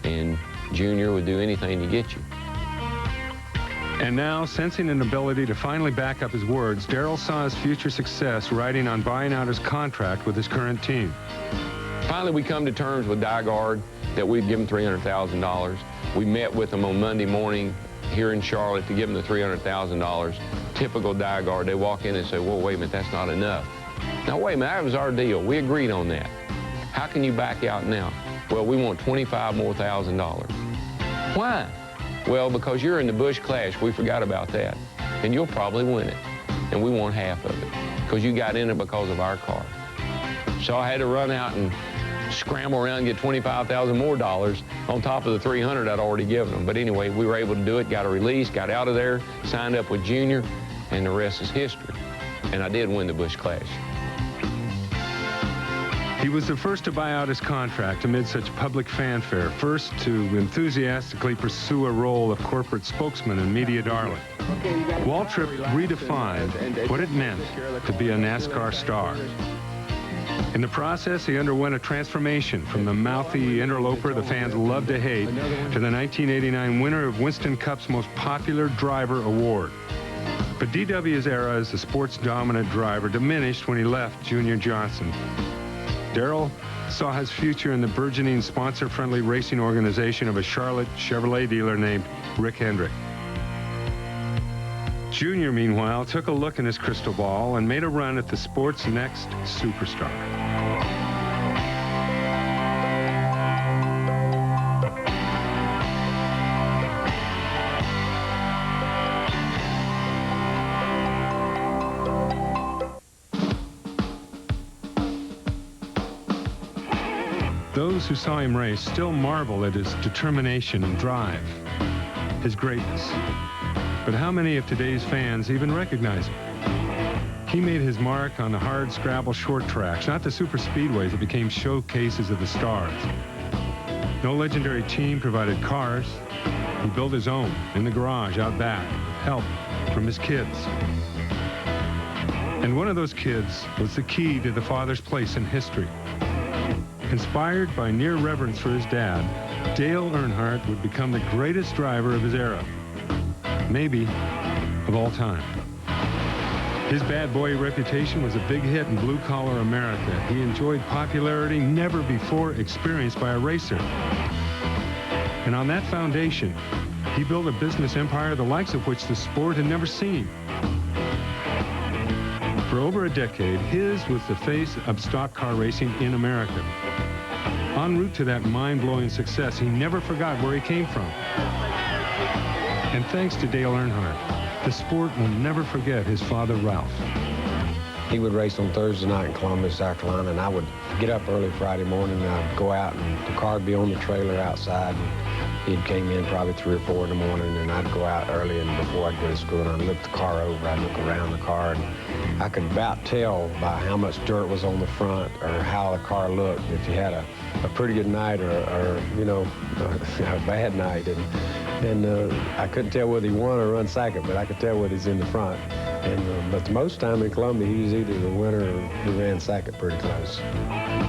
and Junior would do anything to get you. And now, sensing an ability to finally back up his words, Darrell saw his future success riding on buying out his contract with his current team. Finally, we come to terms with Diegard that we'd give him $300,000. We met with them on Monday morning here in Charlotte to give them the $300,000. Typical Diegard, they walk in and say, well, wait a minute, that's not enough. Now, wait a minute, that was our deal. We agreed on that. How can you back out now? Well, we want $25,000 more. Why? Well, because you're in the Busch Clash. We forgot about that. And you'll probably win it. And we want half of it because you got in it because of our car. So I had to run out and scramble around and get $25,000 more on top of the $300 I'd already given them. But anyway, we were able to do it, got a release, got out of there, signed up with Junior, and the rest is history. And I did win the Busch Clash. He was the first to buy out his contract amid such public fanfare, first to enthusiastically pursue a role of corporate spokesman and media darling. Waltrip redefined what it meant to be a NASCAR star. In the process, he underwent a transformation from the mouthy interloper the fans loved to hate to the 1989 winner of Winston Cup's most popular driver award. But DW's era as the sports dominant driver diminished when he left Junior Johnson. Darrell saw his future in the burgeoning sponsor-friendly racing organization of a Charlotte Chevrolet dealer named Rick Hendrick. Junior, meanwhile, took a look in his crystal ball and made a run at the sport's next superstar. Those who saw him race still marvel at his determination and drive, his greatness. But how many of today's fans even recognize him? He made his mark on the hard scrabble short tracks, not the super speedways that became showcases of the stars. No legendary team provided cars. He built his own in the garage out back with help from his kids. And one of those kids was the key to the father's place in history. Inspired by near reverence for his dad, Dale Earnhardt would become the greatest driver of his era, maybe of all time. His bad boy reputation was a big hit in blue-collar America. He enjoyed popularity never before experienced by a racer. And on that foundation, he built a business empire the likes of which the sport had never seen. For over a decade, his was the face of stock car racing in America. En route to that mind-blowing success, he never forgot where he came from. And thanks to Dale Earnhardt, the sport will never forget his father, Ralph. He would race on Thursday night in Columbus, South Carolina, and I would get up early Friday morning, and I'd go out, and the car would be on the trailer outside, and he'd came in probably 3 or 4 in the morning, and I'd go out early, and before I'd go to school, and I'd look the car over, I'd look around the car, and I could about tell by how much dirt was on the front or how the car looked if you had a pretty good night or you know, a bad night. And I couldn't tell whether he won or run second, but I could tell whether he's in the front. But most time in Columbia, he was either the winner or he ran second pretty close.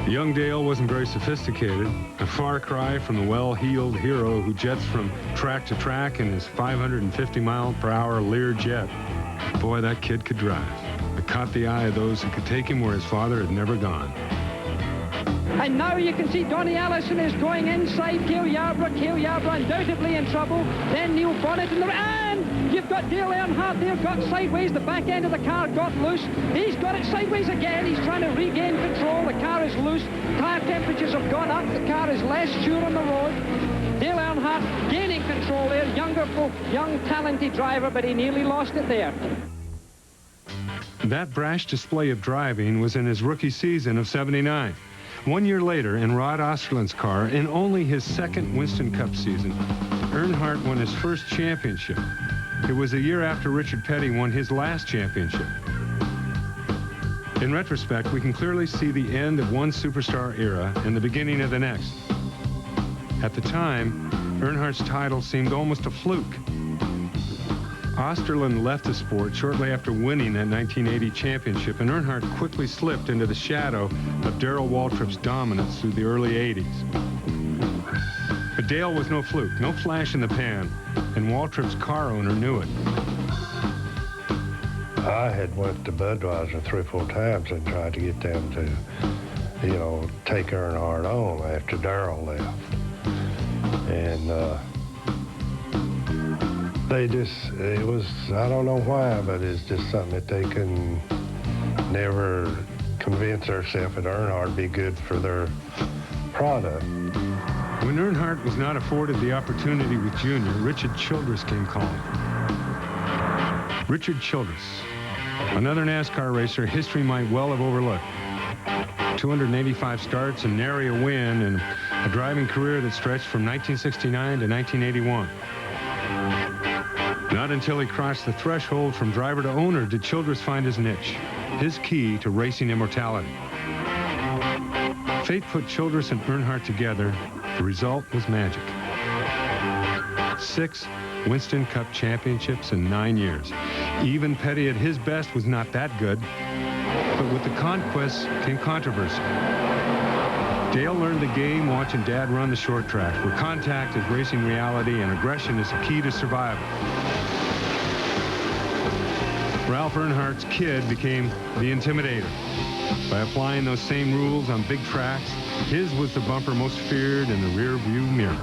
Young Dale wasn't very sophisticated, a far cry from the well-heeled hero who jets from track to track in his 550-mile-per-hour Lear jet. Boy, that kid could drive. It caught the eye of those who could take him where his father had never gone. And now you can see Donnie Allison is going inside Cale Yarborough. Cale Yarborough undoubtedly in trouble. Then Neil Bonnet and you've got Dale Earnhardt there, got sideways. The back end of the car got loose. He's got it sideways again. He's trying to regain control. The car is loose. Tire temperatures have gone up. The car is less sure on the road. Dale Earnhardt gaining control there. Young, talented driver, but he nearly lost it there. That brash display of driving was in his rookie season of '79. 1 year later, in Rod Osterland's car, in only his second Winston Cup season, Earnhardt won his first championship. It was a year after Richard Petty won his last championship. In retrospect, we can clearly see the end of one superstar era and the beginning of the next. At the time, Earnhardt's title seemed almost a fluke. Osterlund left the sport shortly after winning that 1980 championship, and Earnhardt quickly slipped into the shadow of Darrell Waltrip's dominance through the early 80s. But Dale was no fluke, no flash in the pan, and Waltrip's car owner knew it. I had went to Budweiser 3 or 4 times and tried to get them to, you know, take Earnhardt on after Darrell left. And they just, it was, I don't know why, but it's just something that they can never convince themselves that Earnhardt would be good for their product. When Earnhardt was not afforded the opportunity with Junior, Richard Childress came calling. Richard Childress, another NASCAR racer history might well have overlooked. 285 starts and nary a win, and a driving career that stretched from 1969 to 1981. Not until he crossed the threshold from driver to owner did Childress find his niche, his key to racing immortality. Fate put Childress and Earnhardt together. The result was magic. 6 Winston Cup championships in 9 years. Even Petty at his best was not that good. But with the conquest came controversy. Dale learned the game watching Dad run the short track, where contact is racing reality and aggression is the key to survival. Ralph Earnhardt's kid became the intimidator. By applying those same rules on big tracks, his was the bumper most feared in the rear view mirror.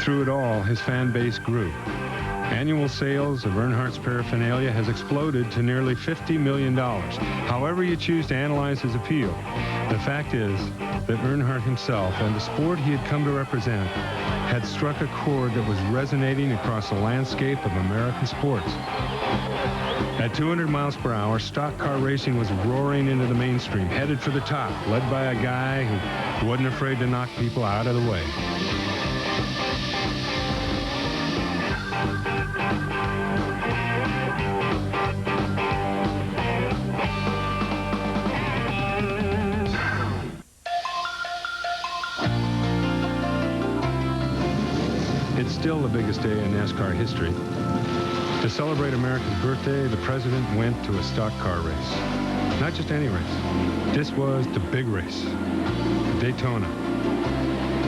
Through it all, his fan base grew. Annual sales of Earnhardt's paraphernalia has exploded to nearly $50 million. However you choose to analyze his appeal, the fact is that Earnhardt himself and the sport he had come to represent had struck a chord that was resonating across the landscape of American sports. At 200 miles per hour, stock car racing was roaring into the mainstream, headed for the top, led by a guy who wasn't afraid to knock people out of the way. It's still the biggest day in NASCAR history. To celebrate America's birthday, the president went to a stock car race. Not just any race. This was the big race, Daytona,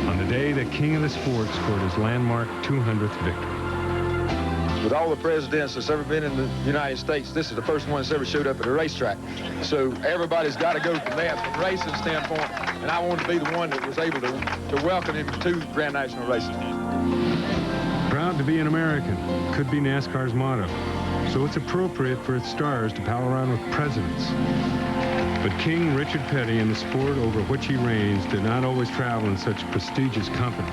on the day that King of the Sport scored his landmark 200th victory. With all the presidents that's ever been in the United States, this is the first one that's ever showed up at a racetrack. So everybody's got to go from that, from racing standpoint, and I wanted to be the one that was able to welcome him to Grand National Racing. Proud to be an American could be NASCAR's motto, so it's appropriate for its stars to pal around with presidents. But King Richard Petty and the sport over which he reigns did not always travel in such prestigious company.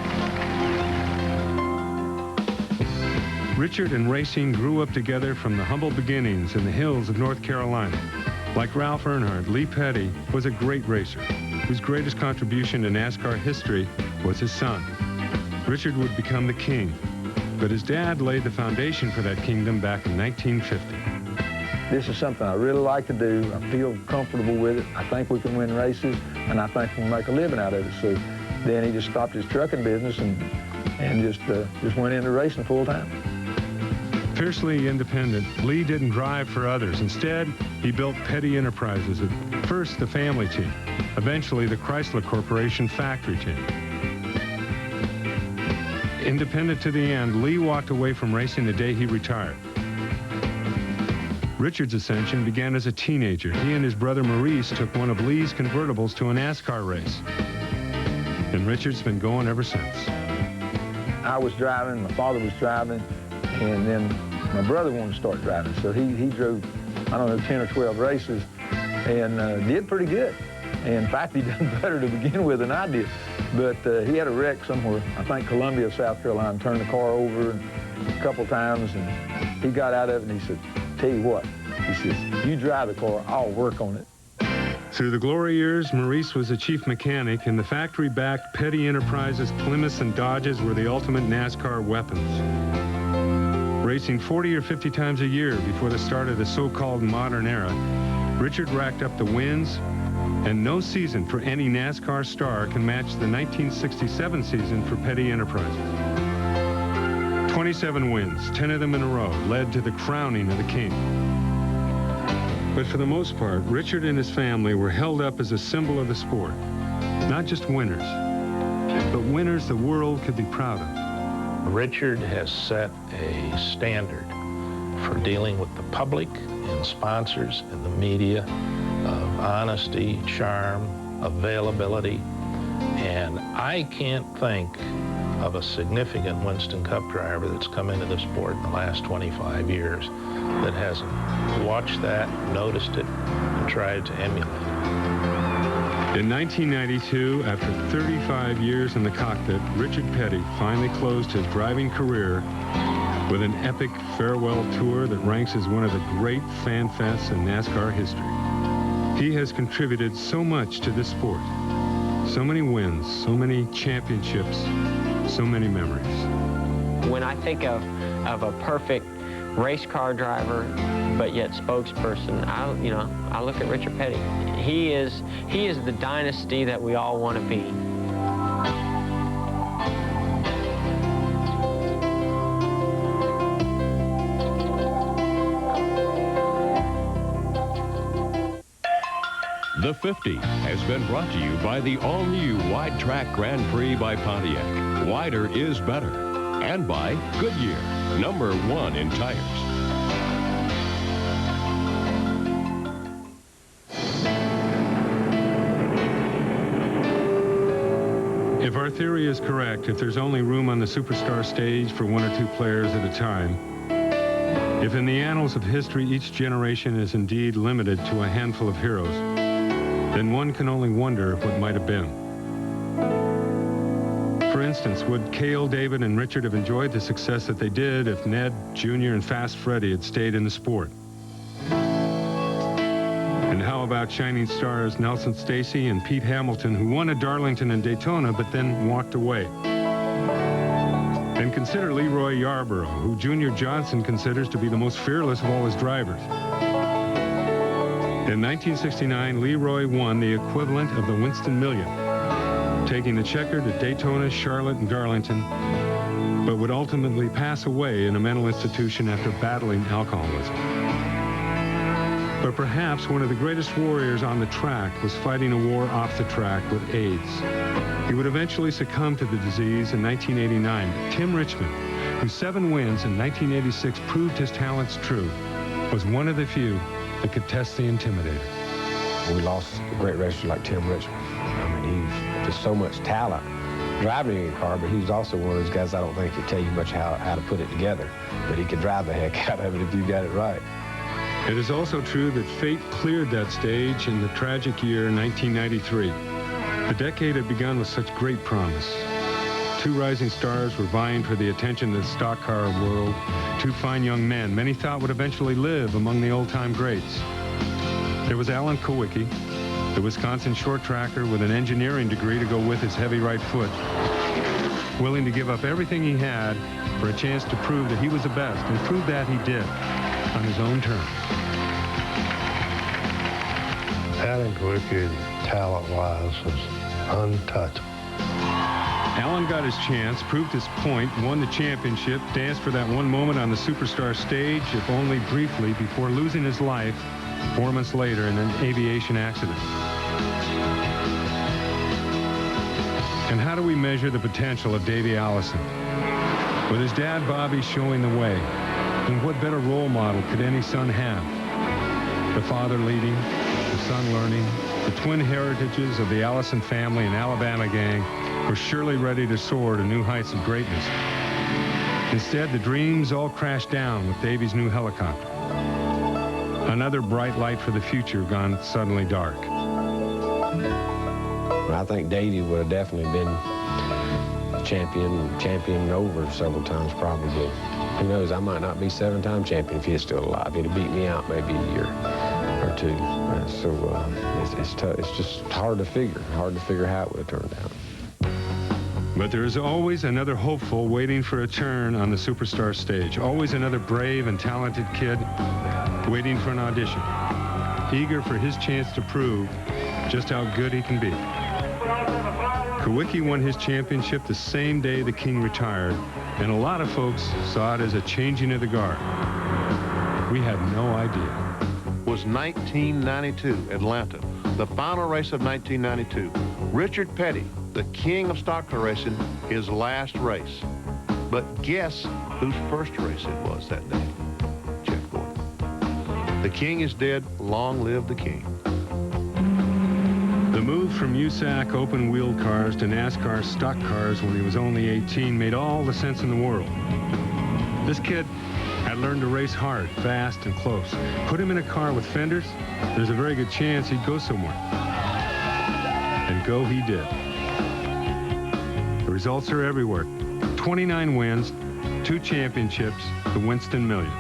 Richard and racing grew up together from the humble beginnings in the hills of North Carolina. Like Ralph Earnhardt, Lee Petty was a great racer, whose greatest contribution to NASCAR history was his son. Richard would become the king, but his dad laid the foundation for that kingdom back in 1950. This is something I really like to do. I feel comfortable with it. I think we can win races, and I think we can make a living out of it. So then he just stopped his trucking business and just went into racing full time. Fiercely independent, Lee didn't drive for others. Instead, he built Petty Enterprises, at first the family team, eventually the Chrysler Corporation factory team. Independent to the end, Lee walked away from racing the day he retired. Richard's ascension began as a teenager. He and his brother Maurice took one of Lee's convertibles to a NASCAR race. And Richard's been going ever since. I was driving, my father was driving, and then my brother wanted to start driving. So he drove, I don't know, 10 or 12 races and did pretty good. And in fact, he done better to begin with than I did. But he had a wreck somewhere, I think Columbia, South Carolina, turned the car over a couple times, and he got out of it and he said, "Tell you what," he says, "you drive the car, I'll work on it." Through the glory years, Maurice was a chief mechanic, and the factory-backed Petty Enterprises Plymouths and Dodges were the ultimate NASCAR weapons. Racing 40 or 50 times a year before the start of the so-called modern era, Richard racked up the wins, and no season for any NASCAR star can match the 1967 season for Petty Enterprises. 27 wins, 10 of them in a row, led to the crowning of the king. But for the most part, Richard and his family were held up as a symbol of the sport. Not just winners, but winners the world could be proud of. Richard has set a standard for dealing with the public and sponsors and the media of honesty, charm, availability, and I can't think of a significant Winston Cup driver that's come into the sport in the last 25 years that hasn't watched that, noticed it, and tried to emulate it. In 1992, after 35 years in the cockpit, Richard Petty finally closed his driving career with an epic farewell tour that ranks as one of the great fan fests in NASCAR history. He has contributed so much to this sport. So many wins, so many championships, so many memories. When I think of a perfect race car driver, but yet spokesperson, I look at Richard Petty. He is the dynasty that we all want to be. The 50 has been brought to you by the all-new Wide Track Grand Prix by Pontiac. Wider is better. And by Goodyear, #1 in tires. If our theory is correct, if there's only room on the superstar stage for 1 or 2 players at a time, if in the annals of history each generation is indeed limited to a handful of heroes, then one can only wonder what might have been. For instance, would Cale, David, and Richard have enjoyed the success that they did if Ned, Jr., and Fast Freddie had stayed in the sport? And how about shining stars Nelson Stacy and Pete Hamilton, who won at Darlington and Daytona but then walked away? And consider Leroy Yarborough, who Junior Johnson considers to be the most fearless of all his drivers. In 1969, Leroy won the equivalent of the Winston Million, taking the checkered at Daytona, Charlotte, and Darlington, but would ultimately pass away in a mental institution after battling alcoholism. But perhaps one of the greatest warriors on the track was fighting a war off the track with AIDS. He would eventually succumb to the disease in 1989, but Tim Richmond, whose 7 wins in 1986 proved his talents true, was one of the few that could test the Intimidator. We lost a great racer like Tim Richmond. I mean, he's just so much talent driving a car, but he's also one of those guys I don't think could tell you much how to put it together, but he could drive the heck out of it if you got it right. It is also true that fate cleared that stage in the tragic year 1993. The decade had begun with such great promise. 2 rising stars were vying for the attention of the stock car world. 2 fine young men many thought would eventually live among the old-time greats. There was Alan Kowicki, the Wisconsin short tracker with an engineering degree to go with his heavy right foot, willing to give up everything he had for a chance to prove that he was the best, and prove that he did on his own terms. Alan Kowicki, talent-wise, was untouchable. Alan got his chance, proved his point, won the championship, danced for that one moment on the superstar stage, if only briefly, before losing his life 4 months later in an aviation accident. And how do we measure the potential of Davey Allison? With his dad, Bobby, showing the way. And what better role model could any son have? The father leading, the son learning, the twin heritages of the Allison family and Alabama gang were surely ready to soar to new heights of greatness. Instead, the dreams all crashed down with Davey's new helicopter. Another bright light for the future gone suddenly dark. I think Davey would have definitely been champion over several times, probably. Who knows, I might not be 7-time champion if he is still alive. He'd have beat me out maybe a year or 2. It's tough. It's just hard to figure how it would have turned out. But there is always another hopeful waiting for a turn on the superstar stage. Always another brave and talented kid waiting for an audition. eager for his chance to prove just how good he can be. Kawicki won his championship the same day the King retired, and a lot of folks saw it as a changing of the guard. We had no idea. Was 1992, Atlanta, the final race of 1992. Richard Petty, the king of stock car racing, his last race. But guess whose first race it was that day? Jeff Gordon. The king is dead. Long live the king. The move from USAC open-wheel cars to NASCAR stock cars when he was only 18 made all the sense in the world. This kid had learned to race hard, fast, and close. Put him in a car with fenders, there's a very good chance he'd go somewhere. And go he did. The results are everywhere. 29 wins, 2 championships, the Winston Million.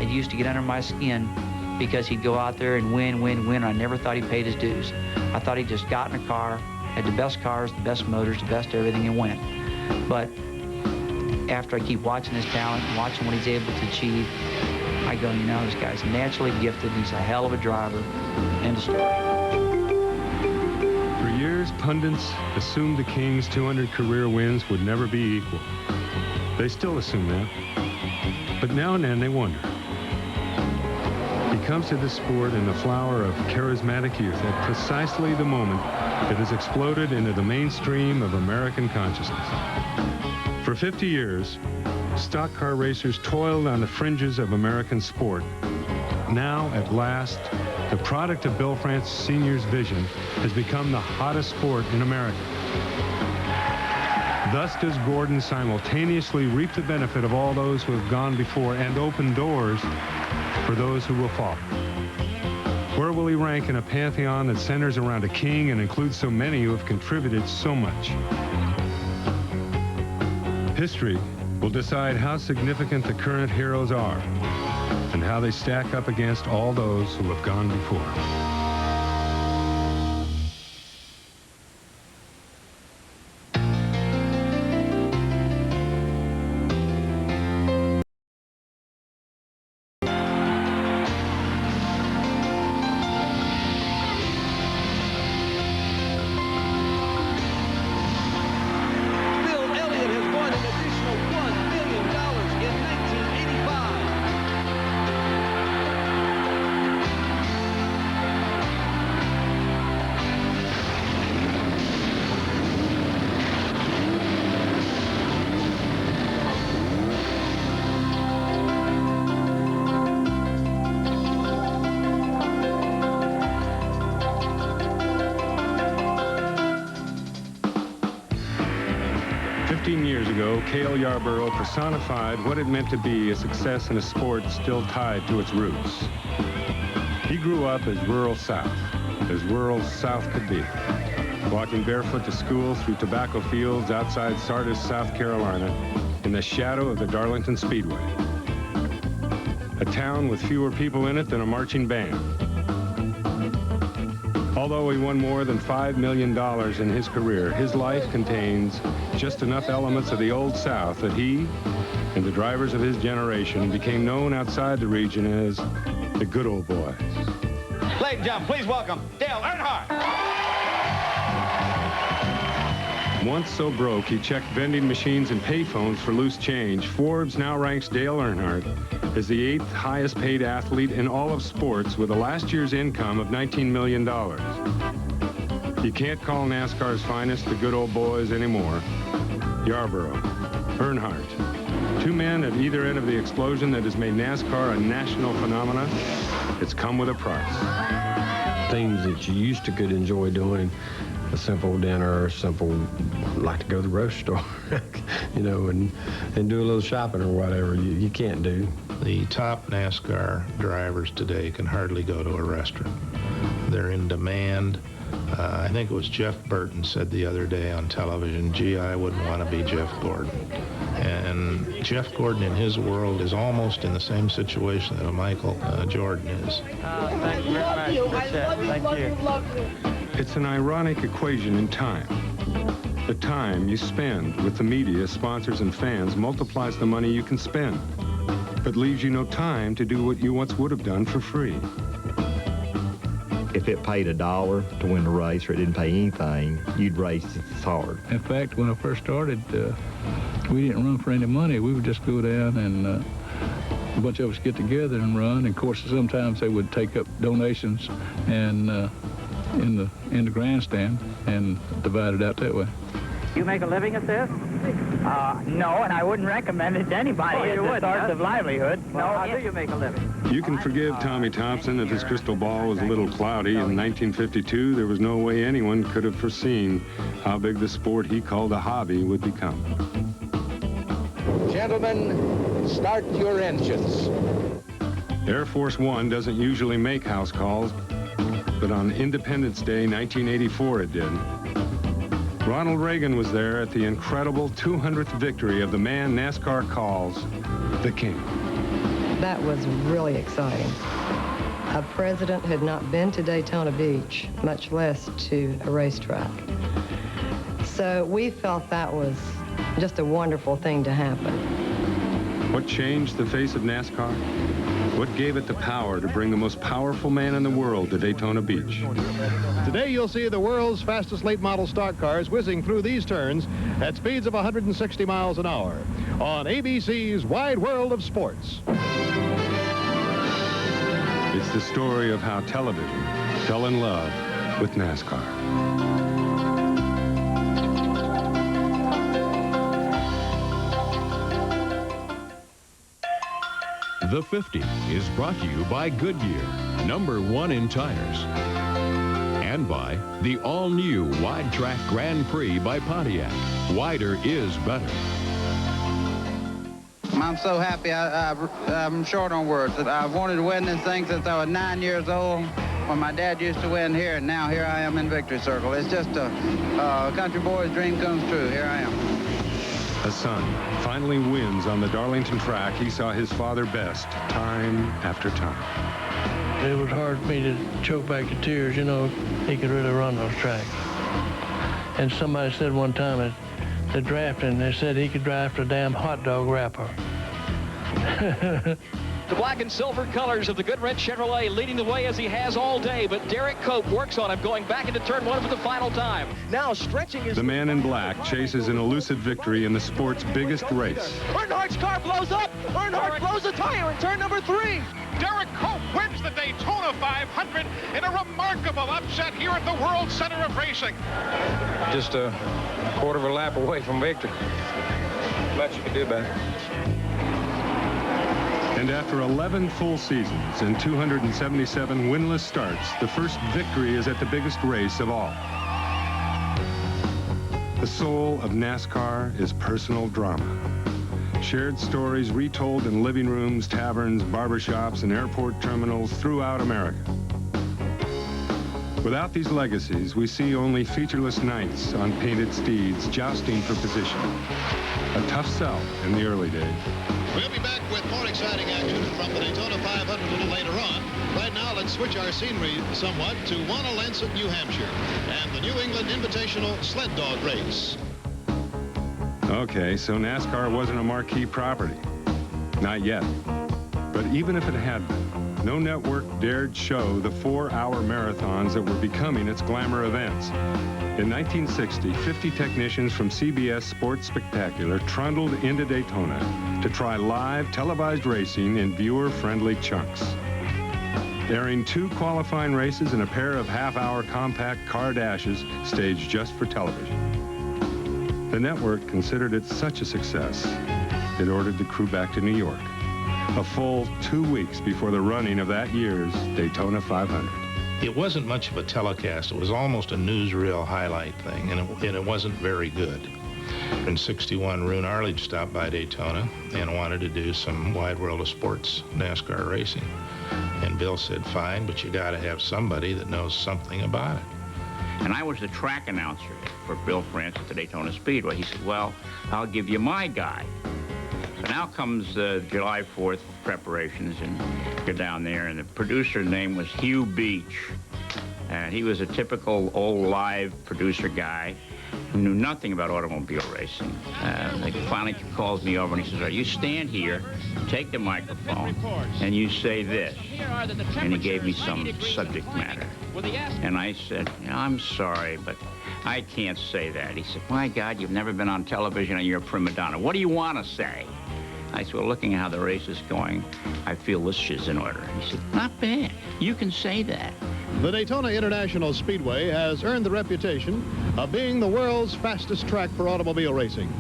It used to get under my skin because he'd go out there and win, win, win. I never thought he paid his dues. I thought he just got in a car, had the best cars, the best motors, the best everything, and went. But after I keep watching his talent and watching what he's able to achieve, I go, you know, this guy's naturally gifted. He's a hell of a driver. End of story. For years, pundits assumed the King's 200 career wins would never be equal. They still assume that. But now and then they wonder. He comes to this sport in the flower of charismatic youth at precisely the moment it has exploded into the mainstream of American consciousness. For 50 years, stock car racers toiled on the fringes of American sport. Now, at last, the product of Bill Francis Sr.'s vision has become the hottest sport in America. Thus does Gordon simultaneously reap the benefit of all those who have gone before and open doors for those who will follow. Where will he rank in a pantheon that centers around a king and includes so many who have contributed so much? History will decide how significant the current heroes are and how they stack up against all those who have gone before. Cale Yarborough personified what it meant to be a success in a sport still tied to its roots. He grew up as rural South could be, walking barefoot to school through tobacco fields outside Sardis, South Carolina, in the shadow of the Darlington Speedway. A town with fewer people in it than a marching band. Although he won more than $5 million in his career, his life contains just enough elements of the Old South that he and the drivers of his generation became known outside the region as the good old boys. Ladies and gentlemen, please welcome Dale Earnhardt. Once so broke, he checked vending machines and payphones for loose change. Forbes now ranks Dale Earnhardt as the 8th highest paid athlete in all of sports with a last year's income of $19 million. You can't call NASCAR's finest the good old boys anymore. Yarborough, Earnhardt, 2 men at either end of the explosion that has made NASCAR a national phenomenon. It's come with a price. Things that you used to could enjoy doing, a simple dinner, or simple, like to go to the grocery store, you know, and do a little shopping or whatever, you can't do. The top NASCAR drivers today can hardly go to a restaurant. They're in demand. I think it was Jeff Burton said the other day on television, gee, I wouldn't want to be Jeff Gordon. And Jeff Gordon in his world is almost in the same situation that a Michael Jordan is. Thank you very much. Thank you. It's an ironic equation in time. The time you spend with the media, sponsors, and fans multiplies the money you can spend. but leaves you no time to do what you once would have done for free. If it paid $1 to win the race or it didn't pay anything, you'd race just as hard. In fact, when I first started, we didn't run for any money. We would just go down and a bunch of us get together and run. And of course, sometimes they would take up donations and in the grandstand and divide it out that way. You make a living at this? No, and I wouldn't recommend it to anybody as a source of livelihood. Well, how do you make a living? You can forgive Tommy Thompson if his crystal ball was a little cloudy. In 1952, there was no way anyone could have foreseen how big the sport he called a hobby would become. Gentlemen, start your engines. Air Force One doesn't usually make house calls, but on Independence Day, 1984, it did. Ronald Reagan was there at the incredible 200th victory of the man NASCAR calls the King. That was really exciting. A president had not been to Daytona Beach, much less to a racetrack. So we felt that was just a wonderful thing to happen. What changed the face of NASCAR? What gave it the power to bring the most powerful man in the world to Daytona Beach? Today you'll see the world's fastest late model stock cars whizzing through these turns at speeds of 160 miles an hour on ABC's Wide World of Sports. It's the story of how television fell in love with NASCAR. The 50 is brought to you by Goodyear, #1 in tires. And by the all-new Wide Track Grand Prix by Pontiac. Wider is better. I'm so happy. I'm short on words. I've wanted to win this thing since I was 9 years old when my dad used to win here, and now here I am in Victory Circle. It's just a country boy's dream comes true. Here I am. A son finally wins on the Darlington track he saw his father best time after time. It was hard for me to choke back the tears, you know. He could really run those tracks. And somebody said one time at the drafting, they said he could draft a damn hot dog wrapper. The black and silver colors of the Goodwrench Chevrolet leading the way as he has all day, but Derek Cope works on him going back into turn one for the final time. Now stretching his... The man in black chases an elusive victory in the sport's biggest race. Earnhardt's car blows up. Earnhardt blows a tire in turn number 3. Derek Cope wins the Daytona 500 in a remarkable upset here at the World Center of Racing. Just a quarter of a lap away from victory. Much you can do about it. And after 11 full seasons and 277 winless starts, the first victory is at the biggest race of all. The soul of NASCAR is personal drama. Shared stories retold in living rooms, taverns, barbershops, and airport terminals throughout America. Without these legacies, we see only featureless knights on painted steeds jousting for position. A tough sell in the early days. We'll be back with more exciting action from the Daytona 500 a little later on. Right now, let's switch our scenery somewhat to Wanalancet, New Hampshire, and the New England Invitational Sled Dog Race. Okay, so NASCAR wasn't a marquee property. Not yet. But even if it had been, no network dared show the 4-hour marathons that were becoming its glamour events. In 1960, 50 technicians from CBS Sports Spectacular trundled into Daytona to try live televised racing in viewer-friendly chunks. Airing 2 qualifying races and a pair of half-hour compact car dashes staged just for television. The network considered it such a success, it ordered the crew back to New York, a full 2 weeks before the running of that year's Daytona 500. It wasn't much of a telecast. It was almost a newsreel highlight thing, and it wasn't very good. In '61, Roone Arledge stopped by Daytona and wanted to do some Wide World of Sports NASCAR racing. And Bill said, fine, but you got to have somebody that knows something about it. And I was the track announcer for Bill France at the Daytona Speedway. He said, well, I'll give you my guy. So now comes the July 4th preparations, and you're down there, and the producer's name was Hugh Beach. And he was a typical old live producer guy. who knew nothing about automobile racing. They finally calls me over and he says, you stand here, take the microphone, and you say this. And he gave me some subject matter. And I said, I'm sorry, but I can't say that. He said, my God, you've never been on television and you're a prima donna. What do you want to say? I said, well, looking at how the race is going, I feel this is in order. He said, not bad. You can say that. The Daytona International Speedway has earned the reputation of being the world's fastest track for automobile racing.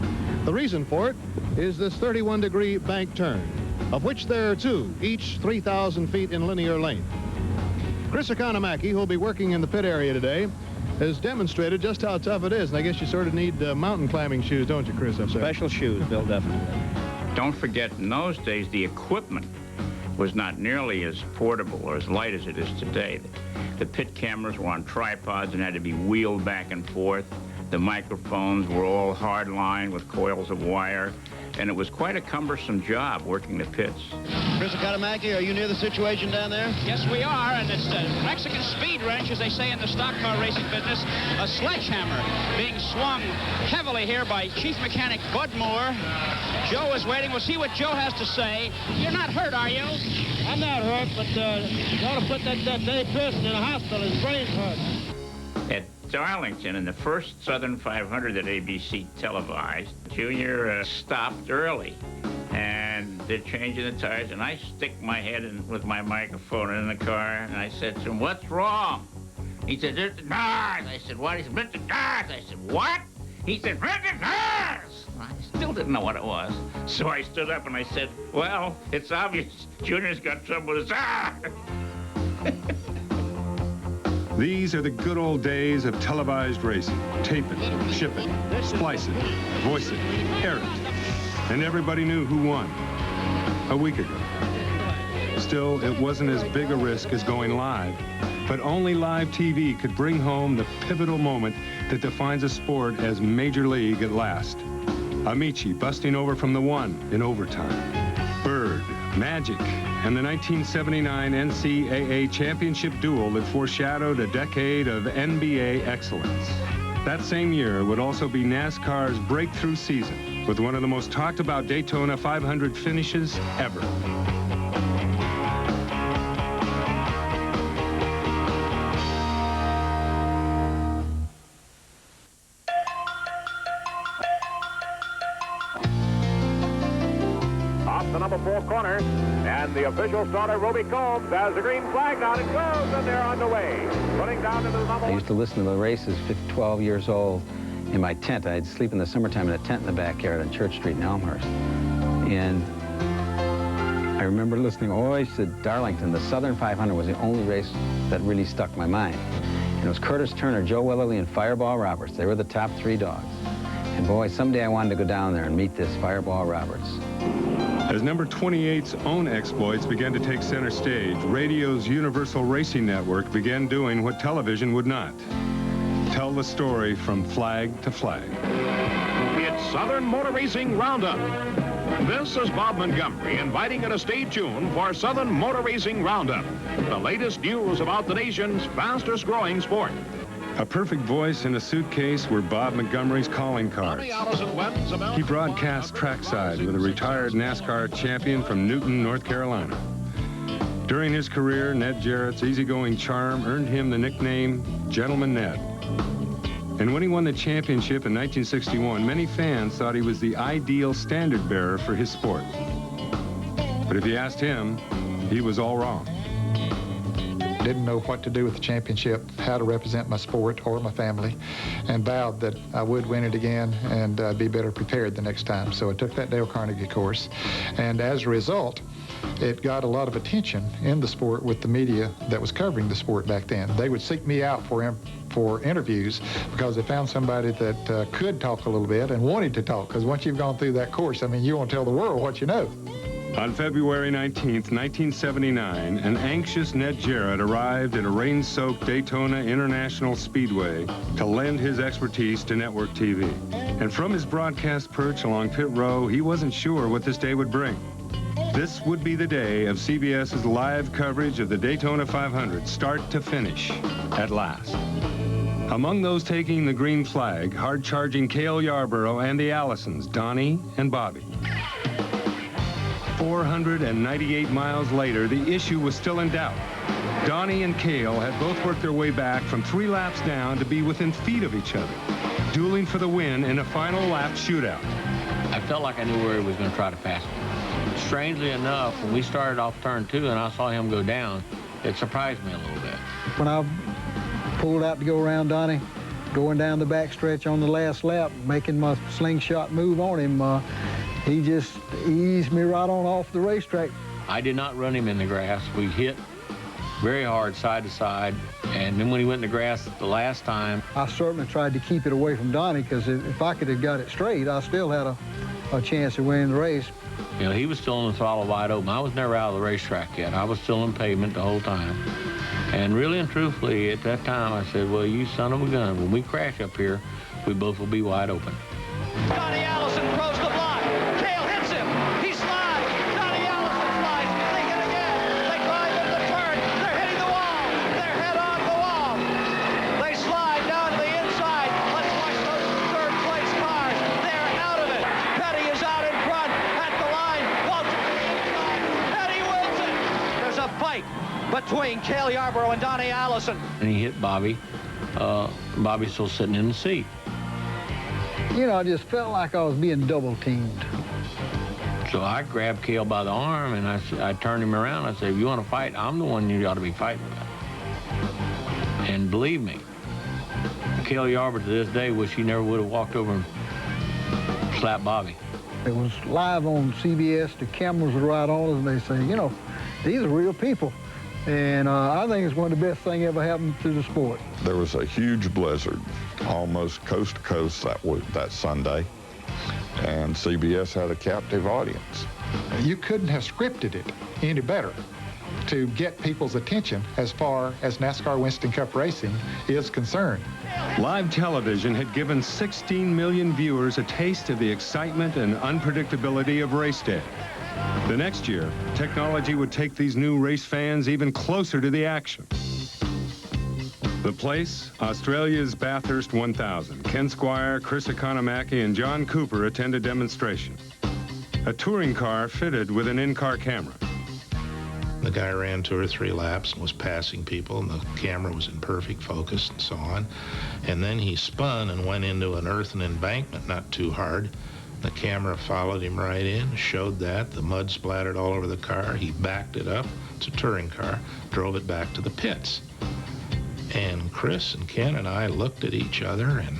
The reason for it is this 31-degree bank turn, of which there are two, each 3,000 feet in linear length. Chris Economaki, who'll be working in the pit area today, has demonstrated just how tough it is. And I guess you sort of need mountain climbing shoes, don't you, Chris? Special shoes, Bill, definitely. Don't forget, in those days, the equipment was not nearly as portable or as light as it is today. The pit cameras were on tripods and had to be wheeled back and forth. The microphones were all hard-lined with coils of wire, and it was quite a cumbersome job working the pits. Chris Economaki, are you near the situation down there? Yes, we are, and it's a Mexican speed wrench, as they say in the stock car racing business, a sledgehammer being swung heavily here by Chief Mechanic Bud Moore. Joe is waiting. We'll see what Joe has to say. You're not hurt, are you? I'm not hurt, but you ought to put that Dave Pearson in a hospital. His brain's hurt. At Darlington, in the first Southern 500 that ABC televised, Junior stopped early, and they're changing the tires, and I stick my head in with my microphone in the car, and I said to him, what's wrong? He said, there's the tires. I said, what? He said, there's the tires. I said, what? He said, there's the tires. I still didn't know what it was, so I stood up and I said, well, it's obvious Junior's got trouble with his tires. These are the good old days of televised racing. Tape it, ship it, splice it, voice it, air it. And everybody knew who won a week ago. Still, it wasn't as big a risk as going live, but only live TV could bring home the pivotal moment that defines a sport as Major League at last. Amici busting over from the one in overtime. Bird, Magic, and the 1979 NCAA championship duel that foreshadowed a decade of NBA excellence. That same year would also be NASCAR's breakthrough season, with one of the most talked about Daytona 500 finishes ever. The number 4 corner, and the official starter, Ruby Combs, has the green flag. Out it goes, and they're underway. Running down into the number I used to listen to the races 12 years old in my tent. I'd sleep in the summertime in a tent in the backyard on Church Street in Elmhurst. And I remember listening always to Darlington. The Southern 500 was the only race that really stuck my mind. And it was Curtis Turner, Joe Weatherly, and Fireball Roberts. They were the top 3 dogs. And boy, someday I wanted to go down there and meet this Fireball Roberts. As number 28's own exploits began to take center stage, radio's Universal Racing Network began doing what television would not. Tell the story from flag to flag. It's Southern Motor Racing Roundup. This is Bob Montgomery inviting you to stay tuned for Southern Motor Racing Roundup, the latest news about the nation's fastest growing sport. A perfect voice in a suitcase were Bob Montgomery's calling cards. He broadcast trackside with a retired NASCAR champion from Newton, North Carolina. During his career, Ned Jarrett's easygoing charm earned him the nickname Gentleman Ned. And when he won the championship in 1961, many fans thought he was the ideal standard bearer for his sport. But if you asked him, he was all wrong. Didn't know what to do with the championship, how to represent my sport or my family, and vowed that I would win it again and be better prepared the next time. So I took that Dale Carnegie course, and as a result, it got a lot of attention in the sport with the media that was covering the sport back then. They would seek me out for interviews because they found somebody that could talk a little bit and wanted to talk, because once you've gone through that course, I mean, you want to tell the world what you know. On February 19th, 1979, an anxious Ned Jarrett arrived at a rain-soaked Daytona International Speedway to lend his expertise to network TV. And from his broadcast perch along pit row, he wasn't sure what this day would bring. This would be the day of CBS's live coverage of the Daytona 500, start to finish, at last. Among those taking the green flag, hard-charging Cale Yarborough and the Allisons, Donnie and Bobby. 498 miles later, the issue was still in doubt. Donnie and Cale had both worked their way back from 3 laps down to be within feet of each other, dueling for the win in a final lap shootout. I felt like I knew where he was going to try to pass me. Strangely enough, when we started off turn 2 and I saw him go down, it surprised me a little bit. When I pulled out to go around Donnie, going down the backstretch on the last lap, making my slingshot move on him, he just eased me right on off the racetrack. I did not run him in the grass. We hit very hard side to side, and then when he went in the grass the last time, I certainly tried to keep it away from Donnie, because if I could have got it straight, I still had a chance of winning the race. You know, he was still in the throttle wide open. I was never out of the racetrack yet. I was still in pavement the whole time. And really and truthfully, at that time, I said, well, you son of a gun, when we crash up here, we both will be wide open. Donnie Allison throws the block. Cale hits him. He slides. Donnie Allison slides. They hit again. They drive into the turn. They're hitting the wall. They're head on the wall. They slide down to the inside. Let's watch those third-place cars. They're out of it. Petty is out in front at the line. Walter to the inside. Petty wins it. There's a fight between Cale Yarborough and Donnie Allison. And he hit Bobby. Bobby's still sitting in the seat. You know, I just felt like I was being double-teamed. So I grabbed Cale by the arm, and I turned him around. I said, if you want to fight, I'm the one you ought to be fighting with. And believe me, Cale Yarborough to this day wish he never would have walked over and slapped Bobby. It was live on CBS. The cameras were right on us, and they say, you know, these are real people. And I think it's one of the best things ever happened to the sport. There was a huge blizzard, almost coast to coast that Sunday, and CBS had a captive audience. You couldn't have scripted it any better to get people's attention as far as NASCAR Winston Cup racing is concerned. Live television had given 16 million viewers a taste of the excitement and unpredictability of race day. The next year, technology would take these new race fans even closer to the action. The place, Australia's Bathurst 1000. Ken Squire, Chris Economaki, and John Cooper attend a demonstration. A touring car fitted with an in-car camera. The guy ran 2 or 3 laps and was passing people, and the camera was in perfect focus and so on. And then he spun and went into an earthen embankment, not too hard. The camera followed him right in, showed that. The mud splattered all over the car. He backed it up. It's a touring car. Drove it back to the pits. And Chris and Ken and I looked at each other, and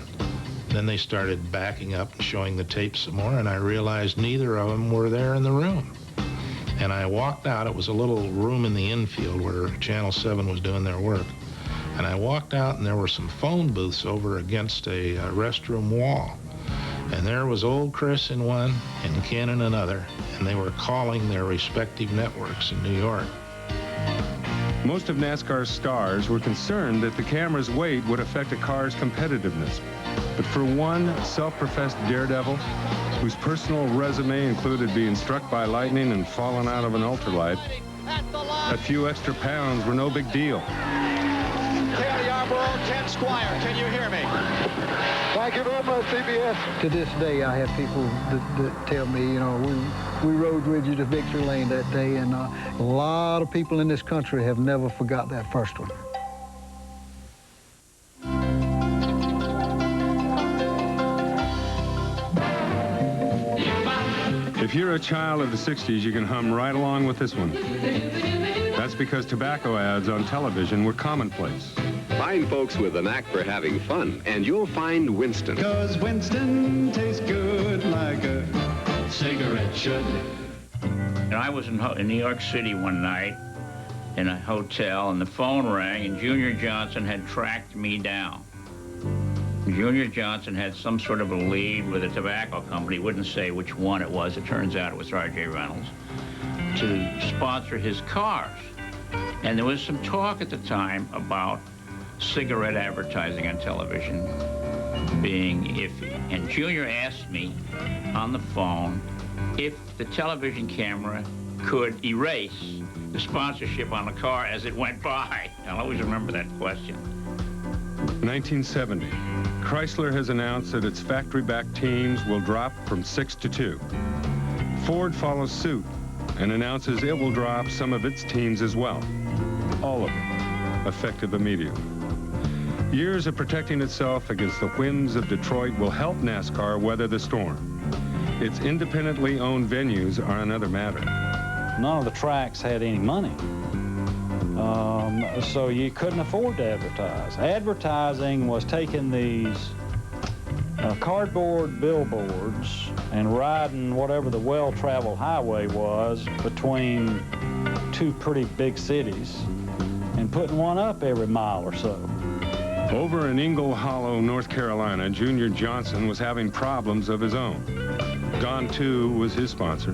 then they started backing up and showing the tape some more, and I realized neither of them were there in the room. And I walked out. It was a little room in the infield where Channel 7 was doing their work. And I walked out, and there were some phone booths over against a restroom wall. And there was old Chris in one and Ken in another, and they were calling their respective networks in New York. Most of NASCAR's stars were concerned that the camera's weight would affect a car's competitiveness. But for one self-professed daredevil, whose personal resume included being struck by lightning and falling out of an ultralight, a few extra pounds were no big deal. Cale Yarborough, Ken Squire, can you hear me? Thank you very much, CBS. To this day, I have people that tell me, you know, we rode with you to victory lane that day, and a lot of people in this country have never forgot that first one. If you're a child of the 60s, you can hum right along with this one. That's because tobacco ads on television were commonplace. Find folks with a knack for having fun, and you'll find Winston. 'Cause Winston tastes good like a cigarette should. And I was in New York City one night in a hotel, and the phone rang, and Junior Johnson had tracked me down. Junior Johnson had some sort of a lead with a tobacco company, wouldn't say which one it was. It turns out it was R.J. Reynolds, to sponsor his cars. And there was some talk at the time about cigarette advertising on television being iffy. And Junior asked me on the phone if the television camera could erase the sponsorship on the car as it went by. I'll always remember that question. 1970, Chrysler has announced that its factory-backed teams will drop from 6 to 2. Ford follows suit and announces it will drop some of its teams as well. All of them, effective immediately. Years of protecting itself against the whims of Detroit will help NASCAR weather the storm. Its independently owned venues are another matter. None of the tracks had any money, so you couldn't afford to advertise. Advertising was taking these cardboard billboards and riding whatever the well-traveled highway was between two pretty big cities and putting one up every mile or so. Over in Ingle Hollow, North Carolina, Junior Johnson was having problems of his own. Gone 2 was his sponsor,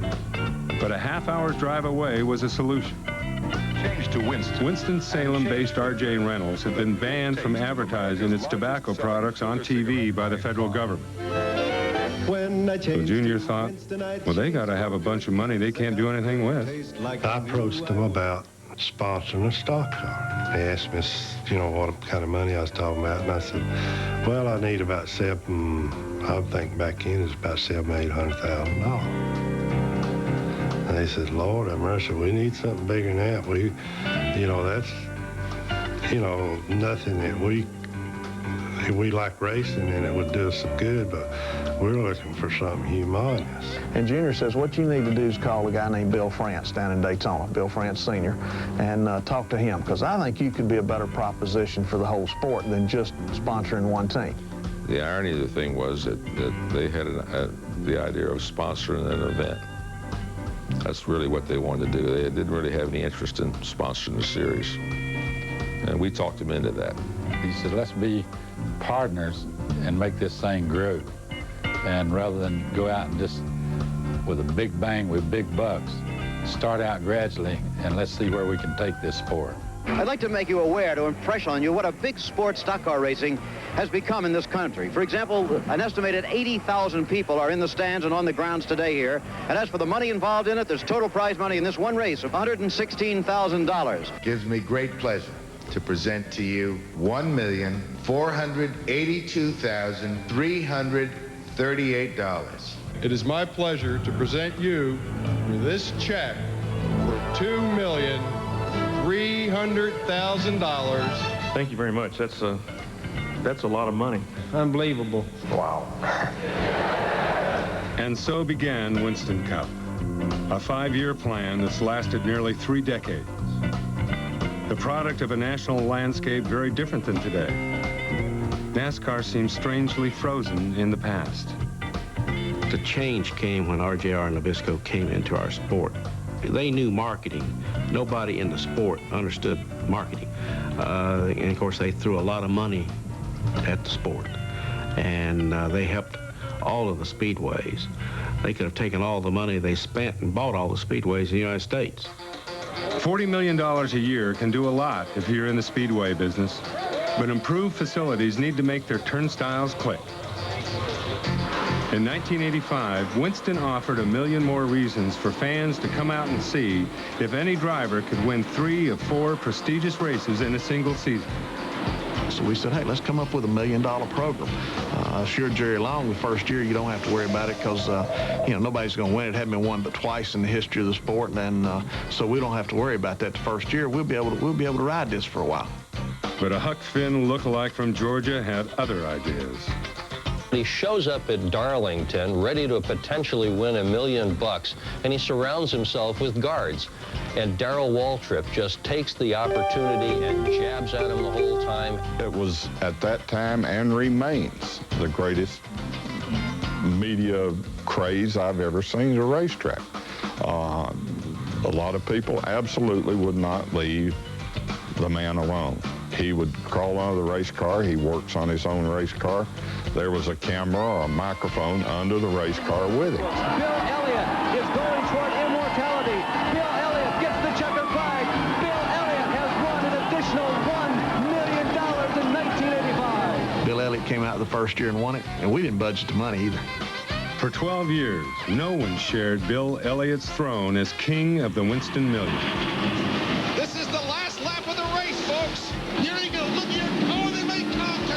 but a half-hour's drive away was a solution. Change to Winston. Winston-Salem-based R.J. Reynolds had been banned from advertising its tobacco products on TV by the federal government. So Junior thought, well, they got to have a bunch of money they can't do anything with. I approached them about sponsoring a stock car. They asked me, you know, what kind of money I was talking about, and I said, well, I need about I would think back in is about $700,000-800,000. And they said, Lord have mercy, we need something bigger than that. You know, that's, you know, nothing that we like racing and it would do us some good, but we're looking for something humongous. And Junior says, what you need to do is call a guy named Bill France down in Daytona, Bill France Sr., and talk to him, because I think you could be a better proposition for the whole sport than just sponsoring one team. The irony of the thing was that they had the idea of sponsoring an event. That's really what they wanted to do. They didn't really have any interest in sponsoring the series. And we talked him into that. He said, let's be partners and make this thing grow. And rather than go out and just with a big bang with big bucks, start out gradually and let's see where we can take this sport. I'd like to make you aware, to impress on you, what a big sport stock car racing has become in this country. For example, an estimated 80,000 people are in the stands and on the grounds today here. And as for the money involved in it, there's total prize money in this one race of $116,000. Gives me great pleasure to present to you $1,482,338. It is my pleasure to present you with this check for $2,300,000. Thank you very much. That's a lot of money. Unbelievable. Wow. And so began Winston Cup, a 5-year plan that's lasted nearly 3 decades. The product of a national landscape very different than today. NASCAR seems strangely frozen in the past. The change came when RJR and Nabisco came into our sport. They knew marketing. Nobody in the sport understood marketing. And of course, they threw a lot of money at the sport. And they helped all of the speedways. They could have taken all the money they spent and bought all the speedways in the United States. $40 million a year can do a lot if you're in the speedway business, but improved facilities need to make their turnstiles click. In 1985, Winston offered 1 million more reasons for fans to come out and see if any driver could win 3 of 4 prestigious races in a single season. So we said, hey, let's come up with $1 million program. Sure, Jerry Long, the first year, you don't have to worry about it because, you know, nobody's going to win. It hadn't been won but twice in the history of the sport, and so we don't have to worry about that the first year. We'll be able to ride this for a while. But a Huck Finn lookalike from Georgia had other ideas. He shows up at Darlington ready to potentially win $1 million, and he surrounds himself with guards. And Darrell Waltrip just takes the opportunity and jabs at him the whole time. It was at that time and remains the greatest media craze I've ever seen at a racetrack. A lot of people absolutely would not leave the man alone. He would crawl under the race car. He works on his own race car. There was a camera or a microphone under the race car with him. Bill Elliott is going toward immortality. Bill Elliott gets the checkered flag. Bill Elliott has won an additional $1 million in 1985. Bill Elliott came out the first year and won it, and we didn't budget the money either. For 12 years, no one shared Bill Elliott's throne as king of the Winston Million. This is the last lap of the race, folks. Here he goes. Look here. Oh, they make contact.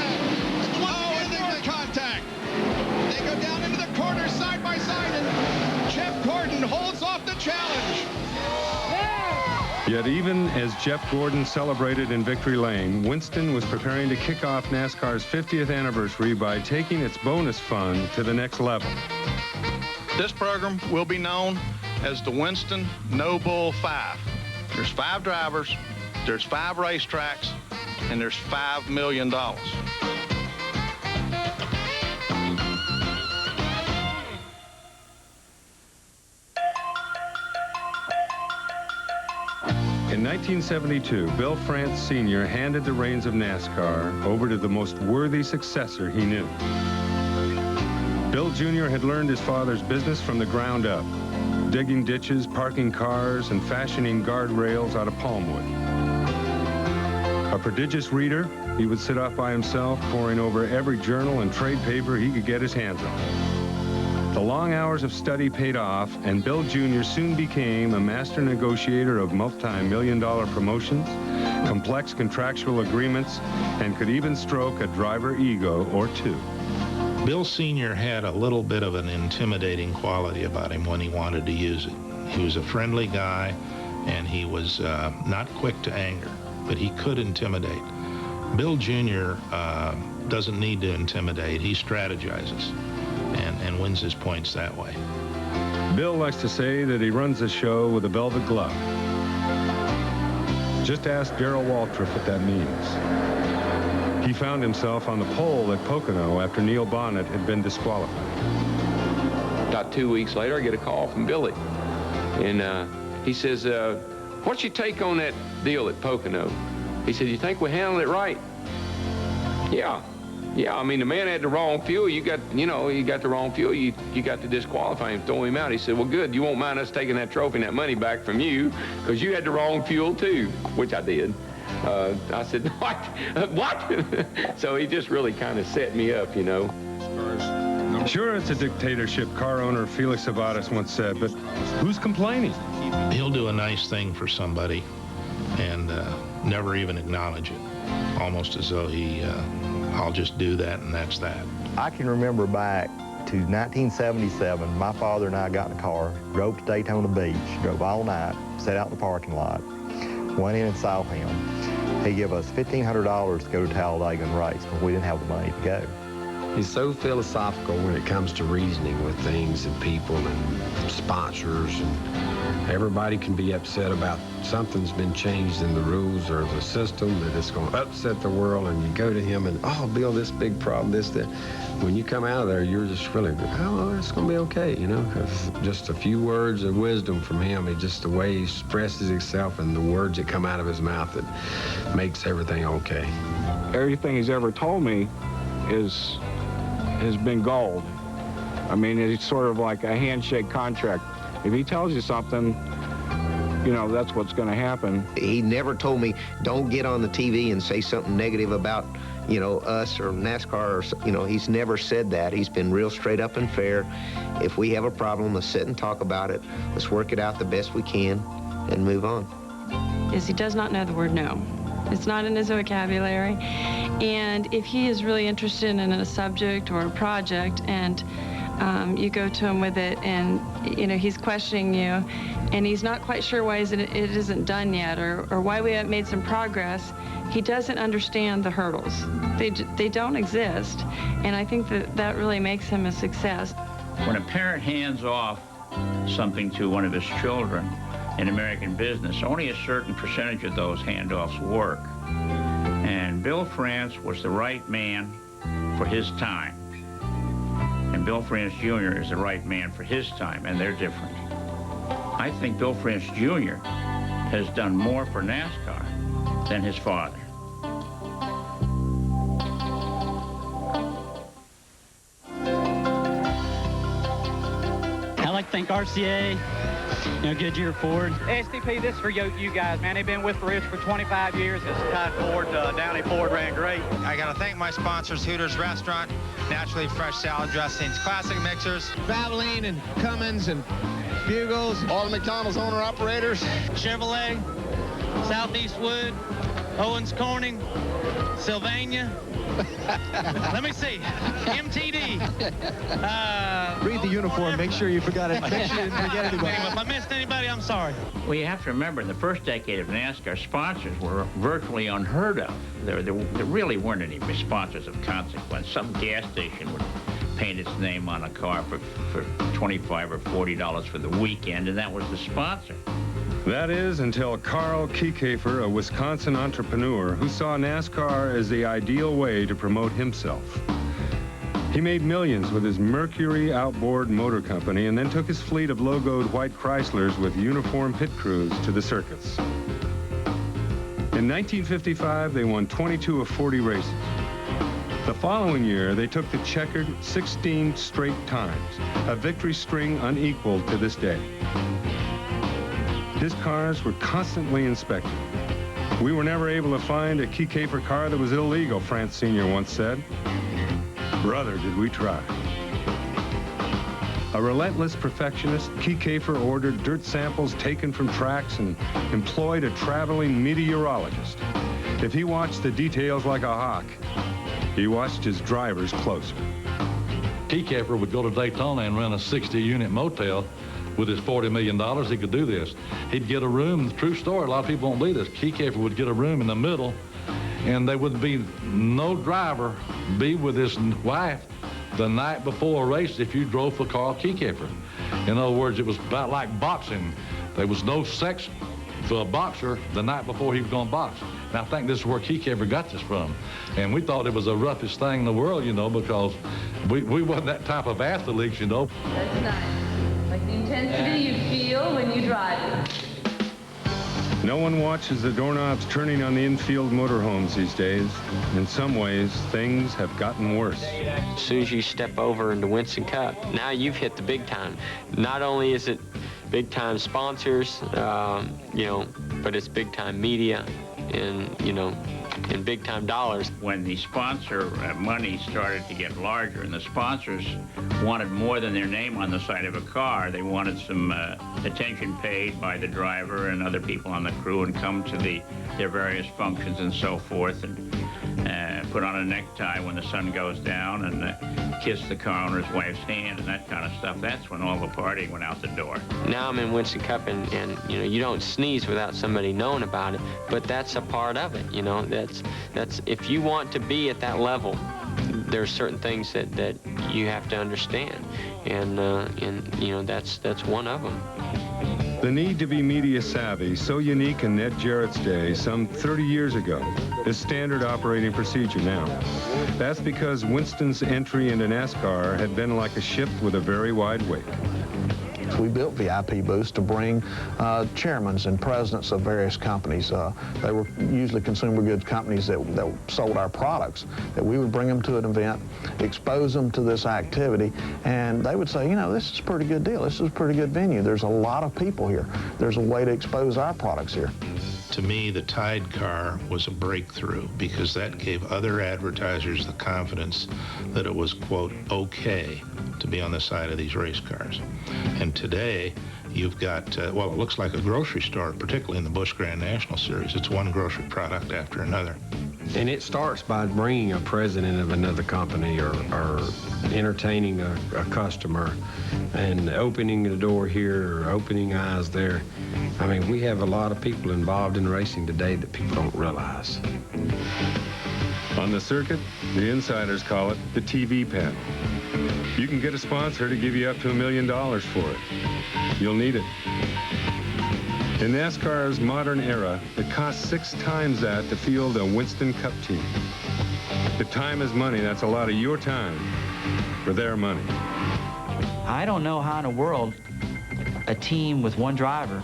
Yet even as Jeff Gordon celebrated in Victory Lane, Winston was preparing to kick off NASCAR's 50th anniversary by taking its bonus fund to the next level. This program will be known as the Winston No Bull 5. There's 5 drivers, there's 5 racetracks, and there's $5 million. In 1972, Bill France Sr. handed the reins of NASCAR over to the most worthy successor he knew. Bill Jr. had learned his father's business from the ground up, digging ditches, parking cars, and fashioning guardrails out of palmwood. A prodigious reader, he would sit off by himself, poring over every journal and trade paper he could get his hands on. The long hours of study paid off, and Bill Jr. soon became a master negotiator of multi-million-dollar promotions, complex contractual agreements, and could even stroke a driver ego or two. Bill Sr. had a little bit of an intimidating quality about him when he wanted to use it. He was a friendly guy, and he was not quick to anger, but he could intimidate. Bill Jr. Doesn't need to intimidate. He strategizes and wins his points that way. Bill likes to say that he runs the show with a velvet glove. Just ask Darrell Waltrip what that means. He found himself on the pole at Pocono after Neil Bonnet had been disqualified. About 2 weeks later, I get a call from Billy. And he says, what's your take on that deal at Pocono? He said, you think we handled it right? Yeah, I mean, the man had the wrong fuel. You got the wrong fuel. You got to disqualify him, throw him out. He said, well, good. You won't mind us taking that trophy and that money back from you because you had the wrong fuel, too, which I did. I said, what? What? So he just really kind of set me up, you know. Sure, it's a dictatorship, car owner Felix Sabates once said, but who's complaining? He'll do a nice thing for somebody and never even acknowledge it, almost as though I'll just do that and that's that. I can remember back to 1977, my father and I got in a car, drove to Daytona Beach, drove all night, sat out in the parking lot, went in and saw him. He gave us $1,500 to go to Talladega and race, but we didn't have the money to go. He's so philosophical when it comes to reasoning with things and people and sponsors, and everybody can be upset about something's been changed in the rules or the system that it's going to upset the world, and you go to him and, oh, Bill, this big problem, this, that. When you come out of there, you're just really, oh, it's going to be okay, you know, because just a few words of wisdom from him, just the way he expresses himself and the words that come out of his mouth that makes everything okay. Everything he's ever told me has been gold. I mean, it's sort of like a handshake contract. If he tells you something, you know, that's what's going to happen. He never told me, don't get on the TV and say something negative about, you know, us or NASCAR, or, you know, he's never said that. He's been real straight up and fair. If we have a problem, let's sit and talk about it. Let's work it out the best we can and move on. Is he does not know the word no. It's not in his vocabulary. And if he is really interested in a subject or a project and you go to him with it and, you know, he's questioning you and he's not quite sure why it isn't done yet or why we haven't made some progress, he doesn't understand the hurdles. They don't exist. And I think that really makes him a success. When a parent hands off something to one of his children in American business, only a certain percentage of those handoffs work. And Bill France was the right man for his time. And Bill France Jr. is the right man for his time, and they're different. I think Bill France Jr. has done more for NASCAR than his father. I'd like to thank RCA, Goodyear Ford. STP, this is for you guys, man. They've been with Rich for 25 years. This is Todd Ford. Downey Ford ran great. I got to thank my sponsors, Hooters Restaurant, Naturally Fresh Salad Dressings, Classic Mixers, Valvoline and Cummins and Bugles, all the McDonald's owner-operators, Chevrolet, Southeast Wood, Owens Corning, Sylvania. Let me see. MTD. Read the uniform. Make sure you forgot it. Make sure you didn't forget anybody. If I missed anybody, I'm sorry. Well, you have to remember, in the first decade of NASCAR, sponsors were virtually unheard of. There really weren't any sponsors of consequence. Some gas station would paint its name on a car for $25 or $40 for the weekend, and that was the sponsor. That is until Carl Kiekhaefer, a Wisconsin entrepreneur who saw NASCAR as the ideal way to promote himself. He made millions with his Mercury outboard motor company and then took his fleet of logoed white Chryslers with uniform pit crews to the circuits. In 1955, they won 22 of 40 races. The following year, they took the checkered 16 straight times, a victory string unequaled to this day. His cars were constantly inspected. We were never able to find a Kiekhaefer car that was illegal, France Sr. once said. Brother, did we try. A relentless perfectionist, Kiekhaefer ordered dirt samples taken from tracks and employed a traveling meteorologist. If he watched the details like a hawk, he watched his drivers closer. Kiekhaefer would go to Daytona and rent a 60-unit motel. With his $40 million, he could do this. He'd get a room, true story, a lot of people won't believe this. Kiekhaefer would get a room in the middle, and there would be no driver be with his wife the night before a race if you drove for Carl Kiekhaefer. In other words, it was about like boxing. There was no sex for a boxer the night before he was going to box. And I think this is where Kiekhaefer got this from. And we thought it was the roughest thing in the world, you know, because we wasn't that type of athletes, you know. That's nice. Like the intensity you feel when you drive it. No one watches the doorknobs turning on the infield motorhomes these days. In some ways, things have gotten worse. As soon as you step over into Winston Cup, now you've hit the big time. Not only is it big time sponsors, you know, but it's big time media and, you know, and big time dollars. When the sponsor money started to get larger and the sponsors wanted more than their name on the side of a car, they wanted some attention paid by the driver and other people on the crew and come to their various functions and so forth, and put on a necktie when the sun goes down and kiss the car owner's wife's hand and that kind of stuff. That's when all the partying went out the door. Now I'm in Winston Cup and you know, you don't sneeze without somebody knowing about it, but that's a part of it, you know. That's if you want to be at that level, there's certain things that you have to understand, and you know, that's one of them. The need to be media savvy, so unique in Ned Jarrett's day some 30 years ago, is standard operating procedure now. That's because Winston's entry into NASCAR had been like a ship with a very wide wake. We built VIP booths to bring chairmen and presidents of various companies. They were usually consumer goods companies that sold our products, that we would bring them to an event, expose them to this activity, and they would say, you know, this is a pretty good deal. This is a pretty good venue. There's a lot of people here. There's a way to expose our products here. To me, the Tide car was a breakthrough because that gave other advertisers the confidence that it was, quote, okay to be on the side of these race cars. And today, you've got, well, it looks like a grocery store, particularly in the Busch Grand National Series. It's one grocery product after another. And it starts by bringing a president of another company or entertaining a customer and opening the door here or opening eyes there. I mean, we have a lot of people involved in racing today that people don't realize. On the circuit, the insiders call it the TV pen. You can get a sponsor to give you up to $1 million for it. You'll need it. In NASCAR's modern era, it costs 6 times that to field a Winston Cup team. If time is money, that's a lot of your time for their money. I don't know how in the world a team with one driver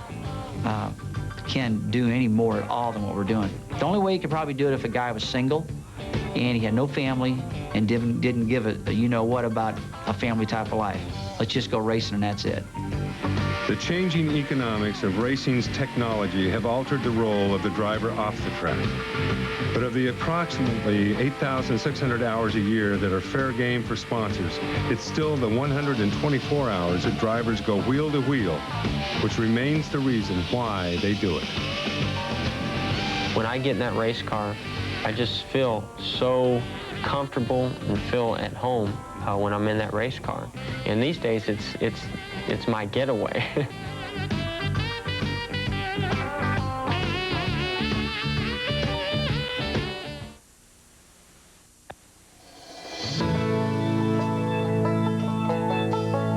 can do any more at all than what we're doing. The only way you could probably do it if a guy was single and he had no family and didn't give a you-know-what about a family type of life. Let's just go racing and that's it. The changing economics of racing's technology have altered the role of the driver off the track. But of the approximately 8,600 hours a year that are fair game for sponsors, it's still the 124 hours that drivers go wheel to wheel, which remains the reason why they do it. when I get in that race car, I just feel so comfortable and feel at home when I'm in that race car. And these days, it's my getaway.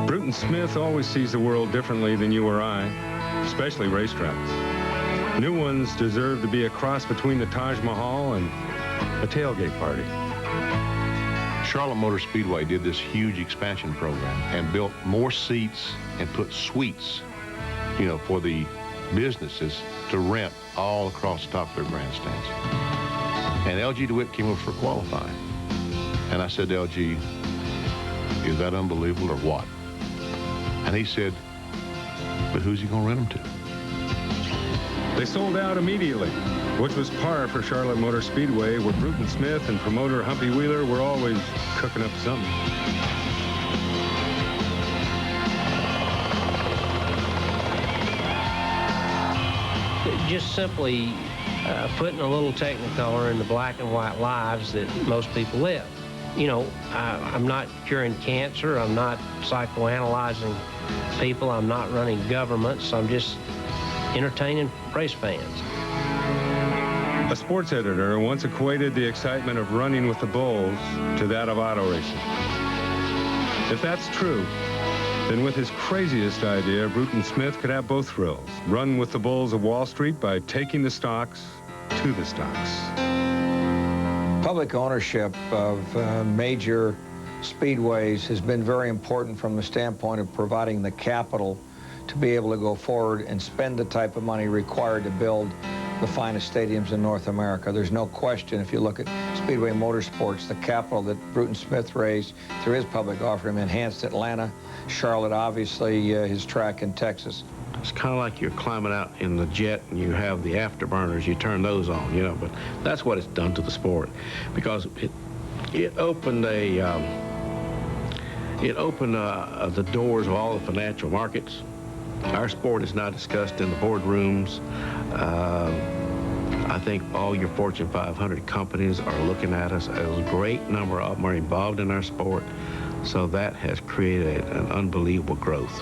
Bruton Smith always sees the world differently than you or I, especially racetracks. New ones deserve to be a cross between the Taj Mahal and a tailgate party. Charlotte Motor Speedway did this huge expansion program and built more seats and put suites, you know, for the businesses to rent all across the top of their grandstands. And LG DeWitt came over for qualifying. And I said to LG, is that unbelievable or what? And he said, but who's he going to rent them to? They sold out immediately, which was par for Charlotte Motor Speedway, where Bruton Smith and promoter Humpy Wheeler were always cooking up something. Just simply putting a little Technicolor in the black and white lives that most people live. You know, I'm not curing cancer, I'm not psychoanalyzing people, I'm not running governments, I'm just entertaining race fans. A sports editor once equated the excitement of running with the bulls to that of auto racing. If that's true, then with his craziest idea, Bruton Smith could have both thrills. Run with the bulls of Wall Street by taking the stocks to the stocks. Public ownership of major speedways has been very important from the standpoint of providing the capital to be able to go forward and spend the type of money required to build the finest stadiums in North America. There's no question, if you look at Speedway Motorsports, the capital that Bruton Smith raised through his public offering enhanced Atlanta, Charlotte, obviously his track in Texas. It's kind of like you're climbing out in the jet and you have the afterburners, you turn those on, you know, but that's what it's done to the sport, because it opened the doors of all the financial markets. Our sport is now discussed in the boardrooms. I think all your Fortune 500 companies are looking at us. A great number of them are involved in our sport, so that has created an unbelievable growth.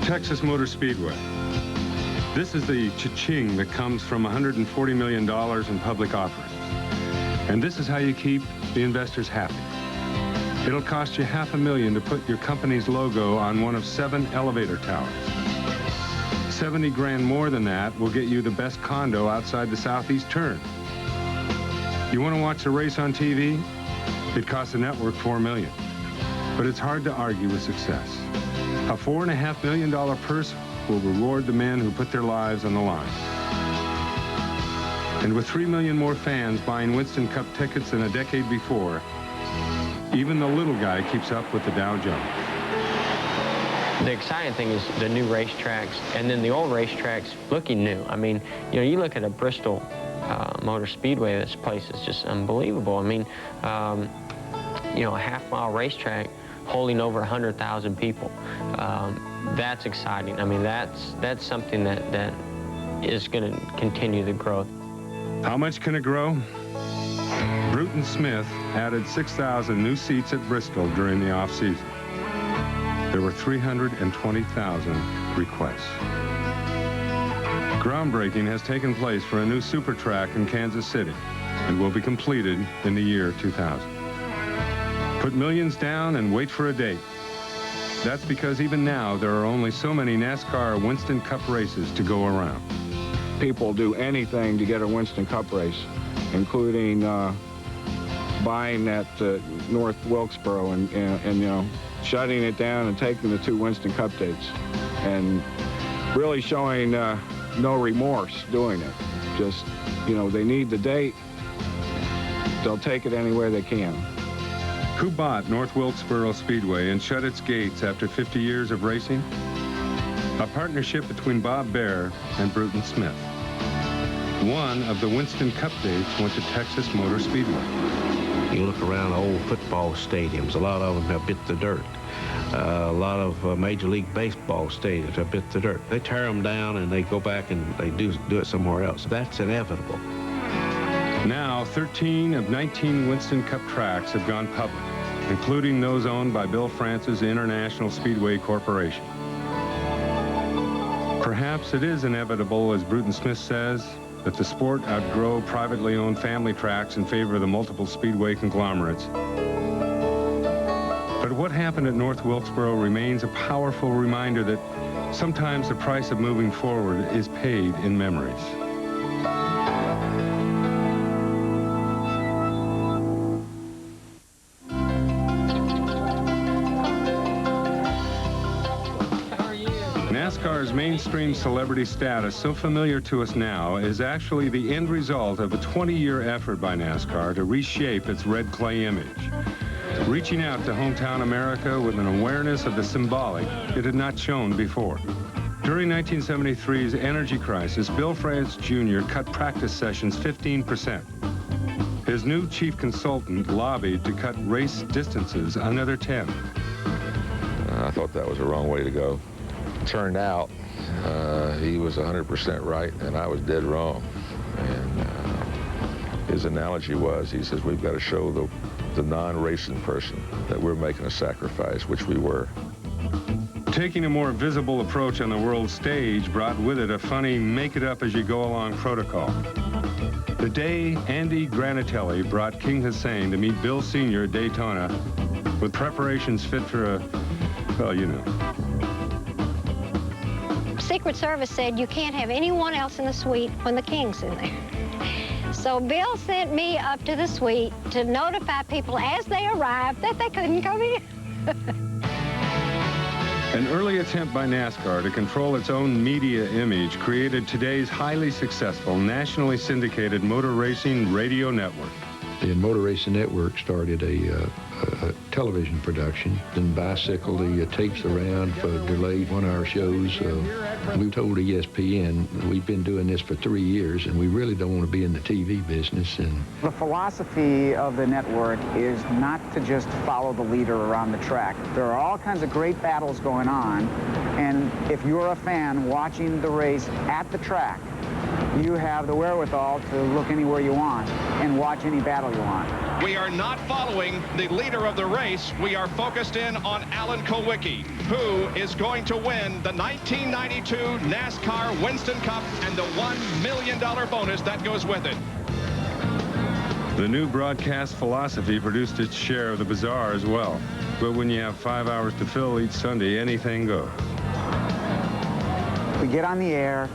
Texas Motor Speedway. This is the cha-ching that comes from $140 million in public offerings. And this is how you keep the investors happy. It'll cost you $500,000 to put your company's logo on one of 7 elevator towers. 70 grand more than that will get you the best condo outside the southeast turn. You want to watch the race on TV? It costs the network $4 million. But it's hard to argue with success. A $4.5 million purse will reward the men who put their lives on the line. And with 3 million more fans buying Winston Cup tickets than a decade before, even the little guy keeps up with the Dow Jones. The exciting thing is the new racetracks, and then the old racetracks looking new. I mean, you know, you look at a Bristol Motor Speedway, this place is just unbelievable. I mean, you know, a half-mile racetrack holding over 100,000 people. That's exciting. I mean, that's something that is going to continue the growth. How much can it grow? Bruton Smith added 6,000 new seats at Bristol during the off-season. There were 320,000 requests. Groundbreaking has taken place for a new super track in Kansas City and will be completed in the year 2000. Put millions down and wait for a date. That's because even now there are only so many NASCAR Winston Cup races to go around. People do anything to get a Winston Cup race, including buying that North Wilkesboro and you know, shutting it down and taking the 2 Winston Cup dates, and really showing no remorse doing it. Just, you know, they need the date, they'll take it anywhere they can. Who bought North Wilkesboro Speedway and shut its gates after 50 years of racing? A partnership between Bob Baer and Bruton Smith. One of the Winston Cup dates went to Texas Motor Speedway. You look around old football stadiums, a lot of them have bit the dirt. a lot of Major League Baseball stadiums have bit the dirt. They tear them down and they go back and they do it somewhere else. That's inevitable. Now, 13 of 19 Winston Cup tracks have gone public, including those owned by Bill France's International Speedway Corporation. Perhaps it is inevitable, as Bruton Smith says, that the sport outgrow privately owned family tracks in favor of the multiple speedway conglomerates. But what happened at North Wilkesboro remains a powerful reminder that sometimes the price of moving forward is paid in memories. NASCAR's mainstream celebrity status, so familiar to us now, is actually the end result of a 20-year effort by NASCAR to reshape its red clay image, reaching out to hometown America with an awareness of the symbolic it had not shown before. During 1973's energy crisis, Bill France Jr. cut practice sessions 15%. His new chief consultant lobbied to cut race distances another 10. I thought that was the wrong way to go. Turned out he was 100% right and I was dead wrong. And his analogy was, he says, we've got to show the non-racing person that we're making a sacrifice, which we were. Taking a more visible approach on the world stage brought with it a funny make-it-up-as-you-go-along protocol. The day Andy Granatelli brought King Hussein to meet Bill Sr. at Daytona with preparations fit for a, well, you know. Secret Service said you can't have anyone else in the suite when the King's in there. So Bill sent me up to the suite to notify people as they arrived that they couldn't come in. An early attempt by NASCAR to control its own media image created today's highly successful, nationally syndicated motor racing radio network. The Motor Racing Network started a television production, then bicycled the tapes around for delayed one-hour shows. We told ESPN, we've been doing this for 3 years, and we really don't want to be in the TV business. And the philosophy of the network is not to just follow the leader around the track. There are all kinds of great battles going on, and if you're a fan watching the race at the track, you have the wherewithal to look anywhere you want and watch any battle you want. We are not following the leader of the race. We are focused in on Alan Kulwicki, who is going to win the 1992 NASCAR Winston Cup and the $1 million bonus that goes with it. The new broadcast philosophy produced its share of the bizarre as well. But when you have 5 hours to fill each Sunday, anything goes. We get on the air,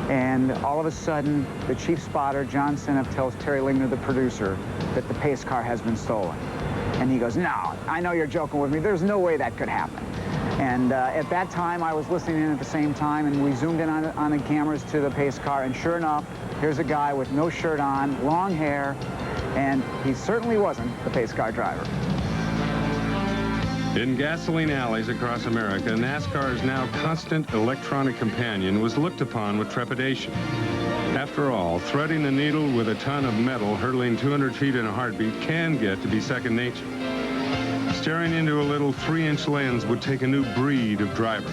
and all of a sudden, the chief spotter, John Sineff, tells Terry Ligner, the producer, that the pace car has been stolen. And he goes, no, I know you're joking with me. There's no way that could happen. And at that time, I was listening in at the same time, and we zoomed in on the cameras to the pace car, and sure enough, here's a guy with no shirt on, long hair, and he certainly wasn't the pace car driver. In gasoline alleys across America, NASCAR's now constant electronic companion was looked upon with trepidation. After all, threading a needle with a ton of metal hurtling 200 feet in a heartbeat can get to be second nature. Staring into a little 3-inch lens would take a new breed of driver.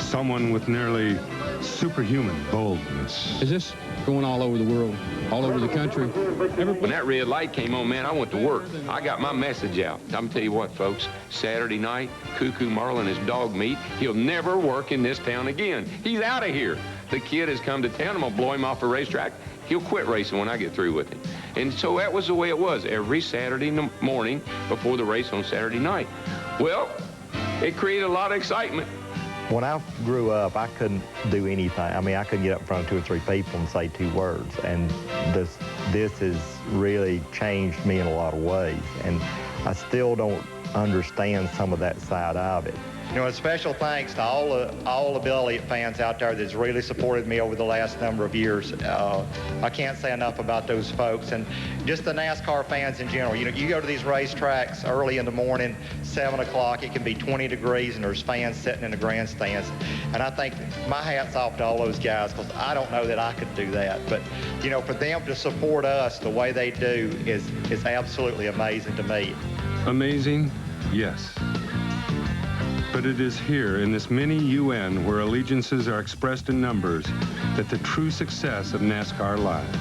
Someone with nearly superhuman boldness. Is this going all over the world, all over the country? When that red light came on, man, I went to work. I got my message out. I'm gonna tell you what, folks, Saturday night, Cuckoo Marlin is dog meat. He'll never work in this town again. He's out of here. The kid has come to town. I'm gonna blow him off the racetrack. He'll quit racing when I get through with him. And so that was the way it was every Saturday morning before the race on Saturday night. Well, it created a lot of excitement. When I grew up, I couldn't do anything. I mean, I couldn't get up in front of 2 or 3 people and say 2 words. And this has really changed me in a lot of ways. And I still don't understand some of that side of it. You know, a special thanks to all the Bill Elliott fans out there that's really supported me over the last number of years. I can't say enough about those folks, and just the NASCAR fans in general. You know, you go to these racetracks early in the morning, 7 o'clock, it can be 20 degrees, and there's fans sitting in the grandstands. And I think my hat's off to all those guys, because I don't know that I could do that. But, you know, for them to support us the way they do is absolutely amazing to me. Amazing? Yes. But it is here in this mini UN where allegiances are expressed in numbers that the true success of NASCAR lies.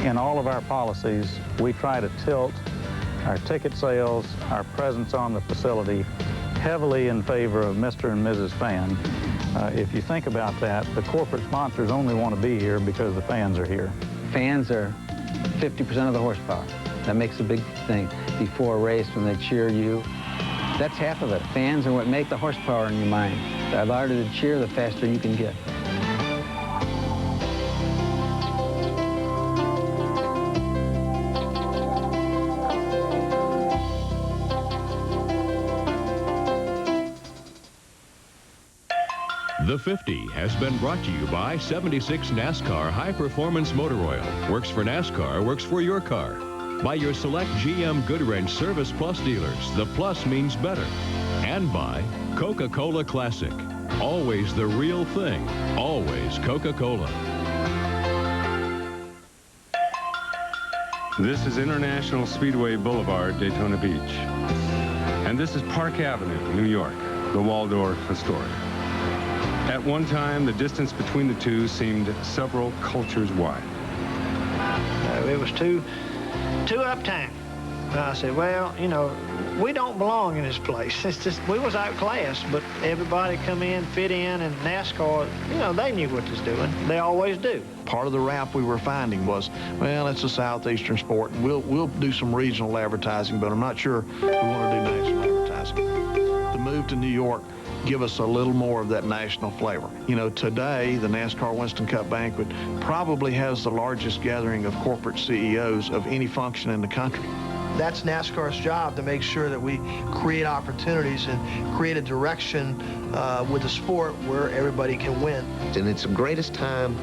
In all of our policies, we try to tilt our ticket sales, our presence on the facility, heavily in favor of Mr. and Mrs. Fan. If you think about that, the corporate sponsors only want to be here because the fans are here. Fans are 50% of the horsepower. That makes a big thing. Before a race, when they cheer you, that's half of it. Fans are what make the horsepower in your mind. The louder the cheer, the faster you can get. The 50 has been brought to you by 76 NASCAR High Performance Motor Oil. Works for NASCAR, works for your car. By your select GM Goodwrench Service Plus dealers. The plus means better. And by Coca-Cola Classic. Always the real thing. Always Coca-Cola. This is International Speedway Boulevard, Daytona Beach. And this is Park Avenue, New York, the Waldorf Astoria. At one time, the distance between the two seemed several cultures wide. It was too uptown. I said, well, you know, we don't belong in this place. It's just, we was outclassed, but everybody come in, fit in, and NASCAR, you know, they knew what they was doing. They always do. Part of the rap we were finding was, well, it's a southeastern sport. We'll do some regional advertising, but I'm not sure we want to do national advertising. The move to New York give us a little more of that national flavor. You know, today, the NASCAR Winston Cup banquet probably has the largest gathering of corporate CEOs of any function in the country. That's NASCAR's job, to make sure that we create opportunities and create a direction with the sport where everybody can win. And it's the greatest time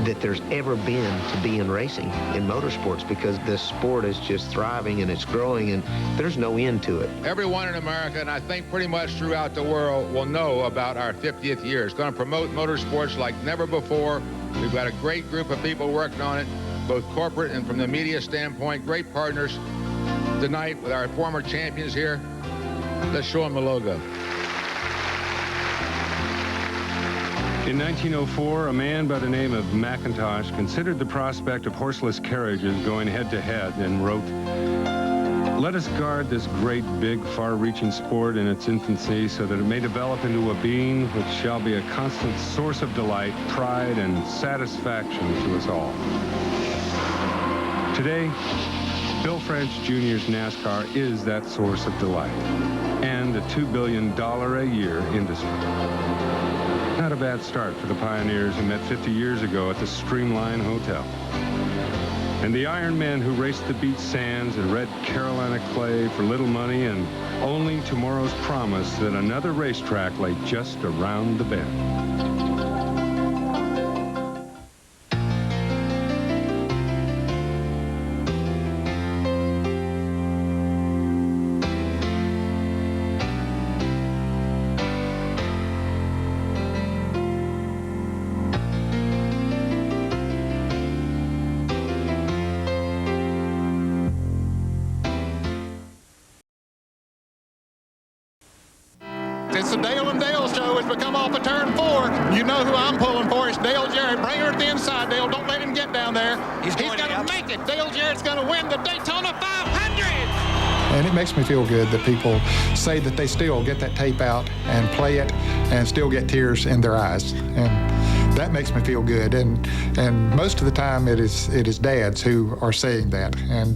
that there's ever been to be in racing in motorsports, because this sport is just thriving and it's growing and there's no end to it. Everyone in America, and I think pretty much throughout the world, will know about our 50th year. It's going to promote motorsports like never before. We've got a great group of people working on it, both corporate and from the media standpoint. Great partners tonight with our former champions here. Let's show them the logo. In 1904, a man by the name of McIntosh considered the prospect of horseless carriages going head-to-head and wrote, "Let us guard this great, big, far-reaching sport in its infancy so that it may develop into a being which shall be a constant source of delight, pride, and satisfaction to us all." Today, Bill French Jr.'s NASCAR is that source of delight and a $2 billion a year industry. Not a bad start for the pioneers who met 50 years ago at the Streamline Hotel. And the Iron Men who raced the beach sands and red Carolina clay for little money and only tomorrow's promise that another racetrack lay just around the bend. It's the Dale and Dale show as we come off of turn 4. You know who I'm pulling for. It's Dale Jarrett. Bring her to the inside, Dale. Don't let him get down there. He's going to make it. Dale Jarrett's going to win the Daytona 500. And it makes me feel good that people say that they still get that tape out and play it and still get tears in their eyes. And that makes me feel good. And most of the time it is dads who are saying that, and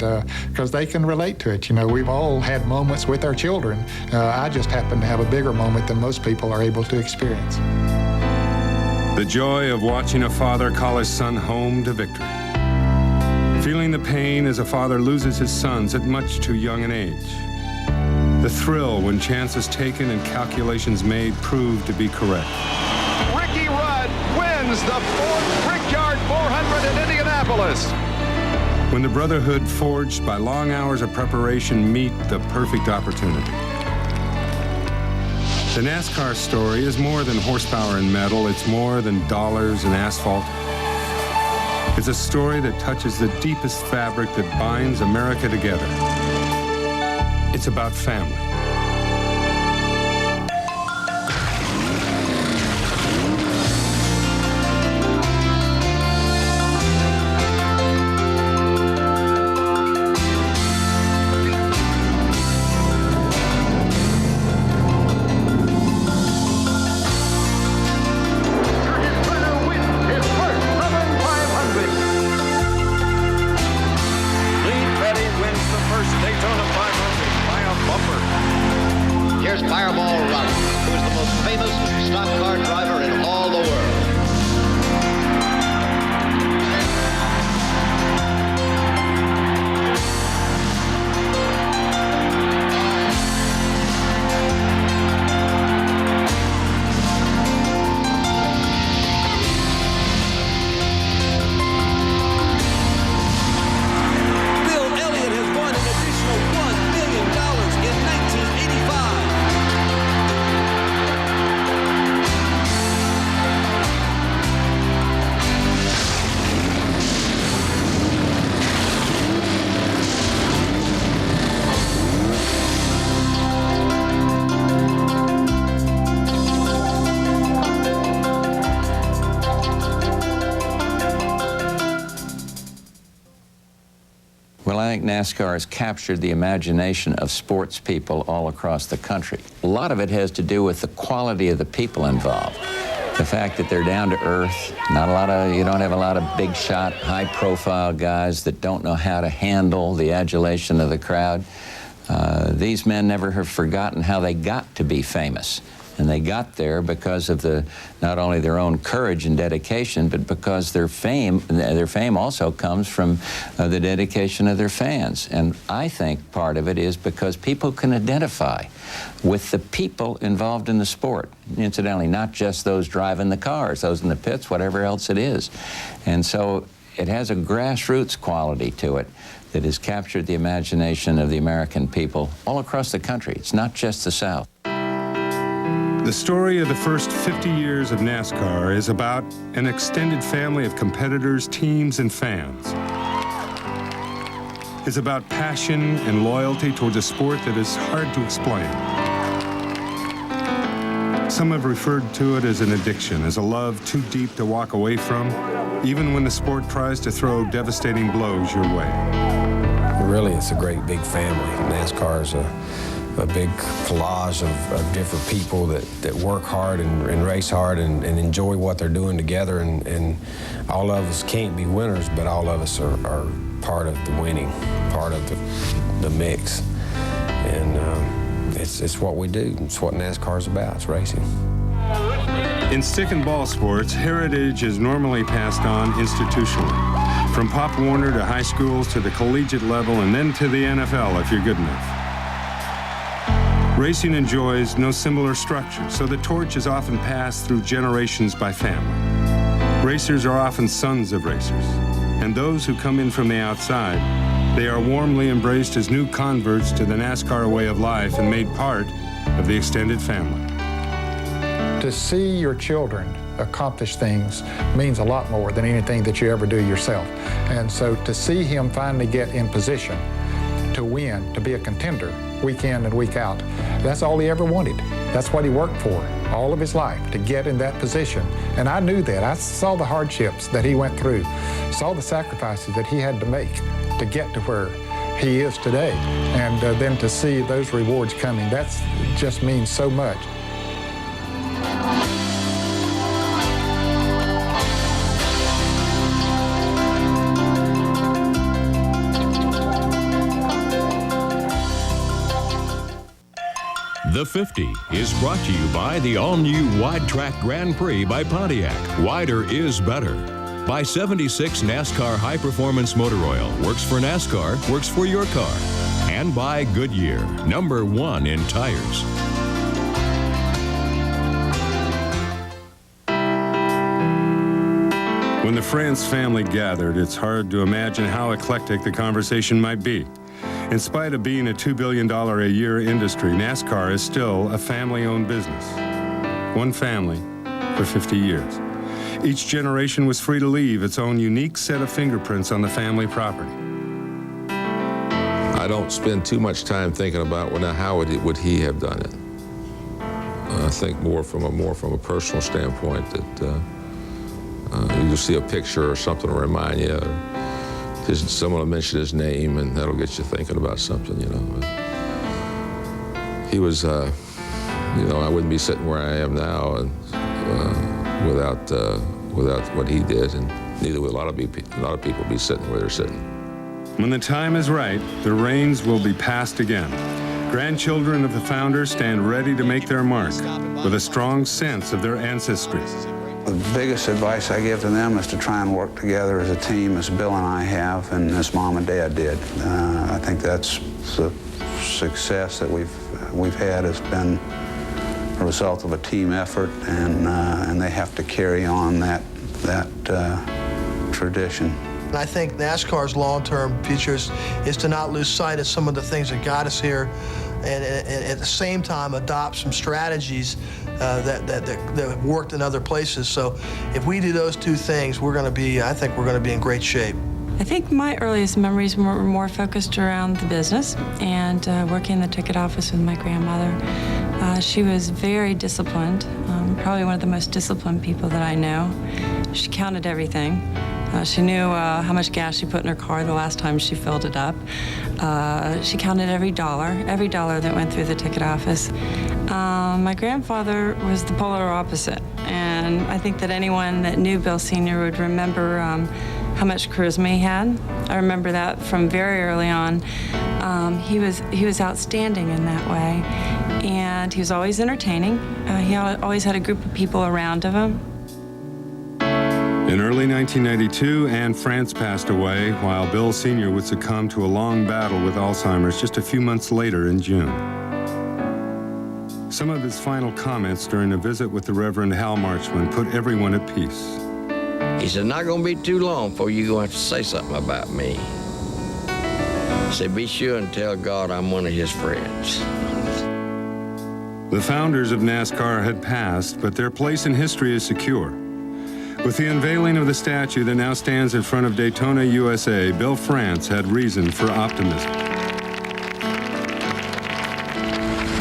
because they can relate to it. You know, we've all had moments with our children. I just happen to have a bigger moment than most people are able to experience. The joy of watching a father call his son home to victory. Feeling the pain as a father loses his sons at much too young an age. The thrill when chances taken and calculations made prove to be correct. Ricky Rudd wins the 4th Brickyard 400 in Indianapolis. When the brotherhood forged by long hours of preparation meet the perfect opportunity. The NASCAR story is more than horsepower and metal. It's more than dollars and asphalt. It's a story that touches the deepest fabric that binds America together. It's about family. Well, I think NASCAR has captured the imagination of sports people all across the country. A lot of it has to do with the quality of the people involved. The fact that they're down to earth, you don't have a lot of big shot, high profile guys that don't know how to handle the adulation of the crowd. These men never have forgotten how they got to be famous. And they got there because of not only their own courage and dedication, but because their fame also comes from the dedication of their fans. And I think part of it is because people can identify with the people involved in the sport. Incidentally, not just those driving the cars, those in the pits, whatever else it is. And so it has a grassroots quality to it that has captured the imagination of the American people all across the country. It's not just the South. The story of the first 50 years of NASCAR is about an extended family of competitors, teams, and fans. It's about passion and loyalty towards a sport that is hard to explain. Some have referred to it as an addiction, as a love too deep to walk away from, even when the sport tries to throw devastating blows your way. Really, it's a great big family. NASCAR is a big collage of different people that work hard and race hard and enjoy what they're doing together. And all of us can't be winners, but all of us are part of the winning, part of the mix. And it's what we do. It's what NASCAR is about. It's racing. In stick and ball sports, heritage is normally passed on institutionally, from Pop Warner to high schools to the collegiate level and then to the NFL if you're good enough. Racing enjoys no similar structure, so the torch is often passed through generations by family. Racers are often sons of racers, and those who come in from the outside, they are warmly embraced as new converts to the NASCAR way of life and made part of the extended family. To see your children accomplish things means a lot more than anything that you ever do yourself. And so to see him finally get in position to win, to be a contender, week in and week out, that's all he ever wanted. That's what he worked for all of his life, to get in that position. And I knew that. I saw the hardships that he went through, saw the sacrifices that he had to make to get to where he is today. And then to see those rewards coming, that just means so much. The 50 is brought to you by the all-new Wide Track Grand Prix by Pontiac. Wider is better. By 76 NASCAR High Performance Motor Oil. Works for NASCAR, works for your car. And by Goodyear, #1 in tires. When the France family gathered, it's hard to imagine how eclectic the conversation might be. In spite of being a $2 billion a year industry, NASCAR is still a family-owned business. One family for 50 years. Each generation was free to leave its own unique set of fingerprints on the family property. I don't spend too much time thinking about, well, now how would he have done it? I think more from a personal standpoint that you just see a picture or something to remind you. Someone will mention his name, and that'll get you thinking about something, you know. He was, I wouldn't be sitting where I am now and, without what he did, and neither would a lot of people be sitting where they're sitting. When the time is right, the reins will be passed again. Grandchildren of the founders stand ready to make their mark with a strong sense of their ancestry. The biggest advice I give to them is to try and work together as a team, as Bill and I have, and as Mom and Dad did. I think that's the success that we've had has been a result of a team effort, and they have to carry on that tradition. I think NASCAR's long-term future is to not lose sight of some of the things that got us here, and at the same time adopt some strategies that worked in other places. So if we do those two things, I think we're going to be in great shape. I think my earliest memories were more focused around the business and working in the ticket office with my grandmother. She was very disciplined, probably one of the most disciplined people that I know. She counted everything. She knew how much gas she put in her car the last time she filled it up. She counted every dollar that went through the ticket office. My grandfather was the polar opposite, and I think that anyone that knew Bill Sr. would remember how much charisma he had. I remember that from very early on. He was outstanding in that way, and he was always entertaining. He always had a group of people around of him. In early 1992, Anne France passed away, while Bill Sr. would succumb to a long battle with Alzheimer's just a few months later in June. Some of his final comments during a visit with the Reverend Hal Marchman put everyone at peace. He said, not going to be too long before you're going to have to say something about me. He said, be sure and tell God I'm one of his friends. The founders of NASCAR had passed, but their place in history is secure. With the unveiling of the statue that now stands in front of Daytona, USA, Bill France had reason for optimism.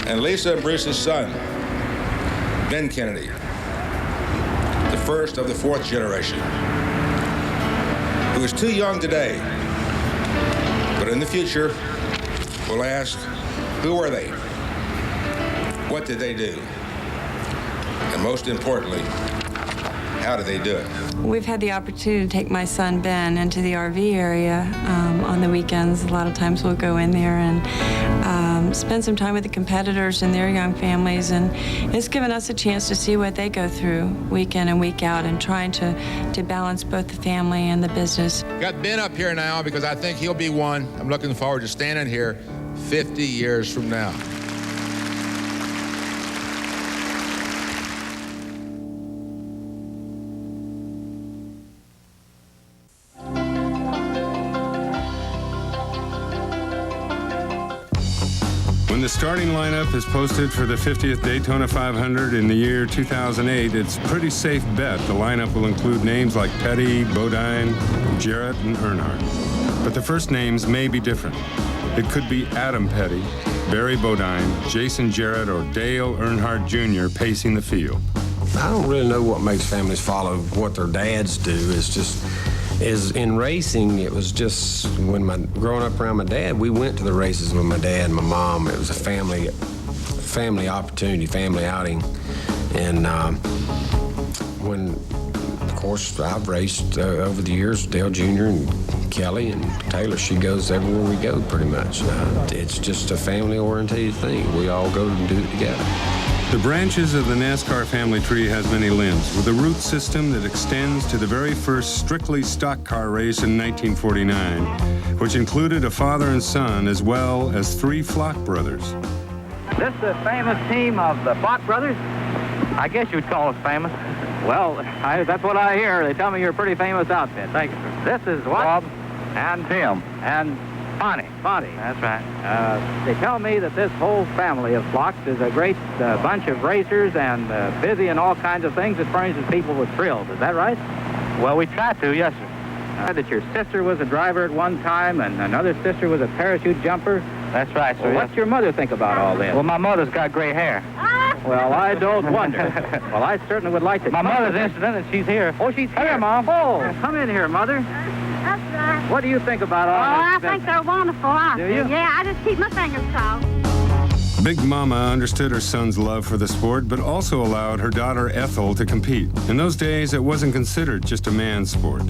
And Lisa and Bruce's son, Ben Kennedy, the first of the fourth generation, who is too young today, but in the future will ask, who were they? What did they do? And most importantly, how did they do it? We've had the opportunity to take my son Ben into the RV area on the weekends. A lot of times we'll go in there and spend some time with the competitors and their young families, and it's given us a chance to see what they go through week in and week out, and trying to balance both the family and the business. Got Ben up here now because I think he'll be one. I'm looking forward to standing here 50 years from now. When the starting lineup is posted for the 50th Daytona 500 in the year 2008, it's a pretty safe bet the lineup will include names like Petty, Bodine, Jarrett, and Earnhardt. But the first names may be different. It could be Adam Petty, Barry Bodine, Jason Jarrett, or Dale Earnhardt Jr. pacing the field. I don't really know what makes families follow what their dads do. It's just, in racing, it was just when growing up around my dad, we went to the races with my dad and my mom. It was a family opportunity, family outing. And when, of course, I've raced over the years, Dale Jr. and Kelly and Taylor, she goes everywhere we go pretty much. It's just a family-oriented thing. We all go and do it together. The branches of the NASCAR family tree has many limbs, with a root system that extends to the very first strictly stock car race in 1949, which included a father and son as well as 3 Flock brothers. This is the famous team of the Flock brothers? I guess you'd call us famous. Well, that's what I hear. They tell me you're a pretty famous outfit. Thank you, sir. This is what? Bob and Tim. And Bonnie. That's right. They tell me that this whole family of Flocks is a great bunch of racers and busy in all kinds of things that furnishes people with thrills. Is that right? Well, we try to, yes, sir. That your sister was a driver at one time and another sister was a parachute jumper. That's right, sir. Well, what's your mother think about all this? Well, my mother's got gray hair. Well, I don't wonder. Well, I certainly would like to. My mother's incident, and she's here. Oh, she's here, Mom. Oh, come in here, Mother. That's right. What do you think about all this? I think they're wonderful. Do you? Yeah, I just keep my fingers crossed. Big Mama understood her son's love for the sport, but also allowed her daughter Ethel to compete. In those days, it wasn't considered just a man's sport.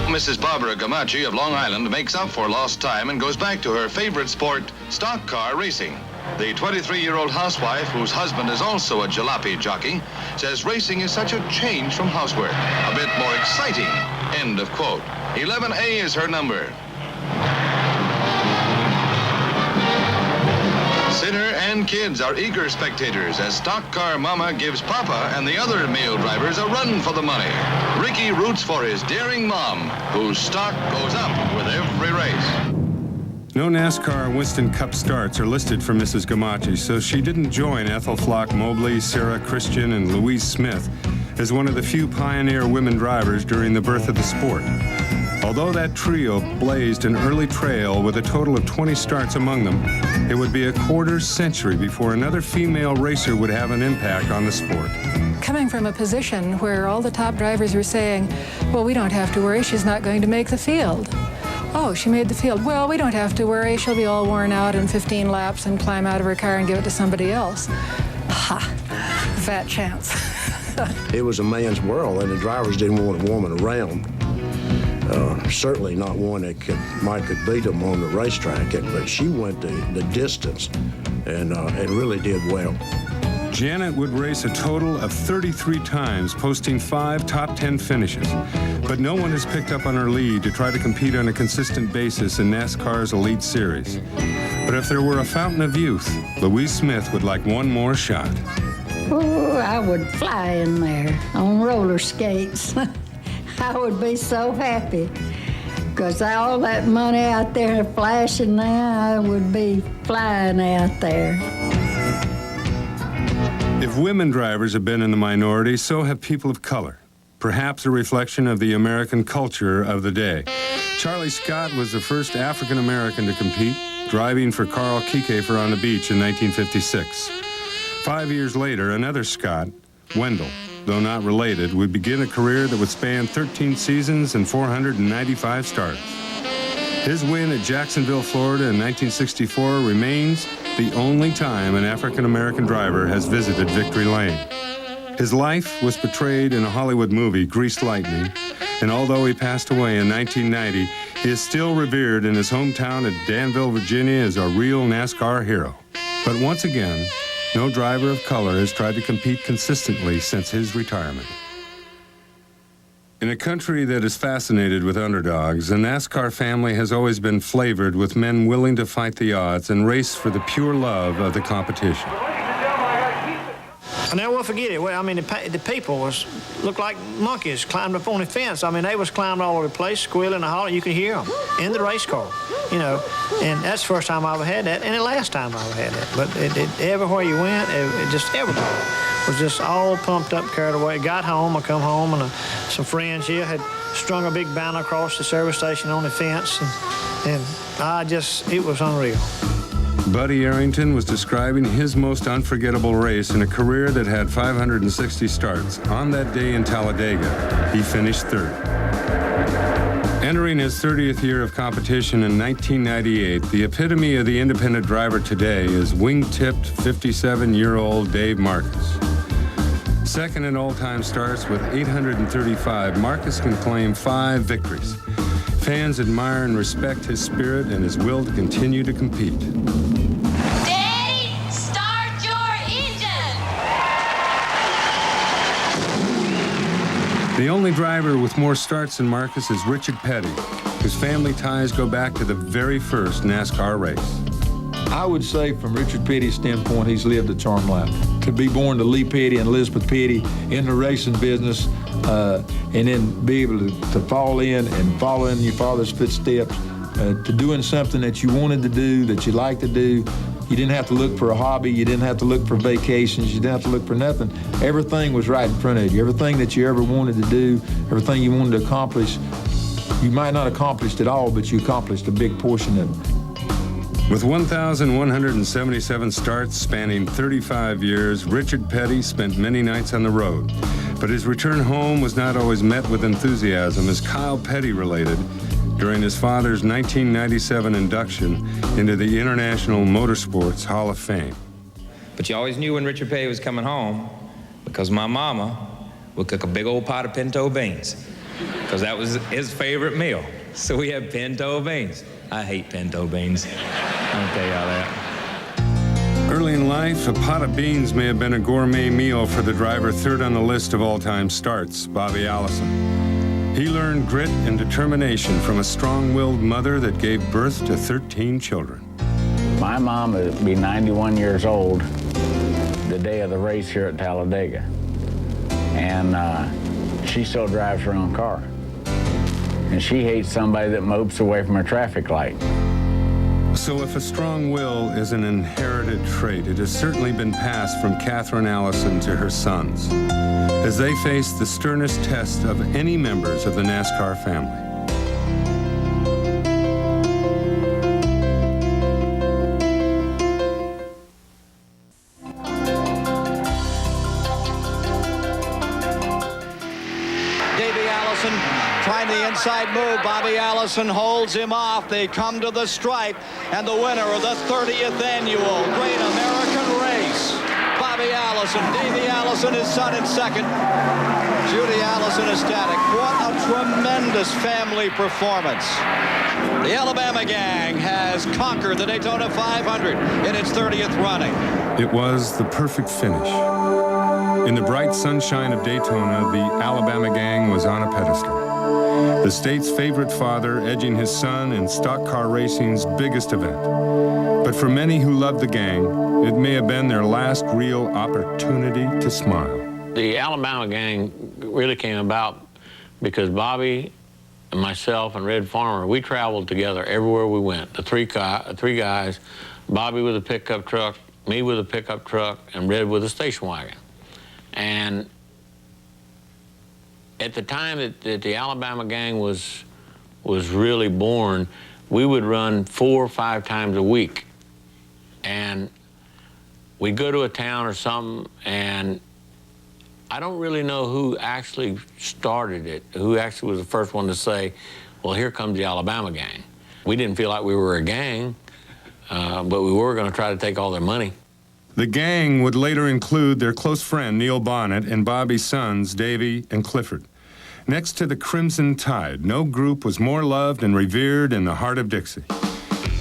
Mrs. Barbara Gamachi of Long Island makes up for lost time and goes back to her favorite sport, stock car racing. The 23-year-old housewife, whose husband is also a jalopy jockey, says racing is such a change from housework, a bit more exciting, end of quote. 11A is her number. Sinner and kids are eager spectators as Stock Car Mama gives Papa and the other male drivers a run for the money. Ricky roots for his daring mom, whose stock goes up with every race. No NASCAR Winston Cup starts are listed for Mrs. Gamachi, so she didn't join Ethel Flock Mobley, Sarah Christian, and Louise Smith as one of the few pioneer women drivers during the birth of the sport. Although that trio blazed an early trail with a total of 20 starts among them, it would be a quarter century before another female racer would have an impact on the sport. coming from a position where all the top drivers were saying, well, we don't have to worry, she's not going to make the field. Oh, she made the field. Well, we don't have to worry, she'll be all worn out in 15 laps and climb out of her car and give it to somebody else. Ha, fat chance. It was a man's world, and the drivers didn't want a woman around. Certainly not one that could beat them on the racetrack, but she went the distance and really did well. Janet would race a total of 33 times, posting 5 top 10 finishes. But no one has picked up on her lead to try to compete on a consistent basis in NASCAR's Elite Series. But if there were a fountain of youth, Louise Smith would like one more shot. Oh, I would fly in there on roller skates. I would be so happy, because all that money out there flashing now, I would be flying out there. If women drivers have been in the minority, so have people of color, perhaps a reflection of the American culture of the day. Charlie Scott was the first African American to compete, driving for Carl Kiekhaefer on the beach in 1956. 5 years later, another Scott, Wendell, though not related, would begin a career that would span 13 seasons and 495 starts. His win at Jacksonville, Florida in 1964 remains the only time an African-American driver has visited Victory Lane. His life was portrayed in a Hollywood movie, Greased Lightning, and although he passed away in 1990, he is still revered in his hometown of Danville, Virginia as a real NASCAR hero. But once again, no driver of color has tried to compete consistently since his retirement. In a country that is fascinated with underdogs, the NASCAR family has always been flavored with men willing to fight the odds and race for the pure love of the competition. I never will forget it. Well, I mean, the people looked like monkeys climbed up on the fence. I mean, they was climbing all over the place, squealing and hollering. You could hear them in the race car, you know. And that's the first time I ever had that, and the last time I ever had that. But everywhere you went, just everybody was just all pumped up, carried away. Got home, I come home, and some friends here had strung a big banner across the service station on the fence, and it was unreal. Buddy Arrington was describing his most unforgettable race in a career that had 560 starts. On that day in Talladega, he finished third. Entering his 30th year of competition in 1998, the epitome of the independent driver today is wing-tipped 57-year-old Dave Marcus. Second in all-time starts with 835, Marcus can claim 5 victories. Fans admire and respect his spirit and his will to continue to compete. Daddy, start your engine! The only driver with more starts than Marcus is Richard Petty, whose family ties go back to the very first NASCAR race. I would say from Richard Petty's standpoint, he's lived a charmed life. To be born to Lee Petty and Elizabeth Petty in the racing business, and then be able to fall in and follow in your father's footsteps, to doing something that you wanted to do, that you like to do. You didn't have to look for a hobby. You didn't have to look for vacations. You didn't have to look for nothing. Everything was right in front of you. Everything that you ever wanted to do, everything you wanted to accomplish, you might not accomplish it all, but you accomplished a big portion of it. With 1,177 starts spanning 35 years, Richard Petty spent many nights on the road. But his return home was not always met with enthusiasm, as Kyle Petty related during his father's 1997 induction into the International Motorsports Hall of Fame. But you always knew when Richard Petty was coming home, because my mama would cook a big old pot of pinto beans, because that was his favorite meal. So we had pinto beans. I hate pinto beans. I'll tell y'all that. Early in life, a pot of beans may have been a gourmet meal for the driver third on the list of all-time starts, Bobby Allison. He learned grit and determination from a strong-willed mother that gave birth to 13 children. My mom would be 91 years old the day of the race here at Talladega. And she still drives her own car. And she hates somebody that mopes away from a traffic light. So if a strong will is an inherited trait, it has certainly been passed from Catherine Allison to her sons, as they face the sternest test of any members of the NASCAR family. inside move. Bobby Allison holds him off. They come to the stripe, and the winner of the 30th annual Great American Race, Bobby Allison. Davey Allison, his son, in second. Judy Allison ecstatic. What a tremendous family performance. The Alabama gang has conquered the Daytona 500 in its 30th running. It was the perfect finish. In the bright sunshine of Daytona, the Alabama gang was on a pedestal. The state's favorite father edging his son in stock car racing's biggest event. But for many who loved the gang, it may have been their last real opportunity to smile. The Alabama gang really came about because Bobby and myself and Red Farmer, we traveled together everywhere we went. The three guys, Bobby with a pickup truck, me with a pickup truck, and Red with a station wagon. And at the time that the Alabama gang was really born, we would run 4 or 5 times a week. And we'd go to a town or something, and I don't really know who actually started it, who actually was the first one to say, well, here comes the Alabama gang. We didn't feel like we were a gang, but we were going to try to take all their money. The gang would later include their close friend Neil Bonnet and Bobby's sons, Davey and Clifford. Next to the Crimson Tide, no group was more loved and revered in the heart of Dixie.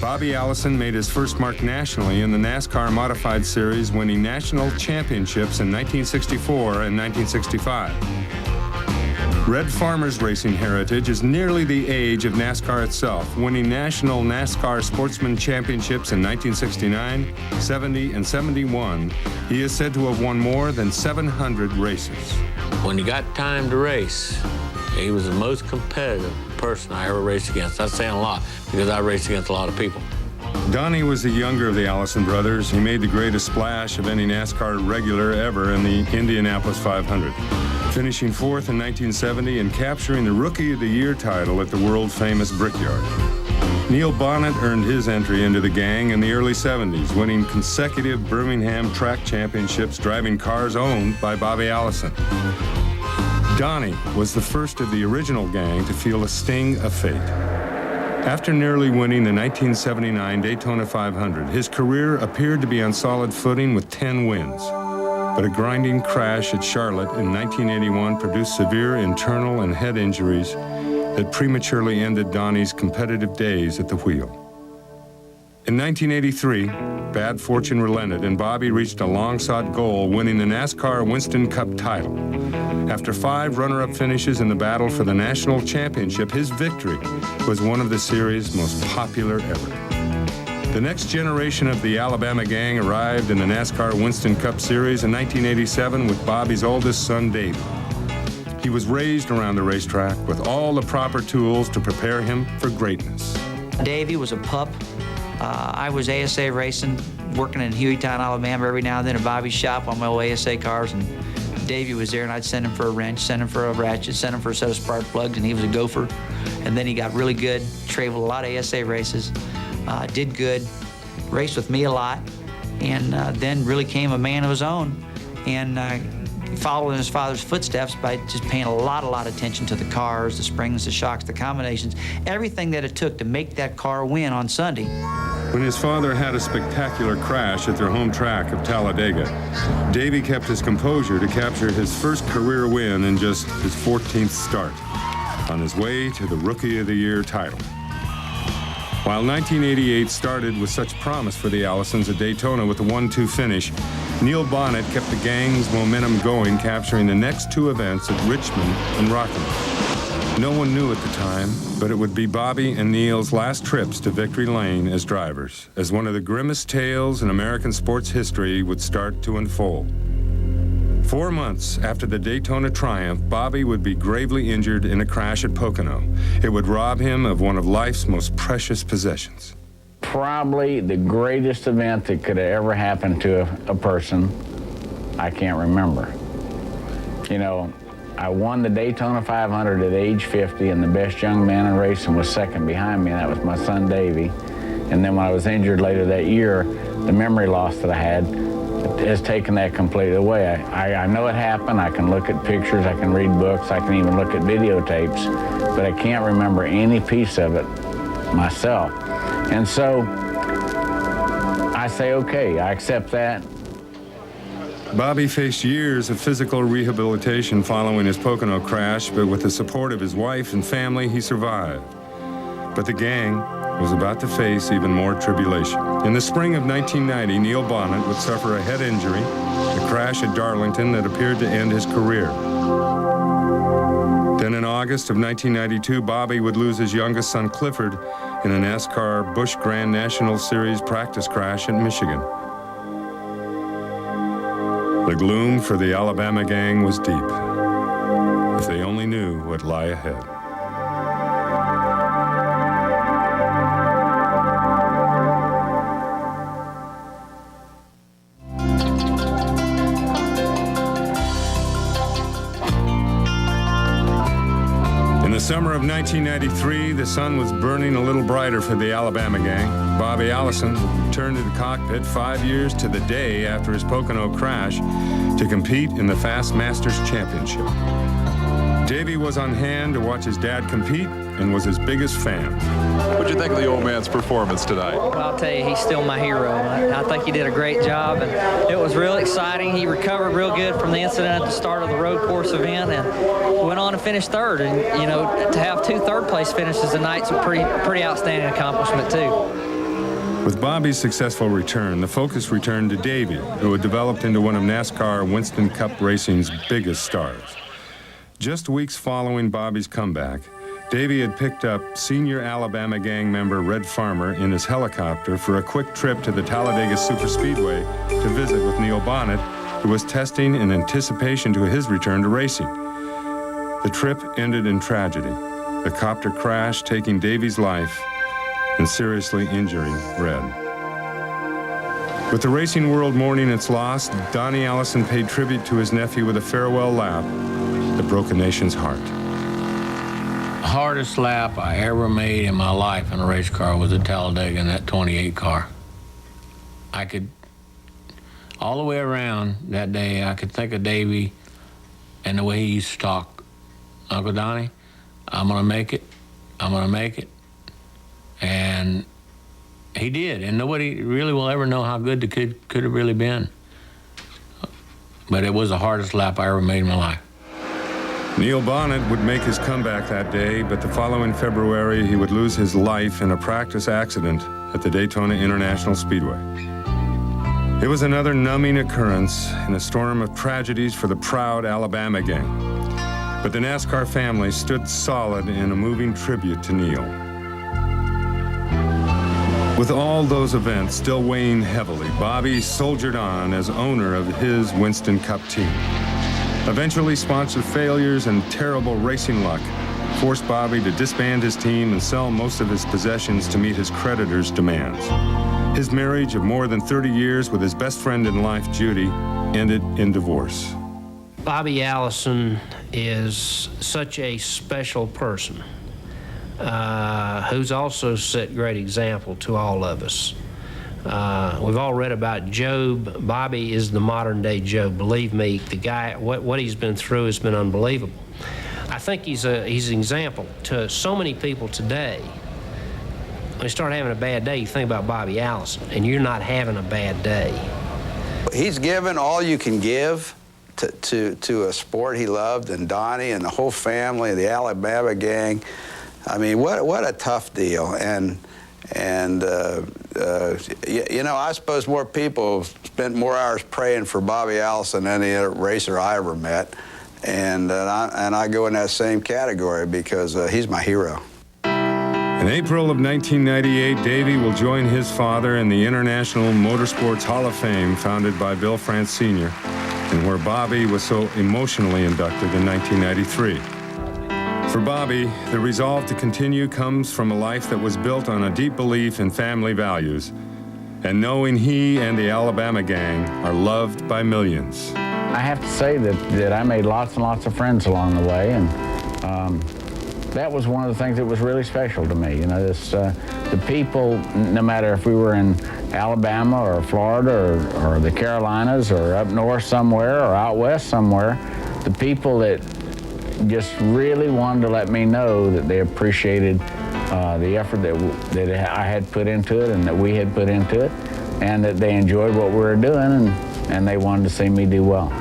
Bobby Allison made his first mark nationally in the NASCAR Modified Series, winning national championships in 1964 and 1965. Red Farmer's racing heritage is nearly the age of NASCAR itself, winning national NASCAR Sportsman Championships in 1969, 70, and 71. He is said to have won more than 700 races. When he got time to race, he was the most competitive person I ever raced against. That's saying a lot, because I raced against a lot of people. Donnie was the younger of the Allison brothers. He made the greatest splash of any NASCAR regular ever in the Indianapolis 500, finishing 4th in 1970 and capturing the Rookie of the Year title at the world-famous Brickyard. Neil Bonnet earned his entry into the gang in the early 70s, winning consecutive Birmingham track championships driving cars owned by Bobby Allison. Donnie was the first of the original gang to feel a sting of fate. After nearly winning the 1979 Daytona 500, his career appeared to be on solid footing with 10 wins. But a grinding crash at Charlotte in 1981 produced severe internal and head injuries that prematurely ended Donnie's competitive days at the wheel. In 1983, bad fortune relented and Bobby reached a long-sought goal, winning the NASCAR Winston Cup title. After 5 runner-up finishes in the battle for the national championship, his victory was one of the series' most popular ever. The next generation of the Alabama gang arrived in the NASCAR Winston Cup Series in 1987 with Bobby's oldest son, Davey. He was raised around the racetrack with all the proper tools to prepare him for greatness. Davey was a pup. I was ASA racing, working in Hueytown, Alabama every now and then at Bobby's shop on my old ASA cars, and Davey was there, and I'd send him for a wrench, send him for a ratchet, send him for a set of spark plugs, and he was a gopher. And then he got really good, traveled a lot of ASA races, did good, raced with me a lot, and then really came a man of his own, and followed in his father's footsteps by just paying a lot of attention to the cars, the springs, the shocks, the combinations, everything that it took to make that car win on Sunday. When his father had a spectacular crash at their home track of Talladega, Davey kept his composure to capture his first career win in just his 14th start, on his way to the Rookie of the Year title. While 1988 started with such promise for the Allisons at Daytona with a 1-2 finish, Neil Bonnet kept the gang's momentum going, capturing the next 2 events at Richmond and Rockingham. No one knew at the time, but it would be Bobby and Neil's last trips to Victory Lane as drivers, as one of the grimmest tales in American sports history would start to unfold. 4 months after the Daytona triumph, Bobby would be gravely injured in a crash at Pocono. It would rob him of one of life's most precious possessions. Probably the greatest event that could have ever happened to a person, I can't remember. You know, I won the Daytona 500 at age 50, and the best young man in racing was second behind me, and that was my son Davey. And then when I was injured later that year, the memory loss that I had, has taken that completely away. I know it happened. I can look at pictures. I can read books. I can even look at videotapes, but I can't remember any piece of it myself. And so I say, okay, I accept that. Bobby faced years of physical rehabilitation following his Pocono crash, but with the support of his wife and family, he survived. But the gang was about to face even more tribulation. In the spring of 1990, Neil Bonnet would suffer a head injury, a crash at Darlington that appeared to end his career. Then in August of 1992, Bobby would lose his youngest son, Clifford, in a NASCAR Busch Grand National Series practice crash in Michigan. The gloom for the Alabama gang was deep. If they only knew what lay ahead. In the summer of 1993, the sun was burning a little brighter for the Alabama gang. Bobby Allison returned to the cockpit 5 years to the day after his Pocono crash to compete in the Fast Masters Championship. Davey was on hand to watch his dad compete and was his biggest fan. What'd you think of the old man's performance tonight? Well, I'll tell you, he's still my hero. I think he did a great job, and it was real exciting. He recovered real good from the incident at the start of the road course event and went on to finish third. And, you know, to have 2 third-place finishes tonight's a pretty outstanding accomplishment, too. With Bobby's successful return, the focus returned to Davey, who had developed into one of NASCAR Winston Cup Racing's biggest stars. Just weeks following Bobby's comeback, Davey had picked up senior Alabama gang member Red Farmer in his helicopter for a quick trip to the Talladega Superspeedway to visit with Neil Bonnet, who was testing in anticipation to his return to racing. The trip ended in tragedy. The copter crashed, taking Davey's life and seriously injuring Red. With the racing world mourning its loss, Donnie Allison paid tribute to his nephew with a farewell lap that broke a nation's heart. The hardest lap I ever made in my life in a race car was at Talladega in that 28 car. I could, all the way around that day, I could think of Davey and the way he used to talk. Uncle Donnie, I'm gonna make it, I'm gonna make it. And he did, and nobody really will ever know how good the kid could have really been. But it was the hardest lap I ever made in my life. Neil Bonnet would make his comeback that day, but the following February, he would lose his life in a practice accident at the Daytona International Speedway. It was another numbing occurrence in a storm of tragedies for the proud Alabama gang. But the NASCAR family stood solid in a moving tribute to Neil. With all those events still weighing heavily, Bobby soldiered on as owner of his Winston Cup team. Eventually, sponsor failures and terrible racing luck forced Bobby to disband his team and sell most of his possessions to meet his creditors' demands. His marriage of more than 30 years with his best friend in life, Judy, ended in divorce. Bobby Allison is such a special person who's also set great example to all of us. We've all read about Job. Bobby is the modern day Job. Believe me, the guy, what he's been through has been unbelievable. I think he's an example to so many people today. When you start having a bad day, you think about Bobby Allison, and you're not having a bad day. He's given all you can give to a sport he loved, and Donnie and the whole family, the Alabama gang. I mean, what a tough deal. And you know, I suppose more people spent more hours praying for Bobby Allison than any other racer I ever met. And I go in that same category because he's my hero. In April of 1998, Davey will join his father in the International Motorsports Hall of Fame founded by Bill France Sr., and where Bobby was so emotionally inducted in 1993. For Bobby, the resolve to continue comes from a life that was built on a deep belief in family values and knowing he and the Alabama gang are loved by millions. I have to say that I made lots and lots of friends along the way, and that was one of the things that was really special to me. You know, this, the people, no matter if we were in Alabama or Florida or the Carolinas or up north somewhere or out west somewhere, the people that just really wanted to let me know that they appreciated the effort that I had put into it and that we had put into it, and that they enjoyed what we were doing, and they wanted to see me do well.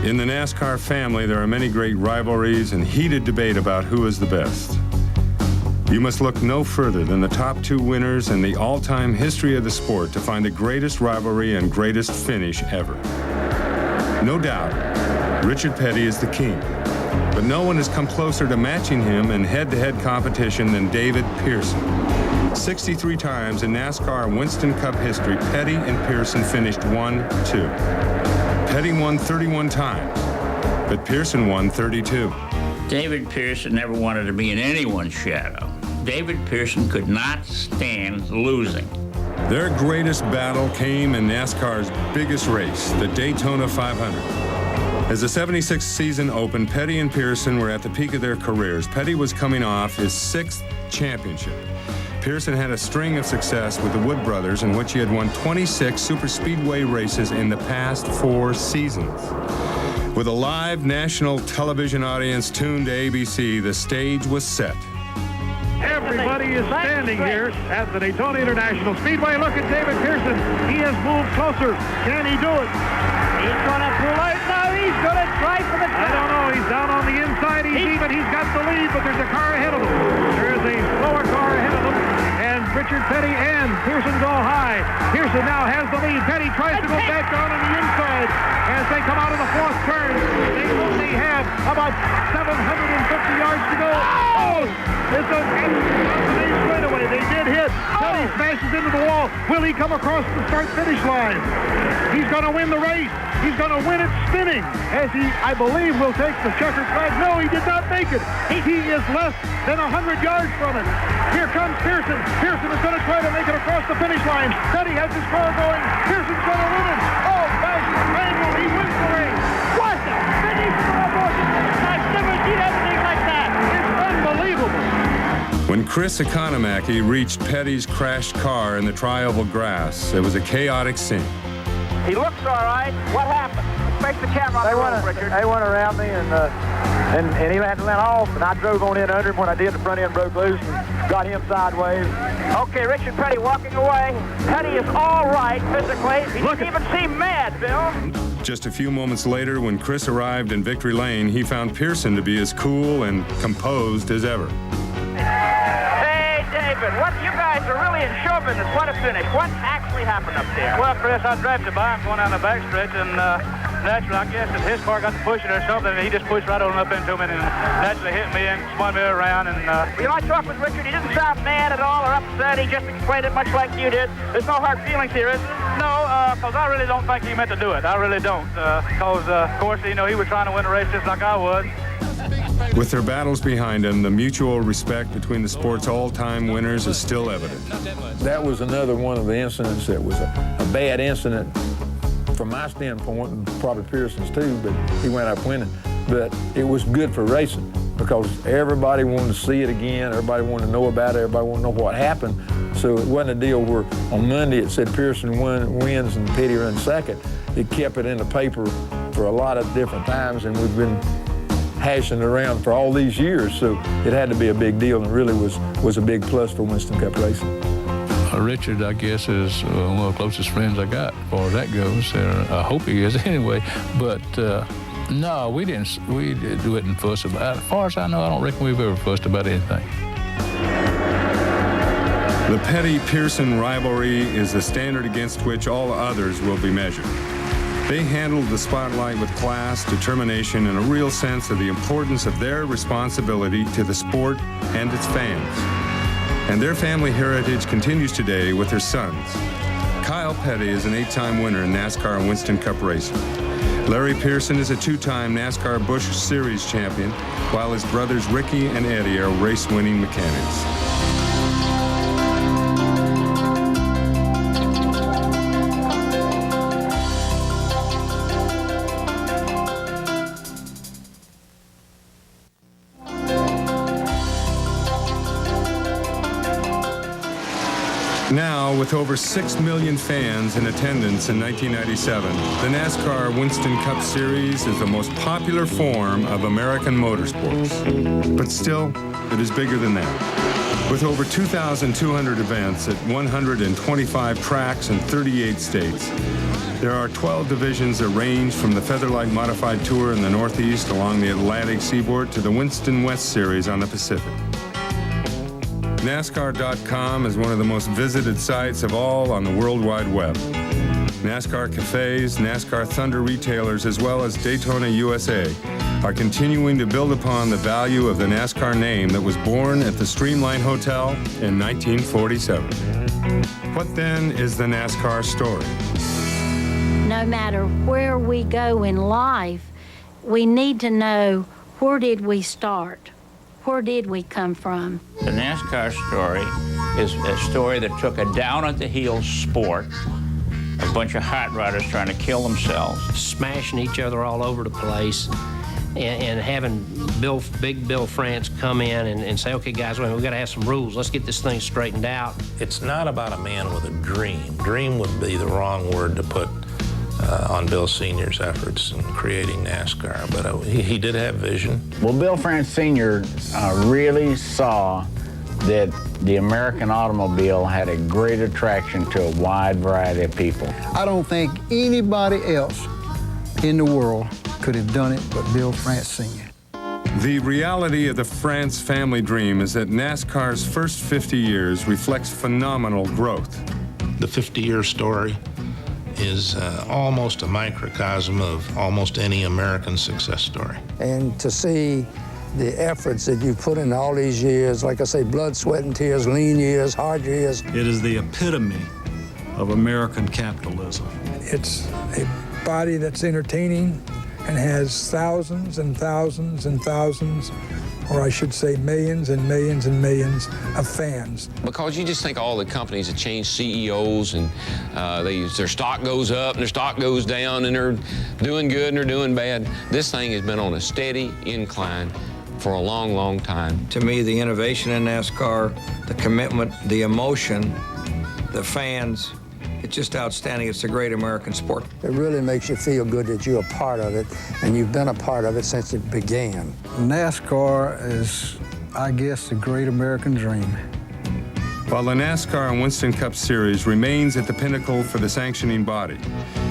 In the NASCAR family, there are many great rivalries and heated debate about who is the best. You must look no further than the top 2 winners in the all-time history of the sport to find the greatest rivalry and greatest finish ever. No doubt, Richard Petty is the king, but no one has come closer to matching him in head-to-head competition than David Pearson. 63 times in NASCAR Winston Cup history, Petty and Pearson finished 1-2. Petty won 31 times, but Pearson won 32. David Pearson never wanted to be in anyone's shadow. David Pearson could not stand losing. Their greatest battle came in NASCAR's biggest race, the Daytona 500. As the 76th season opened, Petty and Pearson were at the peak of their careers. Petty was coming off his 6th championship. Pearson had a string of success with the Wood brothers in which he had won 26 superspeedway races in the past 4 seasons. With a live national television audience tuned to ABC, the stage was set. Everybody is standing here at the Daytona International Speedway. Look at David Pearson. He has moved closer. Can he do it? He's going to pull out now. He's going to try for the top. I don't know. He's down on the inside. He's got the lead, but there's a car ahead of him. There is a slower car ahead of him. And Richard Petty and Pearson go high. Pearson now has the lead. Petty tries to go back down on the inside. As they come out of the 4th turn, they only have about 750 yards to go. Oh! It's a straightaway. They did hit. Petty smashes into the wall. Will he come across the start-finish line? He's going to win the race. He's going to win it spinning, as he, I believe, will take the checkered flag. No, he did not make it. He is less than 100 yards from it. Here comes Pearson. Pearson is going to try to make it across the finish line. Petty has his car going. Pearson's going to win it. Oh, gosh, Randall, he wins the race. What the finish for a motion? I've never seen anything like that. It's unbelievable. When Chris Economaki reached Petty's crashed car in the tri-oval grass, it was a chaotic scene. He looks all right. What happened? Face the camera on the road, Richard. They went around me, and he had to let off, and I drove on in under him. When I did, the front end broke loose and got him sideways. Okay, Richard Petty walking away. Petty is all right physically. He didn't even seem mad, Bill. Just a few moments later, when Chris arrived in Victory Lane, he found Pearson to be as cool and composed as ever. Hey, David, what you guys are really in show business. What a finish. What actually happened up there? Well, Chris, I drafted by him going down the backstretch, and naturally, I guess if his car got to pushing or something, he just pushed right on up into me and naturally hit me and spun me around. And I talked with Richard. He didn't sound mad at all or upset. He just explained it much like you did. There's no hard feelings here, is there? No, because I really don't think he meant to do it. I really don't. Because, of course, he was trying to win the race just like I was. With their battles behind them, the mutual respect between the sport's all-time winners is still evident. That was another one of the incidents that was a bad incident from my standpoint, and probably Pearson's too, but he went up winning. But it was good for racing because everybody wanted to see it again, everybody wanted to know about it, everybody wanted to know what happened. So it wasn't a deal where on Monday it said Pearson wins and Petty runs second. It kept it in the paper for a lot of different times, and we've been hashing around for all these years, so it had to be a big deal, and really was a big plus for Winston Cup racing. Richard, I guess, is one of the closest friends I got as far as that goes. I hope he is anyway, but no, we didn't fuss about it. As far as I know, I don't reckon we've ever fussed about anything. The Petty-Pearson rivalry is the standard against which all others will be measured. They handled the spotlight with class, determination, and a real sense of the importance of their responsibility to the sport and its fans. And their family heritage continues today with their sons. Kyle Petty is an 8-time winner in NASCAR and Winston Cup racing. Larry Pearson is a 2-time NASCAR Busch Series champion, while his brothers Ricky and Eddie are race-winning mechanics. Now, with over 6 million fans in attendance in 1997, the NASCAR Winston Cup Series is the most popular form of American motorsports. But still, it is bigger than that. With over 2,200 events at 125 tracks in 38 states, there are 12 divisions that range from the Featherlight Modified Tour in the Northeast along the Atlantic seaboard to the Winston West Series on the Pacific. NASCAR.com is one of the most visited sites of all on the World Wide Web. NASCAR cafes, NASCAR Thunder retailers, as well as Daytona USA are continuing to build upon the value of the NASCAR name that was born at the Streamline Hotel in 1947. What then is the NASCAR story? No matter where we go in life, we need to know, where did we start? Where did we come from? The NASCAR story is a story that took a down-at-the-heel sport, a bunch of hot rodders trying to kill themselves, smashing each other all over the place, and having Big Bill France come in and say, okay, guys, we've got to have some rules. Let's get this thing straightened out. It's not about a man with a dream. Dream would be the wrong word to put on Bill Sr.'s efforts in creating NASCAR, but he did have vision. Well, Bill France Sr. Really saw that the American automobile had a great attraction to a wide variety of people. I don't think anybody else in the world could have done it but Bill France Sr. The reality of the France family dream is that NASCAR's first 50 years reflects phenomenal growth. The 50-year story is almost a microcosm of almost any American success story. And to see the efforts that you've put in all these years, like I say, blood, sweat, and tears, lean years, hard years. It is the epitome of American capitalism. It's a body that's entertaining and has thousands and thousands and thousands, or I should say millions and millions and millions of fans. Because you just think all the companies that change CEOs and their stock goes up and their stock goes down and they're doing good and they're doing bad. This thing has been on a steady incline for a long, long time. To me, the innovation in NASCAR, the commitment, the emotion, the fans, it's just outstanding. It's a great American sport. It really makes you feel good that you're a part of it, and you've been a part of it since it began. NASCAR is, I guess, the great American dream. While the NASCAR and Winston Cup Series remains at the pinnacle for the sanctioning body,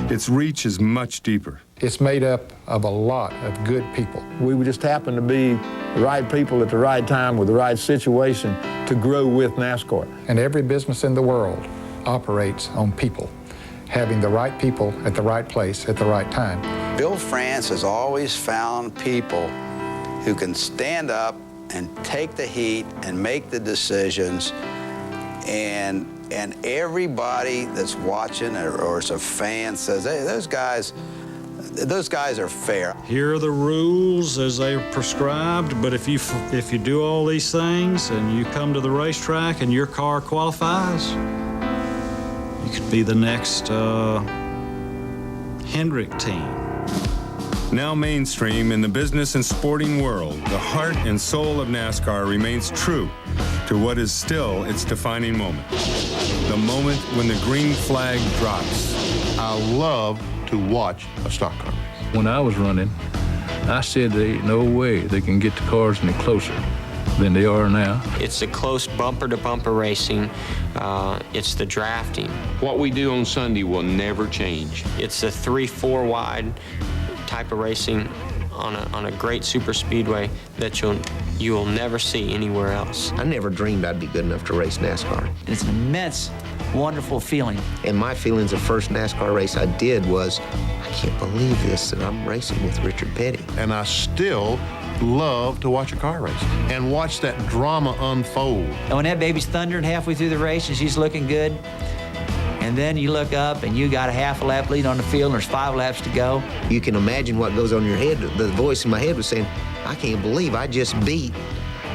its reach is much deeper. It's made up of a lot of good people. We would just happen to be the right people at the right time with the right situation to grow with NASCAR. And every business in the world operates on people, having the right people at the right place at the right time. Bill France has always found people who can stand up and take the heat and make the decisions, and everybody that's watching or is a fan says, hey, those guys are fair. Here are the rules as they're prescribed, but if you do all these things and you come to the racetrack and your car qualifies, you could be the next Hendrick team. Now mainstream in the business and sporting world, the heart and soul of NASCAR remains true to what is still its defining moment. The moment when the green flag drops. I love to watch a stock car race. When I was running, I said there ain't no way they can get the cars any closer than they are now. It's the close bumper-to-bumper racing. It's the drafting. What we do on Sunday will never change. It's a 3-4 wide type of racing on a great super speedway that you'll never see anywhere else. I never dreamed I'd be good enough to race NASCAR. It's an immense, wonderful feeling. And my feelings the first NASCAR race I did was, I can't believe this, that I'm racing with Richard Petty. And I still love to watch a car race and watch that drama unfold. And when that baby's thundering halfway through the race and she's looking good, and then you look up and you got a half a lap lead on the field and there's 5 laps to go. You can imagine what goes on in your head. The voice in my head was saying, I can't believe I just beat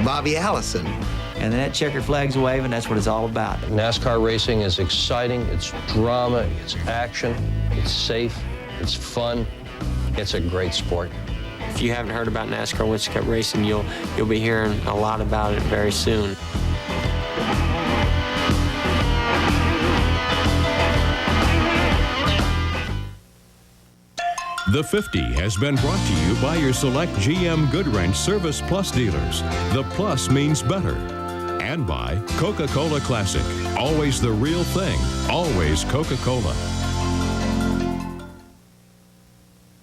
Bobby Allison. And then that checkered flag's waving, that's what it's all about. NASCAR racing is exciting, it's drama, it's action, it's safe, it's fun, it's a great sport. If you haven't heard about NASCAR Winston Cup racing, you'll be hearing a lot about it very soon. The 50 has been brought to you by your select GM Goodwrench Service Plus dealers. The plus means better. And by Coca-Cola Classic. Always the real thing. Always Coca-Cola.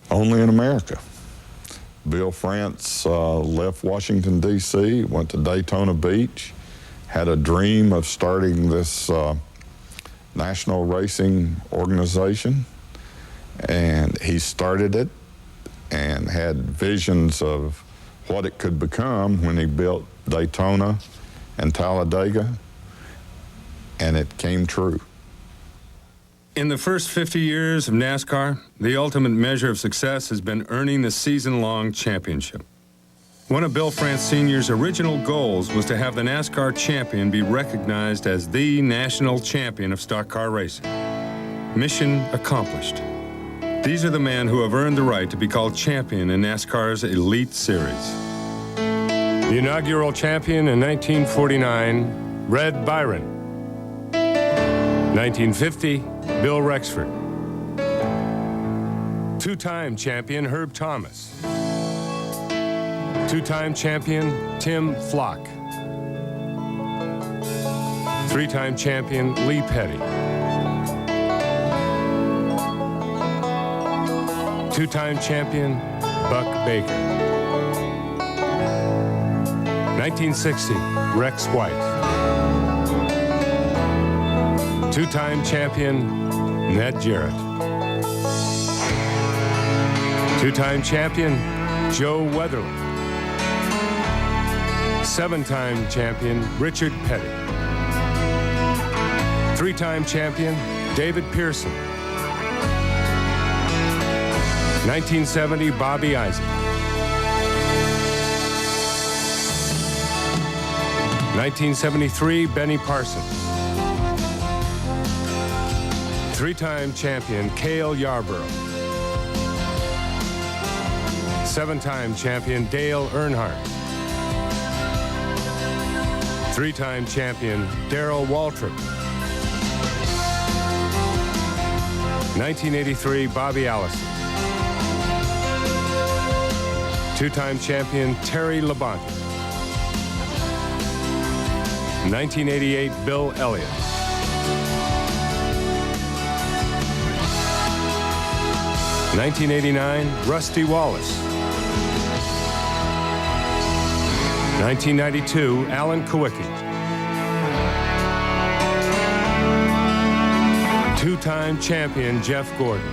Only in America. Bill France left Washington, D.C., went to Daytona Beach, had a dream of starting this national racing organization, and he started it and had visions of what it could become when he built Daytona and Talladega, and it came true. In the first 50 years of NASCAR, the ultimate measure of success has been earning the season-long championship. One of Bill France Sr.'s original goals was to have the NASCAR champion be recognized as the national champion of stock car racing. Mission accomplished. These are the men who have earned the right to be called champion in NASCAR's Elite Series. The inaugural champion in 1949, Red Byron. 1950, Bill Rexford. Two-time champion Herb Thomas. Two-time champion Tim Flock. Three-time champion Lee Petty. Two-time champion Buck Baker. 1960, Rex White. Two-time champion Ned Jarrett. Two-time champion Joe Weatherly. Seven-time champion Richard Petty. Three-time champion David Pearson. 1970, Bobby Isaac. 1973, Benny Parsons. Three-time champion Cale Yarborough. Seven-time champion Dale Earnhardt. Three-time champion Darrell Waltrip. 1983, Bobby Allison. Two-time champion Terry Labonte. 1988, Bill Elliott. 1989, Rusty Wallace. 1992, Alan Kawicki. Two-time champion Jeff Gordon.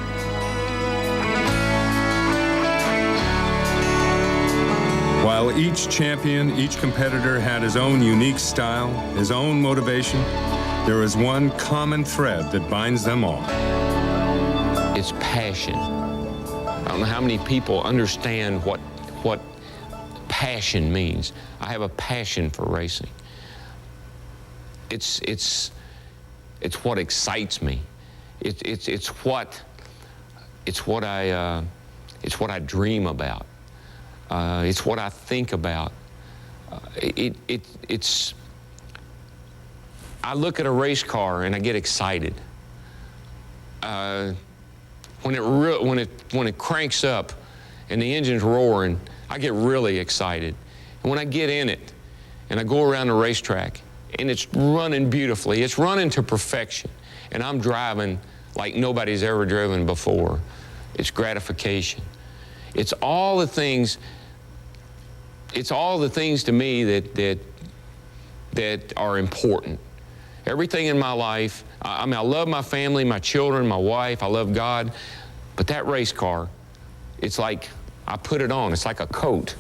While each champion, each competitor had his own unique style, his own motivation, there is one common thread that binds them all. It's passion. I don't know how many people understand what passion means. I have a passion for racing. It's what excites me. It's what I dream about. It's what I think about. I look at a race car and I get excited. When it cranks up and the engine's roaring, I get really excited. And when I get in it and I go around the racetrack and it's running beautifully, it's running to perfection, and I'm driving like nobody's ever driven before, it's gratification. It's all the things to me that are important. Everything in my life, I mean, I love my family, my children, my wife, I love God, but that race car, it's like I put it on. It's like a coat.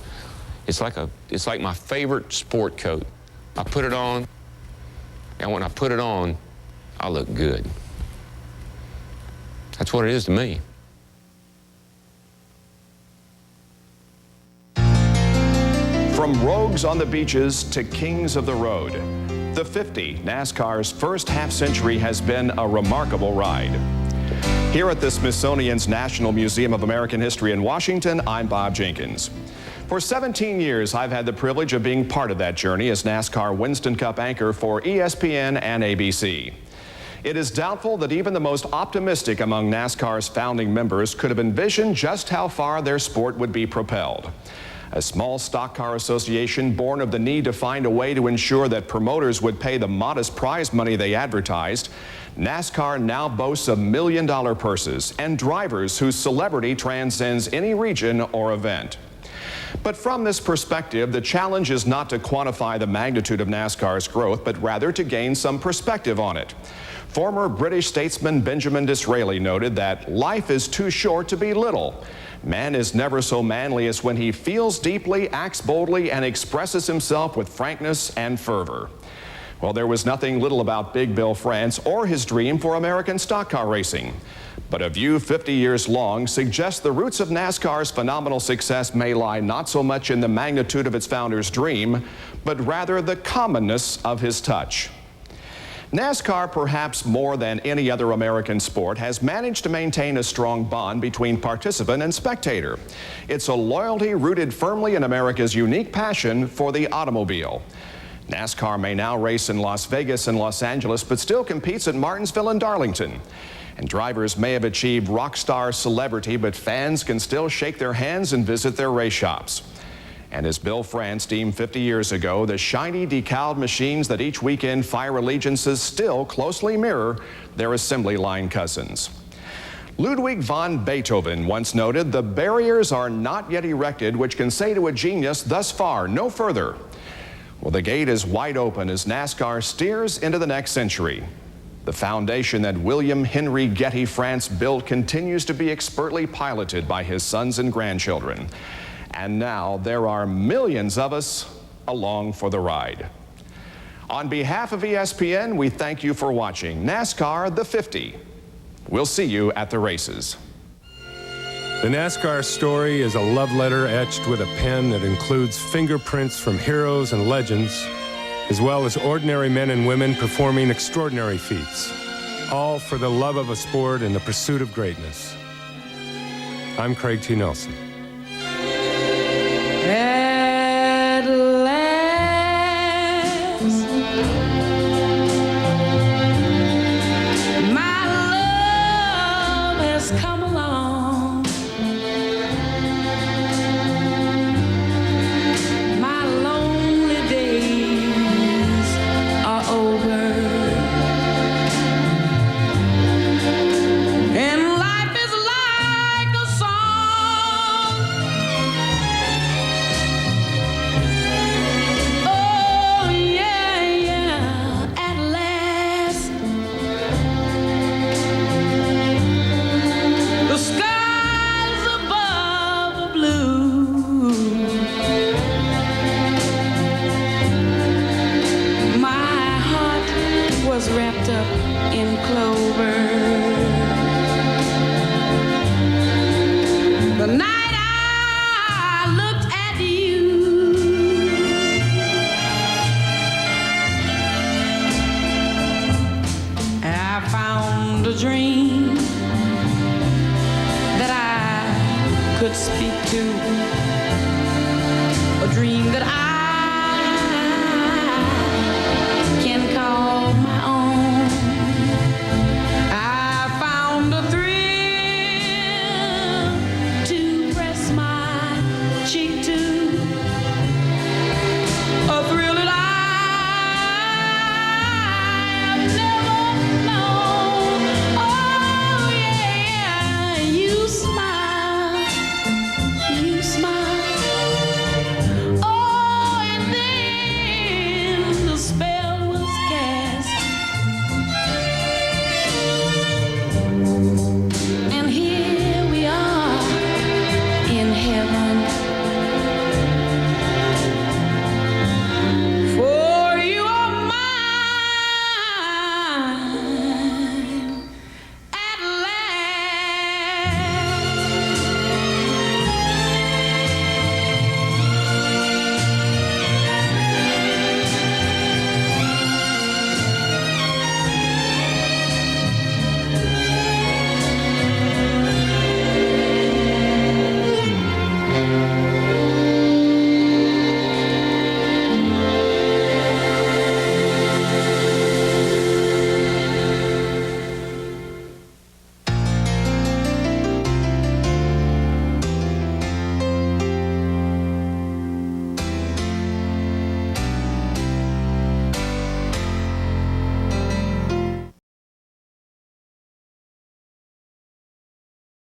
It's like my favorite sport coat. I put it on, and when I put it on, I look good. That's what it is to me. From rogues on the beaches to kings of the road, the 50, NASCAR's first half-century, has been a remarkable ride. Here at the Smithsonian's National Museum of American History in Washington, I'm Bob Jenkins. For 17 years, I've had the privilege of being part of that journey as NASCAR Winston Cup anchor for ESPN and ABC. It is doubtful that even the most optimistic among NASCAR's founding members could have envisioned just how far their sport would be propelled. A small stock car association born of the need to find a way to ensure that promoters would pay the modest prize money they advertised, NASCAR now boasts of million-dollar purses and drivers whose celebrity transcends any region or event. But from this perspective, the challenge is not to quantify the magnitude of NASCAR's growth, but rather to gain some perspective on it. Former British statesman Benjamin Disraeli noted that life is too short to be little. Man is never so manly as when he feels deeply, acts boldly, and expresses himself with frankness and fervor. Well, there was nothing little about Big Bill France or his dream for American stock car racing. But a view 50 years long suggests the roots of NASCAR's phenomenal success may lie not so much in the magnitude of its founder's dream, but rather the commonness of his touch. NASCAR, perhaps more than any other American sport, has managed to maintain a strong bond between participant and spectator. It's a loyalty rooted firmly in America's unique passion for the automobile. NASCAR may now race in Las Vegas and Los Angeles, but still competes at Martinsville and Darlington. And drivers may have achieved rock star celebrity, but fans can still shake their hands and visit their race shops. And as Bill France deemed 50 years ago, the shiny decaled machines that each weekend fire allegiances still closely mirror their assembly line cousins. Ludwig van Beethoven once noted, "The barriers are not yet erected which can say to a genius, thus far, no further." Well, the gate is wide open as NASCAR steers into the next century. The foundation that William Henry Getty France built continues to be expertly piloted by his sons and grandchildren. And now there are millions of us along for the ride. On behalf of ESPN, we thank you for watching NASCAR the 50. We'll see you at the races. The NASCAR story is a love letter etched with a pen that includes fingerprints from heroes and legends, as well as ordinary men and women performing extraordinary feats, all for the love of a sport and the pursuit of greatness. I'm Craig T. Nelson. At last, my love has come along. My lonely days are over, and life is like a song. Oh yeah, yeah, at last the skies above are blue. My heart was wrapped up in clover. The night I looked at you, I found a dream that I could speak to, a dream that I